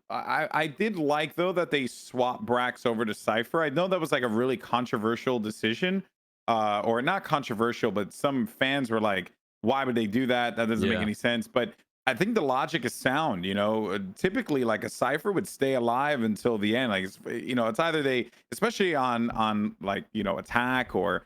I did like, though, that they swapped Brax over to Cypher. I know that was like a really controversial decision, or not controversial, but some fans were like, why would they do that? That doesn't make any sense. But I think the logic is sound. You know, typically like a Cypher would stay alive until the end. Like, it's either they, especially on like, attack or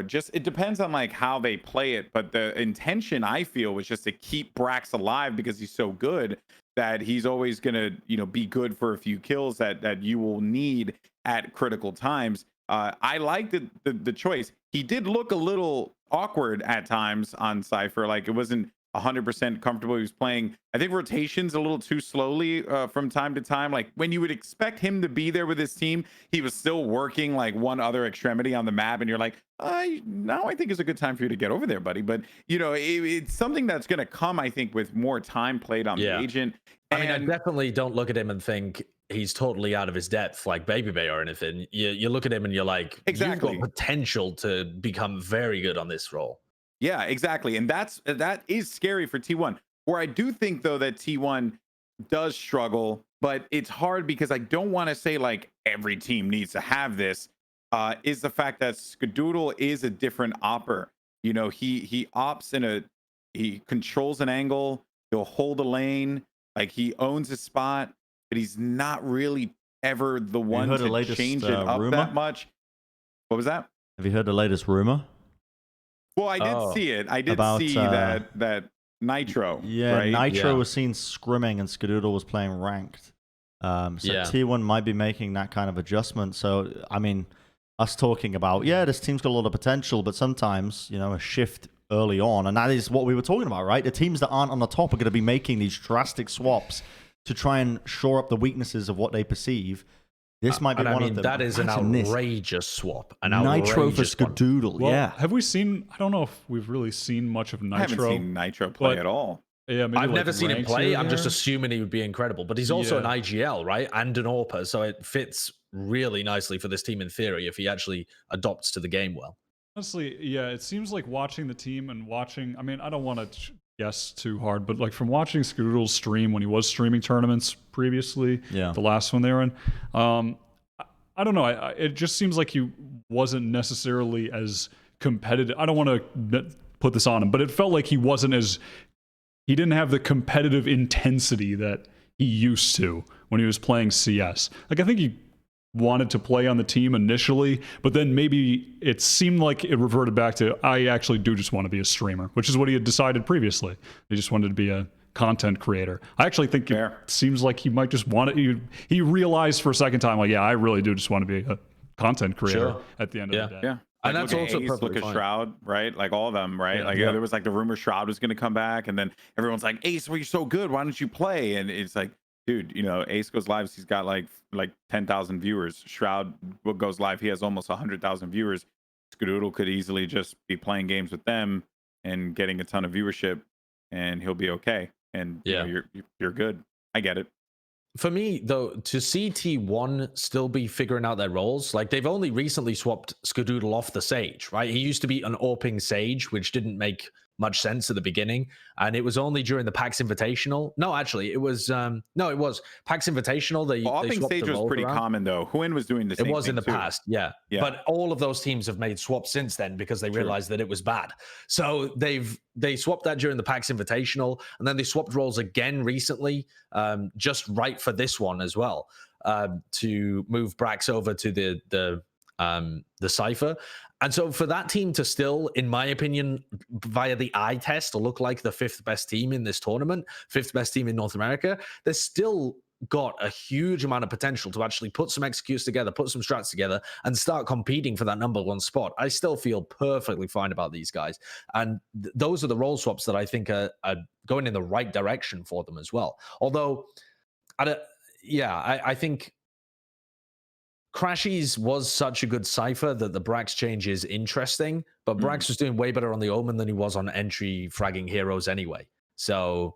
just, it depends on like how they play it. But the intention, I feel, was just to keep Brax alive because he's so good that he's always going to, be good for a few kills that you will need at critical times. I liked the choice. He did look a little awkward at times on Cypher. Like, it wasn't 100% comfortable. He was playing, I think, rotations a little too slowly from time to time. Like, when you would expect him to be there with his team, he was still working like one other extremity on the map, and you're like, now I think is a good time for you to get over there, buddy. But it's something that's going to come, I think, with more time played on the agent. I mean, I definitely don't look at him and think he's totally out of his depth like Baby Bay or anything. You look at him and you're like, exactly, you've got potential to become very good on this role. Yeah, exactly. And that is scary for T1. Where I do think, though, that T1 does struggle, but it's hard because I don't want to say like every team needs to have this, is the fact that Skadoodle is a different opper. He opts he controls an angle, he'll hold a lane, like he owns a spot, but he's not really ever the one to change it up that much. What was that? Have you heard the latest rumor? Well, I did see it. I did see that Nitro. Yeah, right? Nitro was seen scrimming and Skadoodle was playing ranked. T1 might be making that kind of adjustment. So, I mean, us talking about, yeah, this team's got a lot of potential, but sometimes, you know, a shift early on, and that is what we were talking about, right? The teams that aren't on the top are going to be making these drastic swaps to try and shore up the weaknesses of what they perceive. This might be one of them. That is an outrageous swap. An Nitro for Skadoodle, well, yeah. Have we seen, I don't know if we've really seen much of Nitro. I haven't seen Nitro play at all. Yeah, maybe I've never seen him play. I'm just there. assuming he would be incredible. But he's also an IGL, right? And an AWPer, so it fits really nicely for this team in theory if he actually adopts to the game well. Honestly, yeah, it seems like watching the team and watching, I mean, I don't want to guess too hard, but like from watching Skadoodle's stream when he was streaming tournaments previously, the last one they were in, I don't know. It just seems like he wasn't necessarily as competitive. I don't want to put this on him, but it felt like he didn't have the competitive intensity that he used to when he was playing CS. Like, I think he wanted to play on the team initially, but then maybe it seemed like it reverted back to, I actually do just want to be a streamer, which is what he had decided previously. He just wanted to be a content creator. I actually think it seems like he might just want it. He realized for a second time, like, yeah, I really do just want to be a content creator at the end of the day. Yeah. Like, and that's also Ace, look at Shroud, right? Like all of them, right? There was like the rumor Shroud was going to come back, and then everyone's like, Ace, well, you're so good. Why don't you play? And it's like, dude, you know, Ace goes live. He's got like 10,000 viewers. Shroud goes live. He has almost 100,000 viewers. Skadoodle could easily just be playing games with them and getting a ton of viewership, and he'll be okay. And you know, you're good. I get it. For me, though, to see T1 still be figuring out their roles, like they've only recently swapped Skadoodle off the Sage, right? He used to be an AWPing Sage, which didn't make much sense at the beginning, and it was only during the PAX Invitational. No, actually, it was it was PAX Invitational. They swapped Sage was pretty common though. Huin was doing the same. It was thing in the too. past, yeah. But all of those teams have made swaps since then because they realized that it was bad. So they swapped that during the PAX Invitational, and then they swapped roles again recently, just right for this one as well, to move Brax over to the Cypher. And so for that team to still, in my opinion, via the eye test, look like the 5th best team in this tournament, 5th best team in North America, they're still got a huge amount of potential to actually put some executes together, put some strats together, and start competing for that #1 spot. I still feel perfectly fine about these guys. And those are the role swaps that I think are going in the right direction for them as well. Although, I think Crashies was such a good Cypher that the Brax change is interesting, but Brax was doing way better on the Omen than he was on entry fragging heroes anyway. So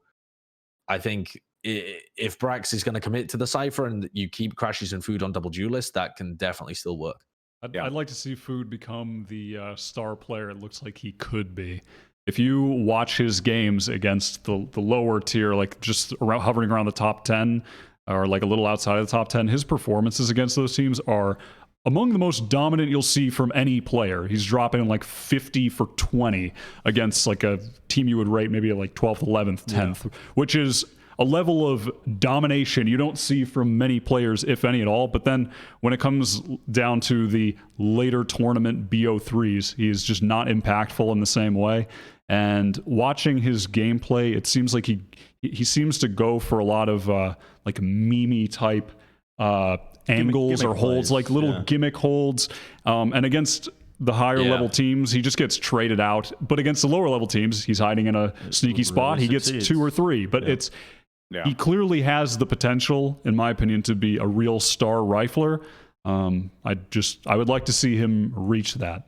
I think if Brax is going to commit to the Cypher and you keep Crashies and Food on double duelist, that can definitely still work. I'd like to see Food become the star player it looks like he could be. If you watch his games against the lower tier, like just hovering around the top 10, or like a little outside of the top 10, his performances against those teams are among the most dominant you'll see from any player. He's dropping like 50 for 20 against like a team you would rate maybe like 12th, 11th, 10th, which is a level of domination you don't see from many players, if any at all. But then when it comes down to the later tournament BO3s, he is just not impactful in the same way. And watching his gameplay, it seems like he seems to go for a lot of like meme type angles or holds, plays. like little gimmick holds. And against the higher level teams, he just gets traded out. But against the lower level teams, he's hiding in a sneaky spot. He gets 2 or 3. But he clearly has the potential, in my opinion, to be a real star rifler. I would like to see him reach that.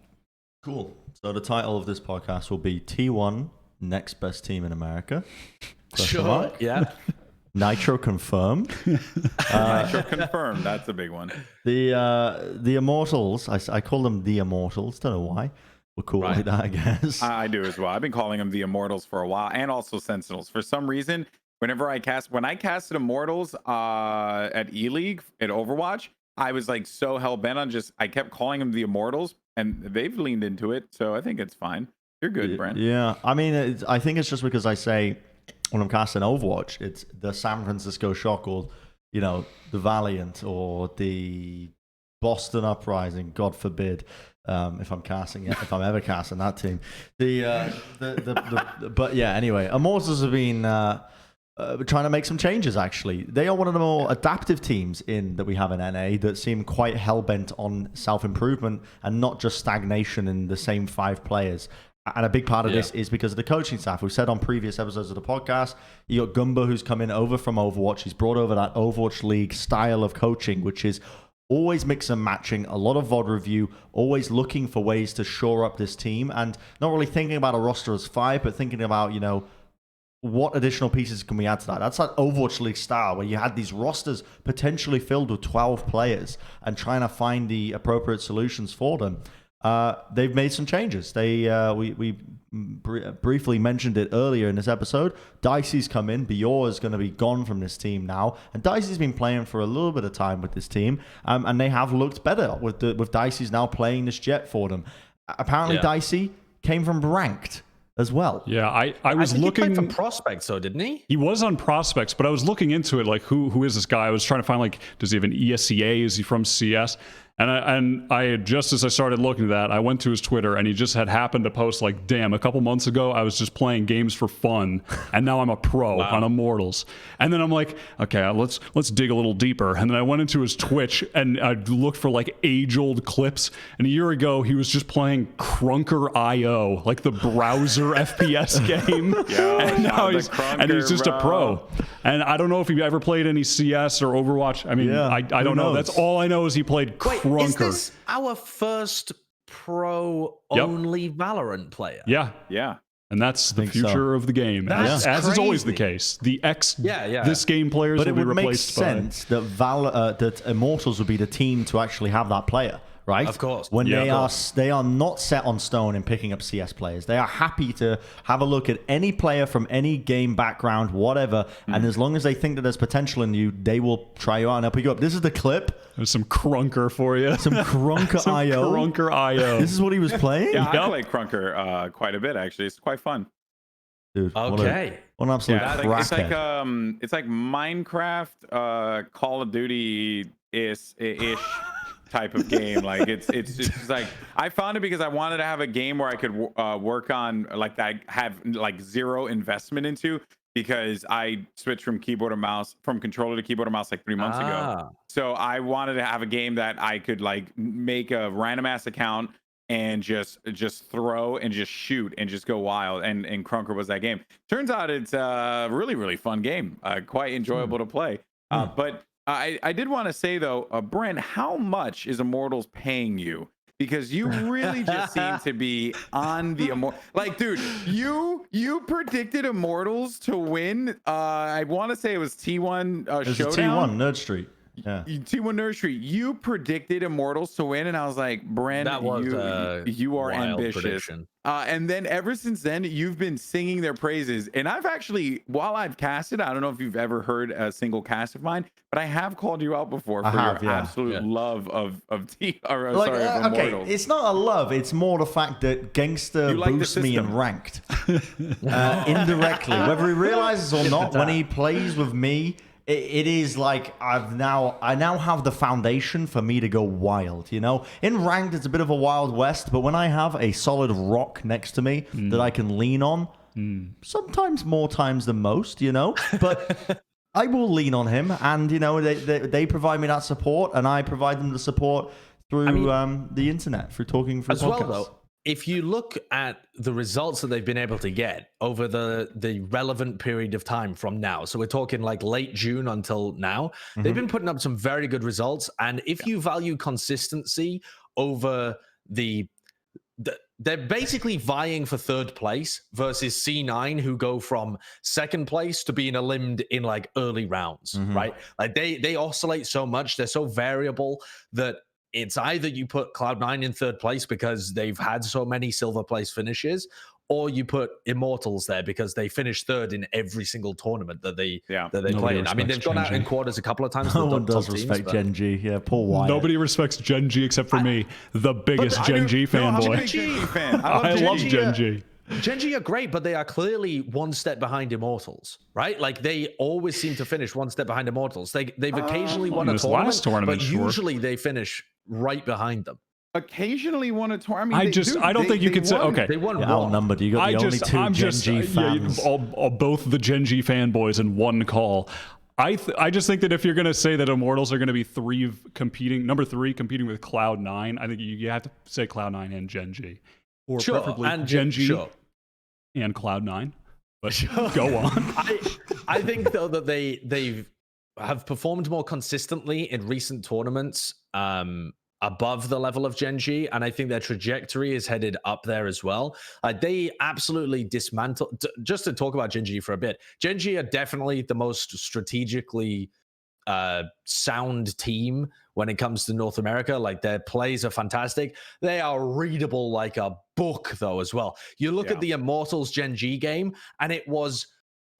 Cool. So the title of this podcast will be T1 Next Best Team in America. Sure. Yeah. Nitro confirmed. Nitro confirmed. That's a big one. The Immortals. I call them the Immortals. Don't know why. We're cool like that, I guess. I do as well. I've been calling them the Immortals for a while, and also Sentinels. For some reason, when I casted Immortals at E-League at Overwatch, I was like so hell bent on I kept calling them the Immortals, and they've leaned into it, so I think it's fine. You're good, Bren. Yeah, I mean, I think it's just because I say when I'm casting Overwatch, it's the San Francisco Shock, or the Valiant, or the Boston Uprising. God forbid, if I'm ever casting that team. But yeah, anyway, Immortals have been trying to make some changes, actually. They are one of the more adaptive teams that we have in NA that seem quite hell-bent on self-improvement and not just stagnation in the same 5 players. And a big part of this is because of the coaching staff. We've said on previous episodes of the podcast, you got Gumba, who's come in over from Overwatch. He's brought over that Overwatch League style of coaching, which is always mix and matching, a lot of VOD review, always looking for ways to shore up this team, and not really thinking about a roster as 5, but thinking about, what additional pieces can we add to that? That's that Overwatch League style where you had these rosters potentially filled with 12 players and trying to find the appropriate solutions for them. They've made some changes. We briefly mentioned it earlier in this episode. Dicey's come in. Bjor is going to be gone from this team now. And Dicey's been playing for a little bit of time with this team. And they have looked better with Dicey's now playing this Jett for them. Apparently Dicey came from ranked as well. Yeah, I was looking. He played for Prospects, though, didn't he? He was on Prospects, but I was looking into it, like who is this guy? I was trying to find, like, does he have an ESCA? Is he from CS? And I just as I started looking at that, I went to his Twitter, and he just had happened to post, like, damn, a couple months ago I was just playing games for fun, and now I'm a pro on Immortals. And then I'm like, okay, let's dig a little deeper. And then I went into his Twitch, and I looked for, like, age-old clips. And a year ago, he was just playing Crunker.io, like the browser FPS game. And now he's just a pro. And I don't know if he ever played any CS or Overwatch. I mean, I don't know. That's all I know is he played Crunker. Is this our first pro-only Valorant player? Yeah. And that's the future of the game, as is always the case. The this game players will be replaced by... But it would make sense that Immortals would be the team to actually have that player, right? Of course. When they are not set on stone in picking up CS players. They are happy to have a look at any player from any game background, whatever, and as long as they think that there's potential in you, they will try you out and help you up. This is the clip. There's some Crunker for you. Some Crunker.io. Crunker.io. This is what he was playing? Yeah, I play Crunker quite a bit, actually. It's quite fun. Dude, okay. What an absolute crackhead. It's like Minecraft, Call of Duty ish type of game. Like it's just like, I found it because I wanted to have a game where I could work on, like, that I have like zero investment into, because I switched from controller to keyboard to mouse like 3 months ago. So I wanted to have a game that I could, like, make a random ass account and just throw and just shoot and just go wild. And Crunker was that game. Turns out it's a really, really fun game. Quite enjoyable to play. But I did want to say, though, Bren, how much is Immortals paying you? Because you really just seem to be on the like, dude, you predicted Immortals to win. I want to say it was T1 Showdown. T1 Nerd Street. Yeah. T1 Nerd Street. You predicted Immortals to win, and I was like, Bren, you are ambitious. And then ever since then, you've been singing their praises. And I've actually, while I've casted, I don't know if you've ever heard a single cast of mine, but I have called you out before for your absolute love of Immortals. Okay, it's not a love. It's more the fact that Gangster boosts me in ranked indirectly, whether he realizes or not. When he plays with me, it is like I now have the foundation for me to go wild, In ranked, it's a bit of a wild west, but when I have a solid rock next to me that I can lean on, sometimes more times than most, but I will lean on him, and they provide me that support, and I provide them the support through the internet, through talking through podcasts. Well, though, if you look at the results that they've been able to get over the relevant period of time from now, so we're talking like late June until now, they've been putting up some very good results. And if you value consistency over they're basically vying for third place versus C9, who go from second place to being eliminated in like early rounds, right? Like they oscillate so much, they're so variable that it's either you put Cloud9 in third place because they've had so many silver place finishes, or you put Immortals there because they finished third in every single tournament that they play in. I mean, they've gone out in quarters a couple of times. No one does respect Gen G. Yeah, poor Wyatt. Nobody respects Gen G except for me, the biggest Gen G fanboy. I love Gen G. Gen G are great, but they are clearly one step behind Immortals, right? Like they always seem to finish one step behind Immortals. They've occasionally won a tournament, but usually they finish right behind them. occasionally won a tournament. I don't think you could say, okay. They won outnumbered. You got the only two Gen G fans. Both the Gen G fanboys in one call. I just think that if you're going to say that Immortals are going to be number three competing with Cloud9, I think you have to say Cloud9 and Gen G. Or preferably and Gen G and Cloud9. But go on. I think, though, that they have performed more consistently in recent tournaments above the level of Gen G, and I think their trajectory is headed up there as well. They absolutely dismantled. Just to talk about Gen G for a bit, Gen G are definitely the most strategically sound team when it comes to North America. Like, their plays are fantastic. They are readable like a book, though, as well. You look at the Immortals Gen G game, and it was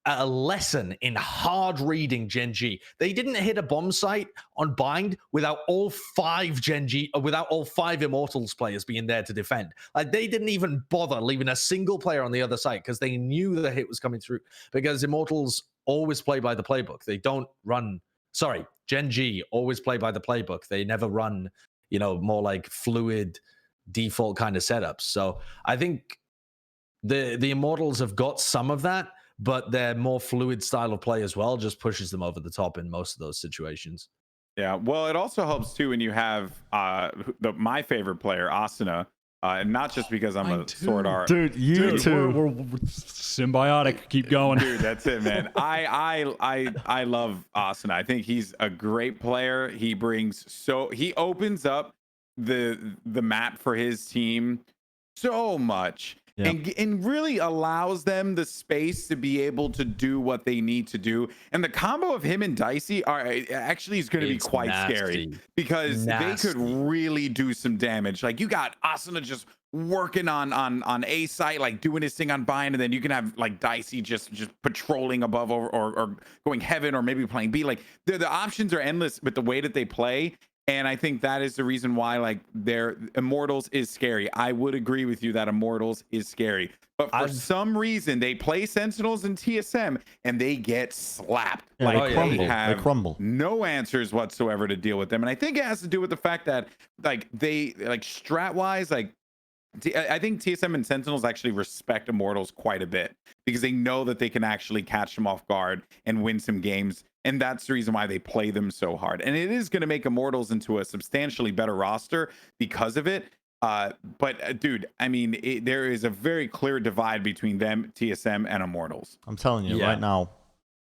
a lesson in hard reading Gen G. They didn't hit a bomb site on bind without all 5 Gen G, without all 5 Immortals players being there to defend. Like, they didn't even bother leaving a single player on the other side because they knew the hit was coming through. Because Immortals always play by the playbook. They don't run. Sorry, Gen G always play by the playbook. They never run, more like fluid default kind of setups. So I think the Immortals have got some of that, but their more fluid style of play as well just pushes them over the top in most of those situations. Yeah, well, it also helps too when you have my favorite player, Asuna, and not just because I'm a sword art. Dude, we're symbiotic. Keep going. Dude, that's it, man. I love Asuna. I think he's a great player. He opens up the map for his team so much. Yep. And really allows them the space to be able to do what they need to do. And the combo of him and Dicey is going to be quite scary because they could really do some damage. Like, you got Asuna just working on A site, like doing his thing on bind, and then you can have like Dicey just patrolling above or going heaven or maybe playing B. Like, the options are endless with the way that they play. And I think that is the reason why, like, their Immortals is scary. I would agree with you that Immortals is scary. But for some reason, they play Sentinels and TSM, and they get slapped. Yeah, like, they crumble. No answers whatsoever to deal with them. And I think it has to do with the fact that, like, they, like, strat-wise, like, I think TSM and Sentinels actually respect Immortals quite a bit because they know that they can actually catch them off guard and win some games. And that's the reason why they play them so hard. And it is going to make Immortals into a substantially better roster because of it. But dude, I mean, there is a very clear divide between them, TSM, and Immortals. I'm telling you right now,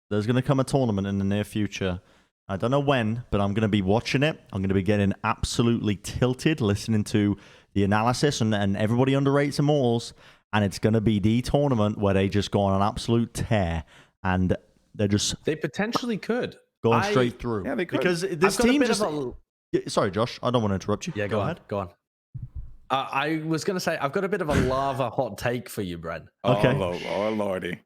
there's going to come a tournament in the near future. I don't know when, but I'm going to be watching it. I'm going to be getting absolutely tilted, listening to the analysis, and everybody underrates Immortals. And it's going to be the tournament where they just go on an absolute tear. And they potentially could going straight through. Yeah, they could. Because this team just. Sorry, Josh. I don't want to interrupt you. Yeah, go ahead. Go on. I was going to say, I've got a bit of a lava hot take for you, Bren. Okay. Oh lordy.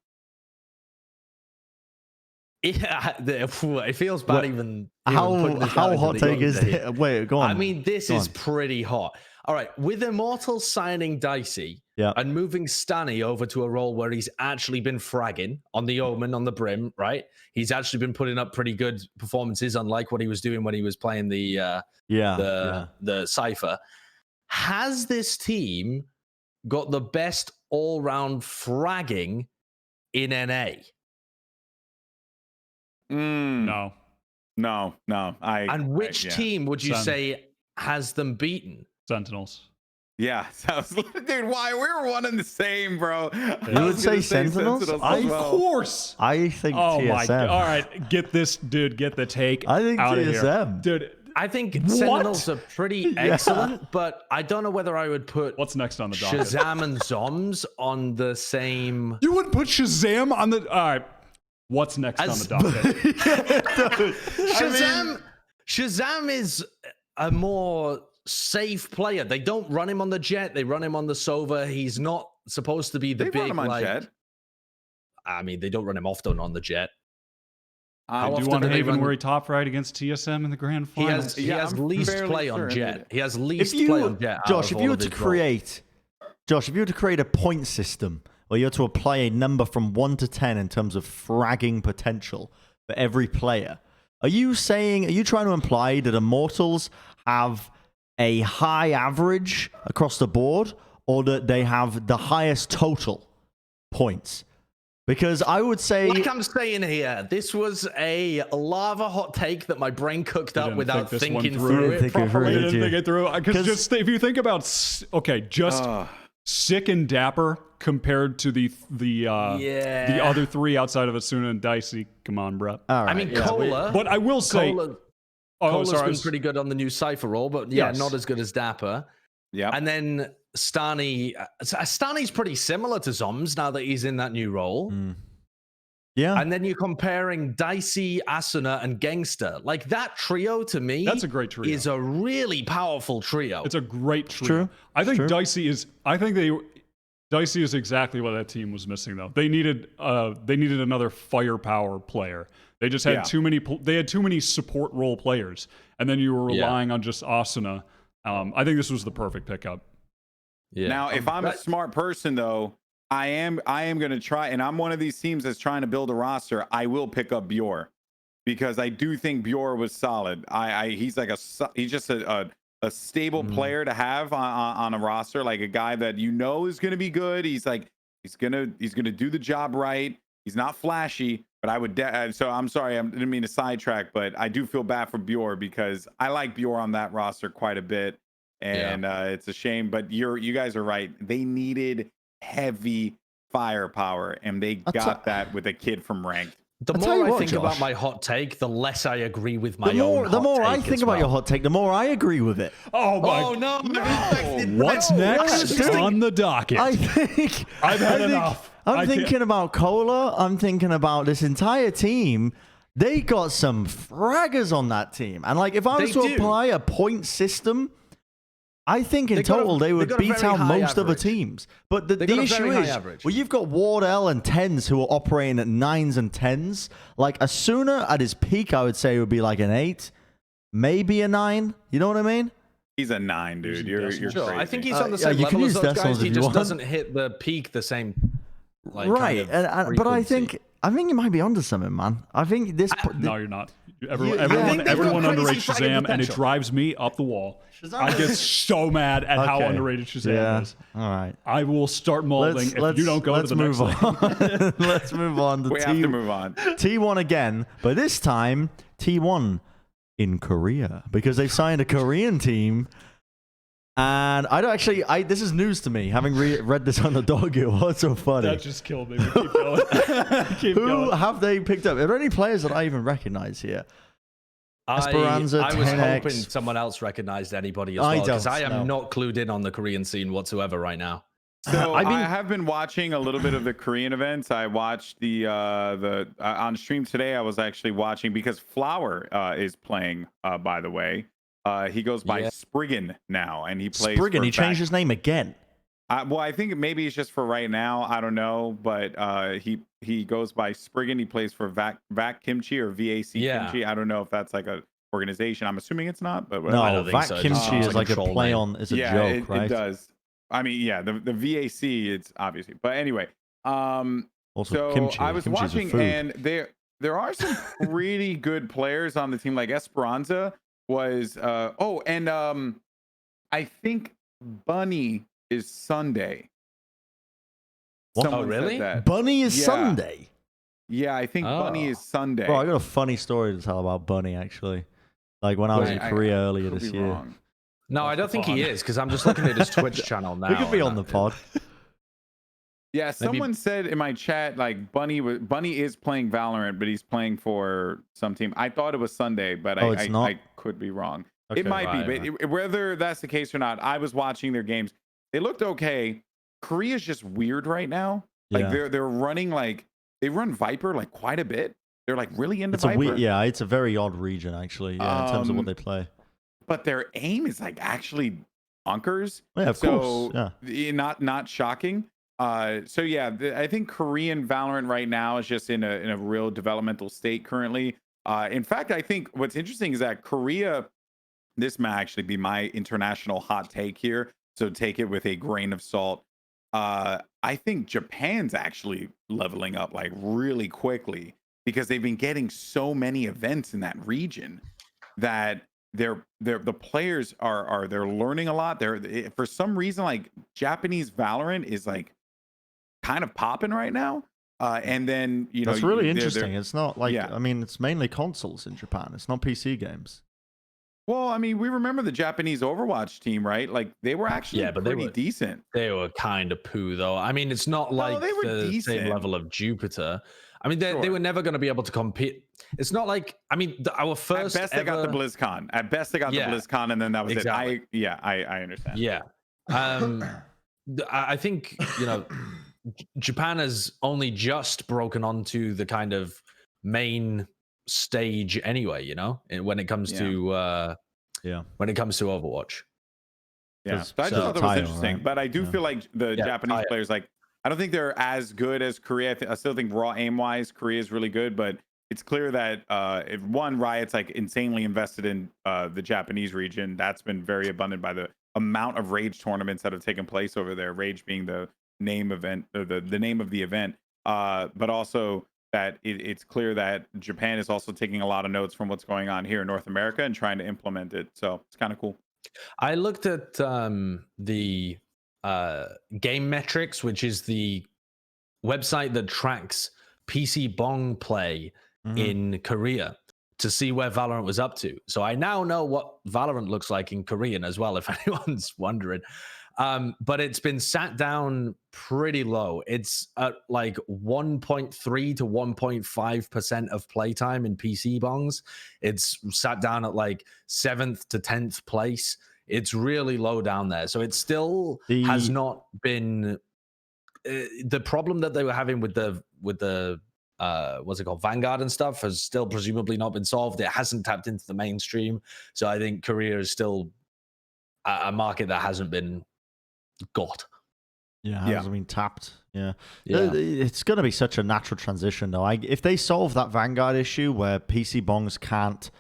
Yeah, it feels bad even how hot take is it? Wait, go on. I mean, this is pretty hot. All right, with Immortals signing Dicey and moving Stanny over to a role where he's actually been fragging on the Omen, on the Brim, right? He's actually been putting up pretty good performances, unlike what he was doing when he was playing the Cypher. Has this team got the best all-round fragging in NA? No. And which team would you say has them beaten? Sentinels. Yeah, dude, why we're one and the same, bro? You would say Sentinels? Of course. I think TSM. My God. All right, get this, dude. Get the take. I think out TSM, of here. Dude. I think Sentinels are pretty excellent, but I don't know whether I would put what's next on the docket. Shazam and Zoms on the same. You would put Shazam on the. All right. What's next on the docket? Shazam is a more safe player. They don't run him on the Jett. They run him on the Sova. He's not supposed to be the big, run him on Jett. I mean, they don't run him often on the Jett. I do want Haven where he top right against TSM in the grand final. He has least play on Jett. He has least play on Jett. Josh, if you were to create a point system where you had to apply a number from 1 to 10 in terms of fragging potential for every player, are you trying to imply that Immortals have a high average across the board, or that they have the highest total points? Because I would say, like I'm saying here, this was a lava hot take that my brain cooked up without thinking through it properly. I didn't think it through. Because just if you think about, Sick and Dapper compared to the other three outside of Asuna and Dicey. Come on, bro. all right, I mean, Cola. But I will say, Cola's been pretty good on the new Cypher role, but not as good as Dapper. Yeah. And then Stani's pretty similar to Zoms now that he's in that new role. Yeah. And then you're comparing Dicey, Asuna, and Gangster. Like that trio to me, that's a great trio. Is a really powerful trio. It's a great trio. True. I think Dicey is. Dicey is exactly what that team was missing, though. They needed another firepower player. They just had too many. They had too many support role players, and then you were relying on just Asuna. I think this was the perfect pickup. Yeah. Now, if I'm a smart person, though, I am going to try, and I'm one of these teams that's trying to build a roster. I will pick up Bjor because I do think Bjor was solid. He's just a stable player to have on a roster, like a guy that is going to be good. He's going to do the job right. He's not flashy, but I would. So I'm sorry, I didn't mean to sidetrack, but I do feel bad for Bjor because I like Bjor on that roster quite a bit. And it's a shame, but you guys are right. They needed heavy firepower, and they got that with a kid from Ranked. The more I think about my hot take, the less I agree with my own. The more I think about your hot take, the more I agree with it. Oh no! What's next on the docket? I think I've had enough. I'm thinking about Cola. I'm thinking about this entire team. They got some fraggers on that team, and like if I was to apply a point system, I think in total they would beat out most other teams. But the issue is, well, you've got Wardell and 10s who are operating at 9s and 10s. Like Asuna at his peak, I would say would be like an 8, maybe a 9. You know what I mean? He's a 9, dude. You're crazy. I think he's on the same level as those guys. He just doesn't hit the peak the same. Like, right, but I think you might be onto something, man. I think this. No, you're not. Everyone underrates Shazam, and it drives me up the wall. I get so mad at how underrated Shazam is. All right. I will start molding if you don't go to the next one. Let's move on. We have to move on. T1 again, but this time T1 in Korea because they've signed a Korean team. And this is news to me, having read this on the doggo. What's so funny? That just killed me. Keep going. Who have they picked up? Are there any players that I even recognize here? Esperanza, I was 10X. hoping someone else recognized anybody as well, because I am not clued in on the Korean scene whatsoever right now. So I have been watching a little bit of the Korean events. I watched the on stream today. I was actually watching because Flower is playing. By the way. He goes by Spriggan now, and he plays. Spriggan. He changed his name again. Well, I think maybe it's just for right now. I don't know, but he goes by Spriggan. He plays for Vac Kimchi or VAC Kimchi. I don't know if that's like a organization. I'm assuming it's not, but no, Vac Kimchi is like a play on. It's a joke, right? It does. I mean, the VAC. It's obviously, but anyway. Also, so kimchi. I was Kimchi's watching, and there are some pretty good players on the team, like Esperanza. Was I think Bunny is Sunday. What? Someone really? said that. Bunny is Sunday. Yeah, I think Bunny is Sunday. Bro, I got a funny story to tell about Bunny actually. Like when I was in Korea earlier this year. Wrong. No, I don't think he is, because I'm just looking at his Twitch channel now. We could be on the pod. Yeah, someone said in my chat like Bunny is playing Valorant, but he's playing for some team. I thought it was Sunday, but I could be wrong. Okay, it might be, but whether that's the case or not, I was watching their games. They looked okay. Korea's just weird right now. Like they're running they run Viper like quite a bit. They're like really into Viper. It's a very odd region actually. Yeah, in terms of what they play. But their aim is like actually bonkers. Yeah, of course. Yeah. Not shocking. I think Korean Valorant right now is just in a real developmental state currently. In fact, I think what's interesting is that Korea, this might actually be my international hot take here, so take it with a grain of salt. I think Japan's actually leveling up like really quickly because they've been getting so many events in that region that the players are they're learning a lot. They're for some reason like Japanese Valorant is like kind of popping right now. And then that's really interesting. It's not like yeah. I mean, it's mainly consoles in Japan. It's not PC games. Well, I mean, we remember the Japanese Overwatch team, right? Like they were actually pretty decent. They were kind of poo, though. I mean, it's not like they were the decent. Same level of Jupiter. I mean, they were never going to be able to compete. It's not like, I mean, our first. At best, they got the BlizzCon. At best, they got the BlizzCon, and then that was it. I understand. Yeah. I think, Japan has only just broken onto the kind of main stage anyway, when it comes to when it comes to Overwatch. Yeah, so I just thought that was interesting, right? But I do feel like the Japanese players, like I don't think they're as good as Korea. I still think raw aim wise, Korea is really good, but it's clear that if Riot's like insanely invested in the Japanese region. That's been very abundant by the amount of Rage tournaments that have taken place over there. Rage being the name event, or the name of the event, but also that it's clear that Japan is also taking a lot of notes from what's going on here in North America and trying to implement it. So it's kind of cool. I looked at the Game Metrics, which is the website that tracks PC bong play in Korea, to see where Valorant was up to. So I now know what Valorant looks like in Korean as well, if anyone's wondering. But it's been sat down pretty low. It's at like 1.3 to 1.5% of playtime in PC bongs. It's sat down at like 7th to 10th place. It's really low down there. So it still has not been the problem that they were having with the what's it called, Vanguard and stuff, has still presumably not been solved. It hasn't tapped into the mainstream. So I think Korea is still a market that hasn't been got. Hasn't been tapped. It's going to be such a natural transition though. If they solve that Vanguard issue where PC bongs can't,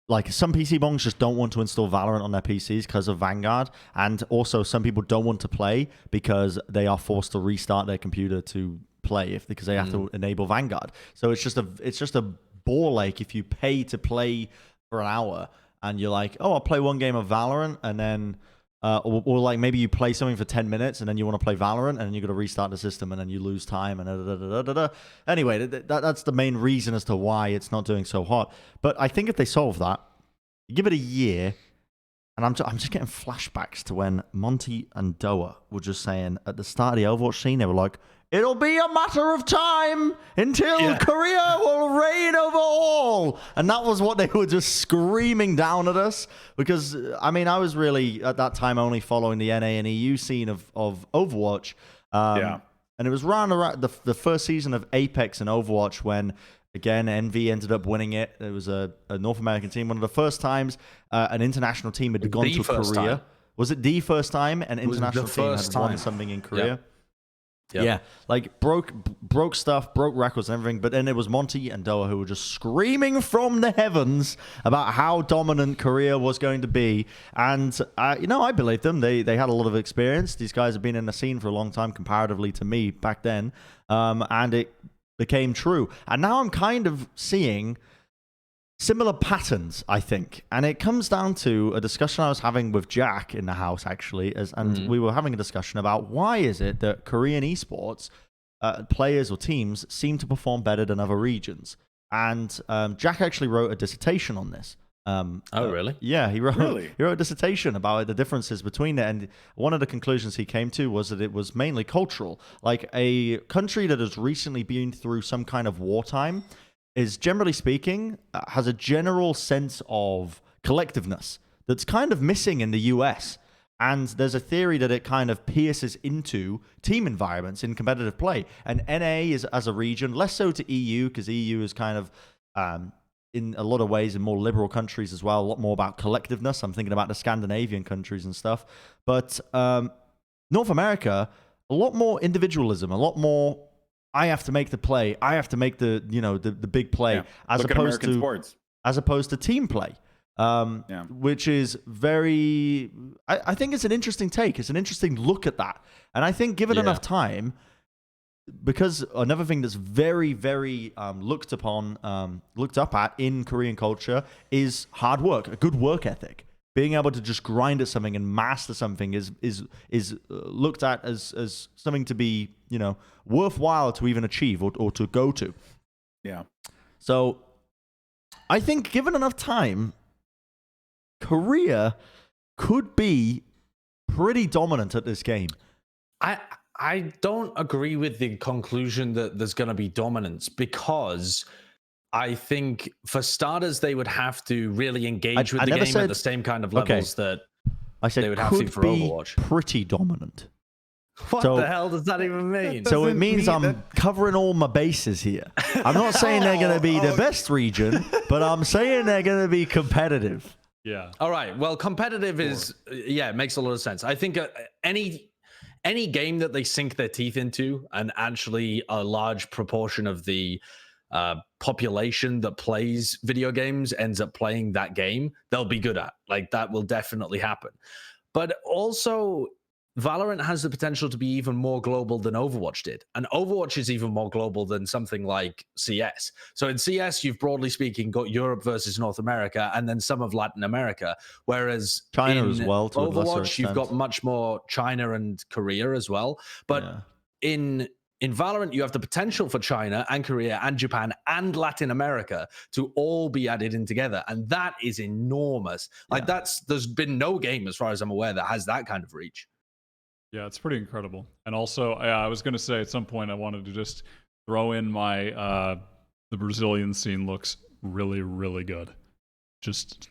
like some PC bongs just don't want to install Valorant on their PCs because of Vanguard, and also some people don't want to play because they are forced to restart their computer to play because they have to enable Vanguard. So it's just a ball ache if you pay to play for an hour and you're like, oh, I'll play one game of Valorant, and then or like maybe you play something for 10 minutes and then you want to play Valorant and then you got to restart the system and then you lose time and Anyway, that's the main reason as to why it's not doing so hot. But I think if they solve that, give it a year, and I'm just getting flashbacks to when Monty and Doa were just saying at the start of the Overwatch scene, they were like, it'll be a matter of time until Korea will reign over all. And that was what they were just screaming down at us. Because, I mean, I was really, at that time, only following the NA and EU scene of Overwatch. And it was around the first season of Apex and Overwatch when, again, NV ended up winning it. It was a North American team. One of the first times an international team had gone to Korea. Time. Was it the first time an international team had won something in Korea? Yeah. Yeah, like broke stuff, broke records and everything. But then it was Monty and Doa who were just screaming from the heavens about how dominant Korea was going to be. And, I believe them. They had a lot of experience. These guys have been in the scene for a long time comparatively to me back then. And it became true. And now I'm kind of seeing similar patterns, I think. And it comes down to a discussion I was having with Jack in the house, actually. We were having a discussion about why is it that Korean esports players or teams seem to perform better than other regions. And Jack actually wrote a dissertation on this. Really? Yeah, he wrote a dissertation about the differences between it. And one of the conclusions he came to was that it was mainly cultural. Like a country that has recently been through some kind of wartime is, generally speaking, has a general sense of collectiveness that's kind of missing in the US. And there's a theory that it kind of pierces into team environments in competitive play. And NA is, as a region, less so to EU, because EU is kind of, in a lot of ways, in more liberal countries as well, a lot more about collectiveness. I'm thinking about the Scandinavian countries and stuff. But North America, a lot more individualism, a lot more, I have to make the play. I have to make the big play, as opposed to team play, which is very. I think it's an interesting take. It's an interesting look at that, and I think given enough time, because another thing that's very, very looked up at in Korean culture is hard work, a good work ethic. Being able to just grind at something and master something is looked at as something to be, you know, worthwhile to even achieve or to go to. Yeah. So I think given enough time, Korea could be pretty dominant at this game. I don't agree with the conclusion that there's going to be dominance, because I think for starters they would have to really engage with the game at the same kind of levels that I said they would have to for Overwatch. Pretty dominant. What the hell does that even mean? So it means I'm covering all my bases here. I'm not saying they're going to be the best region, but I'm saying they're going to be competitive. Yeah. All right. Well, competitive is, yeah, it makes a lot of sense. I think any game that they sink their teeth into, and actually a large proportion of the population that plays video games ends up playing that game, they'll be good at. Like, that will definitely happen. But also, Valorant has the potential to be even more global than Overwatch did. And Overwatch is even more global than something like CS. So in CS, you've broadly speaking got Europe versus North America and then some of Latin America. Whereas China as well, to a lesser Overwatch, extent. you've got much more China and Korea as well. But in Valorant, you have the potential for China and Korea and Japan and Latin America to all be added in together. And that is enormous. Like, there's been no game, as far as I'm aware, that has that kind of reach. Yeah, it's pretty incredible. And also, I was going to say at some point I wanted to just throw in my the Brazilian scene looks really, really good. Just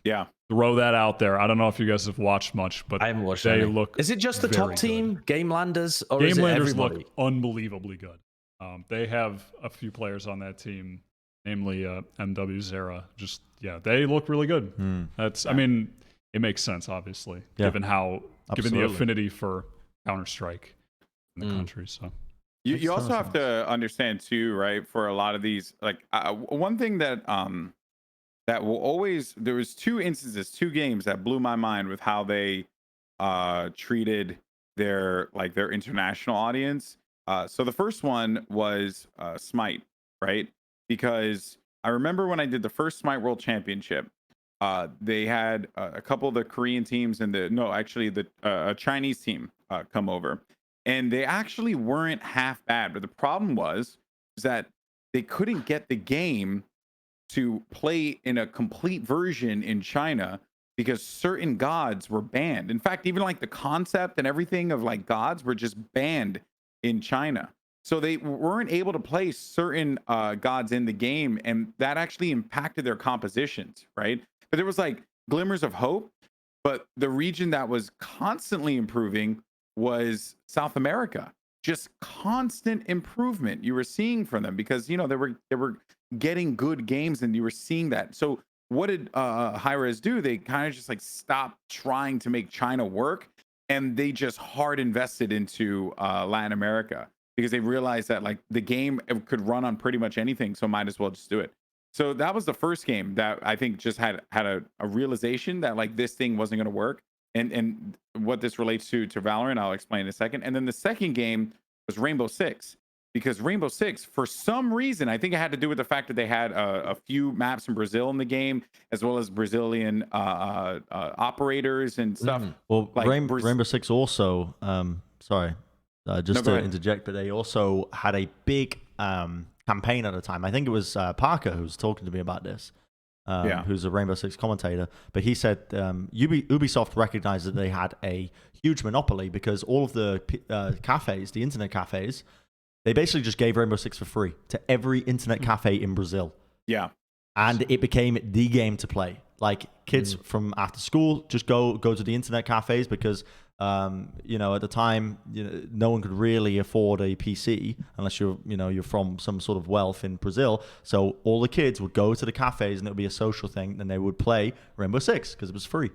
throw that out there. I don't know if you guys have watched much, but I haven't watched they any. look. Is it just the top team, Gamelanders, or is it Gamelanders everybody? look unbelievably good. They have a few players on that team, namely MW Zera. Just they look really good. That's I mean, it makes sense, obviously, given the affinity for Counter-Strike in the country. So you also have to understand too, right? For a lot of these, like one thing that that will always, there was two games that blew my mind with how they treated their international audience. So the first one was Smite, right? Because I remember when I did the first Smite World Championship, they had a couple of the Korean teams and a Chinese team come over, and they actually weren't half bad. But the problem was that they couldn't get the game to play in a complete version in China because certain gods were banned. In fact, even like the concept and everything of like gods were just banned in China. So they weren't able to play certain gods in the game, and that actually impacted their compositions, right? But there was like glimmers of hope. But the region that was constantly improving was South America. Just constant improvement you were seeing from them, because they were getting good games, and you were seeing that. So what did Hi-Rez do? They kind of just like stopped trying to make China work, and they just hard invested into Latin America, because they realized that like the game could run on pretty much anything, so might as well just do it. So that was the first game that I think just had a realization that like this thing wasn't going to work. And what this relates to Valorant, I'll explain in a second. And then the second game was Rainbow Six, because Rainbow Six, for some reason, I think it had to do with the fact that they had a few maps in Brazil in the game, as well as Brazilian operators and stuff. Well, like Rainbow Six also, just to interject, but they also had a big campaign at the time. I think it was Parker who was talking to me about this. Who's a Rainbow Six commentator, but he said Ubisoft recognized that they had a huge monopoly, because all of the cafes, the internet cafes, they basically just gave Rainbow Six for free to every internet cafe in Brazil. Yeah. And it became the game to play. Like, kids from after school just go to the internet cafes, because at the time, no one could really afford a PC unless you're from some sort of wealth in Brazil. So all the kids would go to the cafes, and it would be a social thing, and they would play Rainbow Six because it was free.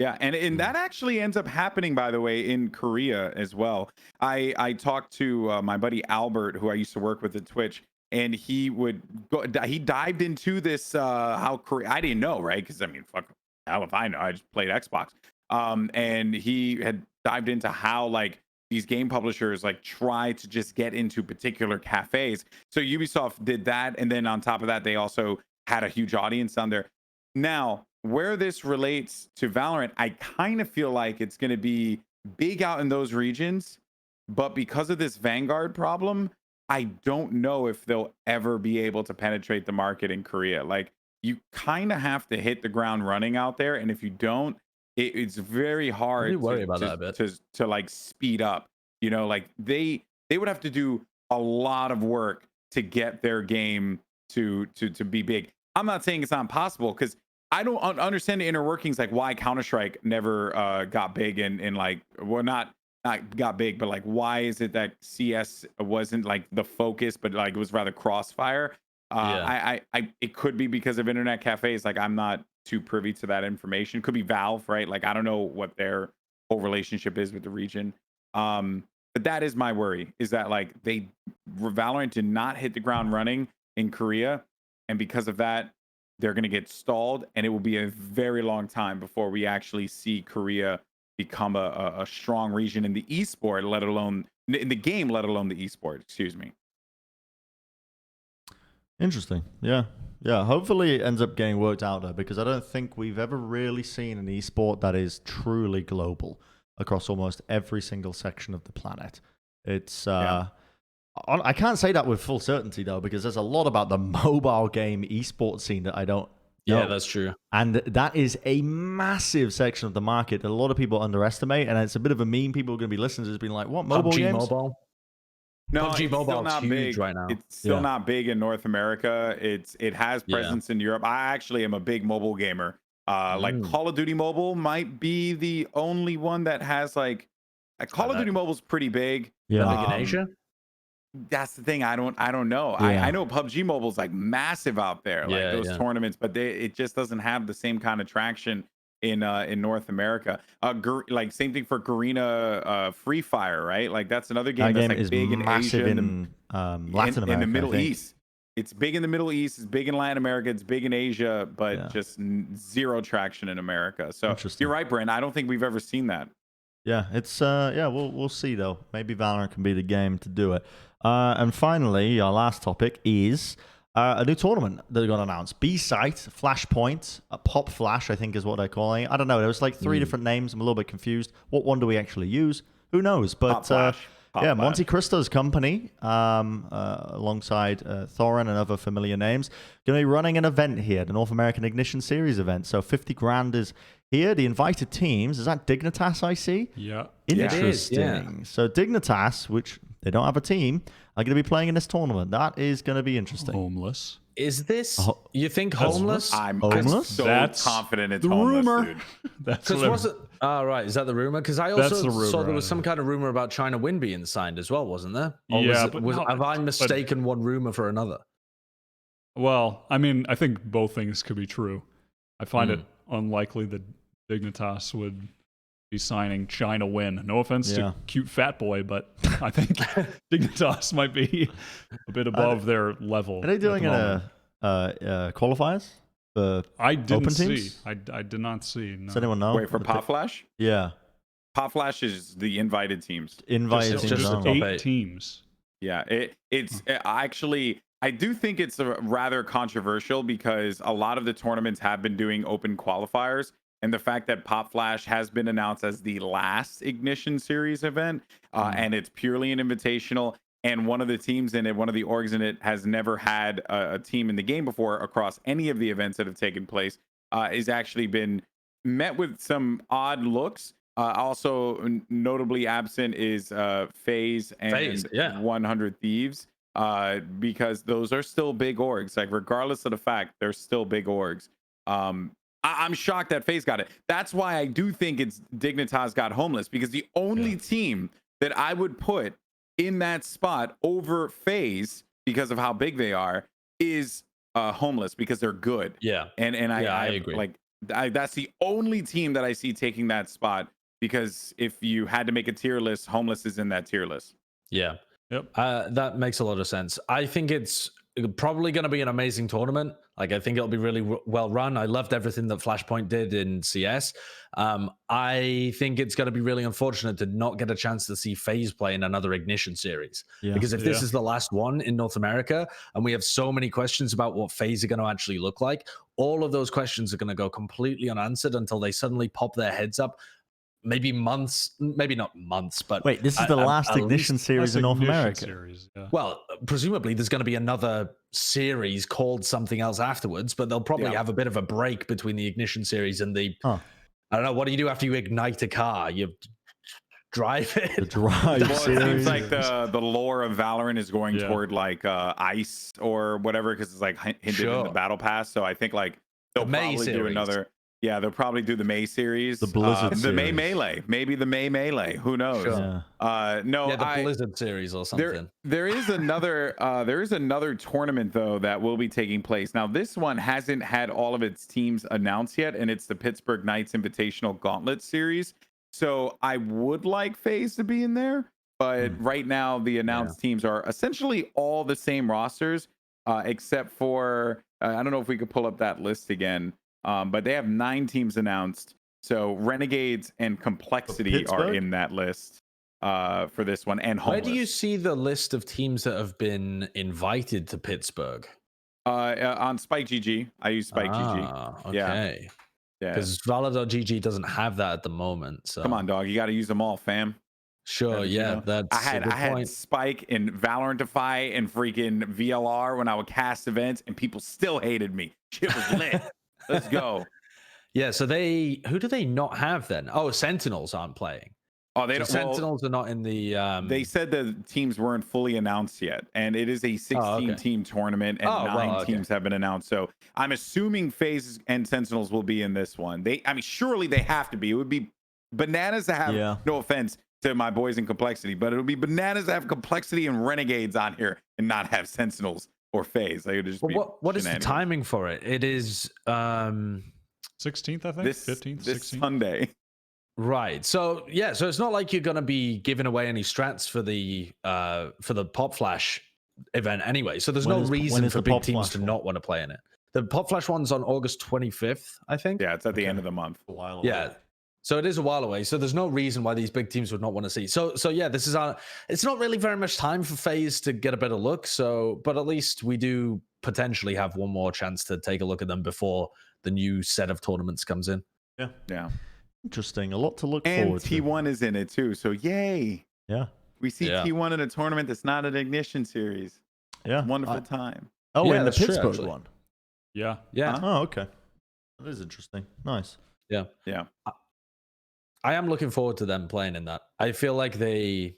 Yeah, and that actually ends up happening, by the way, in Korea as well. I talked to my buddy Albert, who I used to work with at Twitch, and he dived into this how Korea. I didn't know, right? Because I mean, fuck, hell if I know. I just played Xbox. And he had dived into how like these game publishers like try to just get into particular cafes. So Ubisoft did that, and then on top of that, they also had a huge audience on there. Now, where this relates to Valorant, I kind of feel like it's going to be big out in those regions, but because of this Vanguard problem, I don't know if they'll ever be able to penetrate the market in Korea. Like, you kind of have to hit the ground running out there, and if you don't, it's very hard to like speed up. You know, like they would have to do a lot of work to get their game to be big. I'm not saying it's not possible, because I don't understand the inner workings, like why Counter-Strike never got big and like, well, not got big, but like why is it that CS wasn't like the focus, but like it was rather Crossfire. It could be because of internet cafes. Like, I'm not too privy to that information. Could be Valve, right? Like, I don't know what their whole relationship is with the region. But that is my worry, is that like Valorant did not hit the ground running in Korea, and because of that, they're going to get stalled, and it will be a very long time before we actually see Korea become a strong region in the esport, let alone in the game, let alone the esport. Excuse me. Interesting. Yeah. Hopefully it ends up getting worked out there, because I don't think we've ever really seen an esport that is truly global across almost every single section of the planet. It's I can't say that with full certainty though, because there's a lot about the mobile game esports scene that I don't know. Yeah, that's true. And that is a massive section of the market that a lot of people underestimate, and it's a bit of a meme. People are going to be listening to this being like, what, mobile PUBG games? Mobile? No, PUBG Mobile is huge big right now. It's still not big in North America. It has presence in Europe. I actually am a big mobile gamer. Like Call of Duty Mobile might be the only one that has like Call of Duty Mobile's pretty big. Yeah, big in Asia. That's the thing. I don't know. Yeah. I know PUBG Mobile's like massive out there, like those tournaments, but it just doesn't have the same kind of traction in North America. Like same thing for Garena Free Fire, right? Like that's another game that's like big in Asia, in Latin America, in the Middle East. It's big in the Middle East. It's big in Latin America. It's big in Asia, but just zero traction in America. So you're right, Bren. I don't think we've ever seen that. Yeah, it's we'll see though. Maybe Valorant can be the game to do it. And finally, our last topic is a new tournament that got announced. B-Site, Flashpoint, Pop Flash, I think is what they're calling it. I don't know. There was like 3 different names. I'm a little bit confused. What one do we actually use? Who knows? But Pop Monte Cristo's company, alongside Thorin and other familiar names, going to be running an event here, the North American Ignition Series event. So 50 grand is here. The invited teams, is that Dignitas I see? Yeah. Interesting. Yeah. So Dignitas, which they don't have a team, are going to be playing in this tournament. That is going to be interesting. Homeless. Is this, you think homeless? I'm Homeless? so That's confident it's the homeless, rumor. dude. That's Because what was it? Oh, right. Is that the rumor? Because I That's also the rumor, saw there was I some know. kind of rumor about China Win being signed as well, wasn't there? Or Yeah, have I mistaken one rumor for another? Well, I mean, I think both things could be true. I find it unlikely that Dignitas would be signing China Win. No offense to cute fat boy, but I think Dignitas might be a bit above their level. Are they doing qualifiers for I didn't open see. teams? I did not see. No. Does anyone know? Wait, for Pop Flash? Yeah. Pop Flash is the invited teams. Invited Just teams the only. top 8 8. teams. Yeah, it's actually, I do think it's rather controversial, because a lot of the tournaments have been doing open qualifiers, and the fact that Pop Flash has been announced as the last Ignition Series event, and it's purely an invitational, and one of the teams in it, one of the orgs in it, has never had a team in the game before across any of the events that have taken place, is actually been met with some odd looks. Also notably absent is FaZe and 100 Thieves, because those are still big orgs. Like, regardless of the fact, they're still big orgs. I'm shocked that FaZe got it. That's why I do think it's Dignitas got homeless, because the only team that I would put in that spot over FaZe, because of how big they are, is homeless, because they're good. Yeah. And I agree. Like, that's the only team that I see taking that spot, because if you had to make a tier list, homeless is in that tier list. Yeah. Yep. That makes a lot of sense. I think it's probably going to be an amazing tournament. Like, I think it'll be really well run. I loved everything that Flashpoint did in CS. I think it's going to be really unfortunate to not get a chance to see FaZe play in another Ignition series. Because if this is the last one in North America, and we have so many questions about what FaZe are going to actually look like, all of those questions are going to go completely unanswered until they suddenly pop their heads up. Maybe months, maybe not months, but wait, this is the last Ignition series in North America. Series, yeah. Well, presumably there's going to be another series called something else afterwards, but they'll probably have a bit of a break between the Ignition series and the. I don't know. What do you do after you ignite a car? You drive it. The drive. Well, it seems like the lore of Valorant is going toward like ice or whatever, because it's like hinted in the battle pass. So I think like they'll probably do another. Yeah, they'll probably do the May series, the Blizzard, the May Melee, maybe the May Melee. Who knows? Sure. The Blizzard series or something. There is another tournament though that will be taking place. Now this one hasn't had all of its teams announced yet, and it's the Pittsburgh Knights Invitational Gauntlet Series. So I would like FaZe to be in there, but right now the announced teams are essentially all the same rosters, except for I don't know if we could pull up that list again. But they have 9 teams announced. So Renegades and Complexity are in that list for this one. And Homeless. Where do you see the list of teams that have been invited to Pittsburgh? On Spike GG. I use Spike GG. Okay. Yeah. Because Valor.gg doesn't have that at the moment. So come on, dog. You got to use them all, fam. Sure, that's I had Spike and Valorantify and freaking VLR when I would cast events, and people still hated me. Shit was lit. Let's go. Yeah, so who do they not have then? Oh, Sentinels aren't playing. Oh, they don't. Sentinels are not in the. They said the teams weren't fully announced yet, and it is a 16-team tournament, and 9 teams have been announced. So I'm assuming FaZe and Sentinels will be in this one. Surely they have to be. It would be bananas to have. No offense to my boys in Complexity, but it would be bananas to have Complexity and Renegades on here and not have Sentinels or FaZe. Like, just what is the timing for it? It is 16th, I think. 15th, this 16th. Sunday. Right. So so it's not like you're going to be giving away any strats for the Pop Flash event anyway. So there's no reason for big teams to not want to play in it. The Pop Flash one's on August 25th, I think. Yeah, it's at the end of the month. A while away. Yeah. So it is a while away. So there's no reason why these big teams would not want to see. So yeah, this is it's not really very much time for FaZe to get a better look. But at least we do potentially have one more chance to take a look at them before the new set of tournaments comes in. Yeah. Interesting. A lot to look and forward to. And T1 is in it too. So yay. Yeah. We see T1 in a tournament that's not an Ignition series. Yeah. Wonderful time. Oh, in the Pittsburgh one. Yeah. Yeah. Oh, okay. That is interesting. Nice. Yeah. Yeah. I am looking forward to them playing in that. I feel like they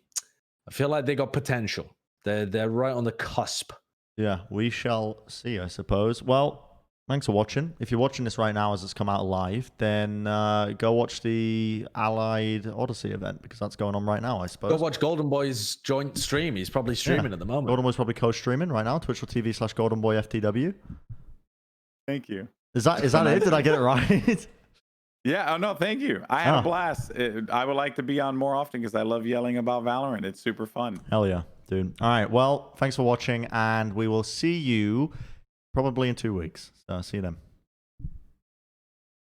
got potential. They're right on the cusp. Yeah, we shall see, I suppose. Well, thanks for watching. If you're watching this right now as it's come out live, then go watch the Allied Odyssey event, because that's going on right now, I suppose. Go watch Goldenboy's joint stream. He's probably streaming at the moment. Goldenboy's probably co-streaming right now, twitch.tv/GoldenboyFTW. Thank you. Is that it? Did I get it right? Yeah, no, thank you. I had a blast. I would like to be on more often because I love yelling about Valorant. It's super fun. Hell yeah, dude. All right, well, thanks for watching, and we will see you probably in 2 weeks. So see you then.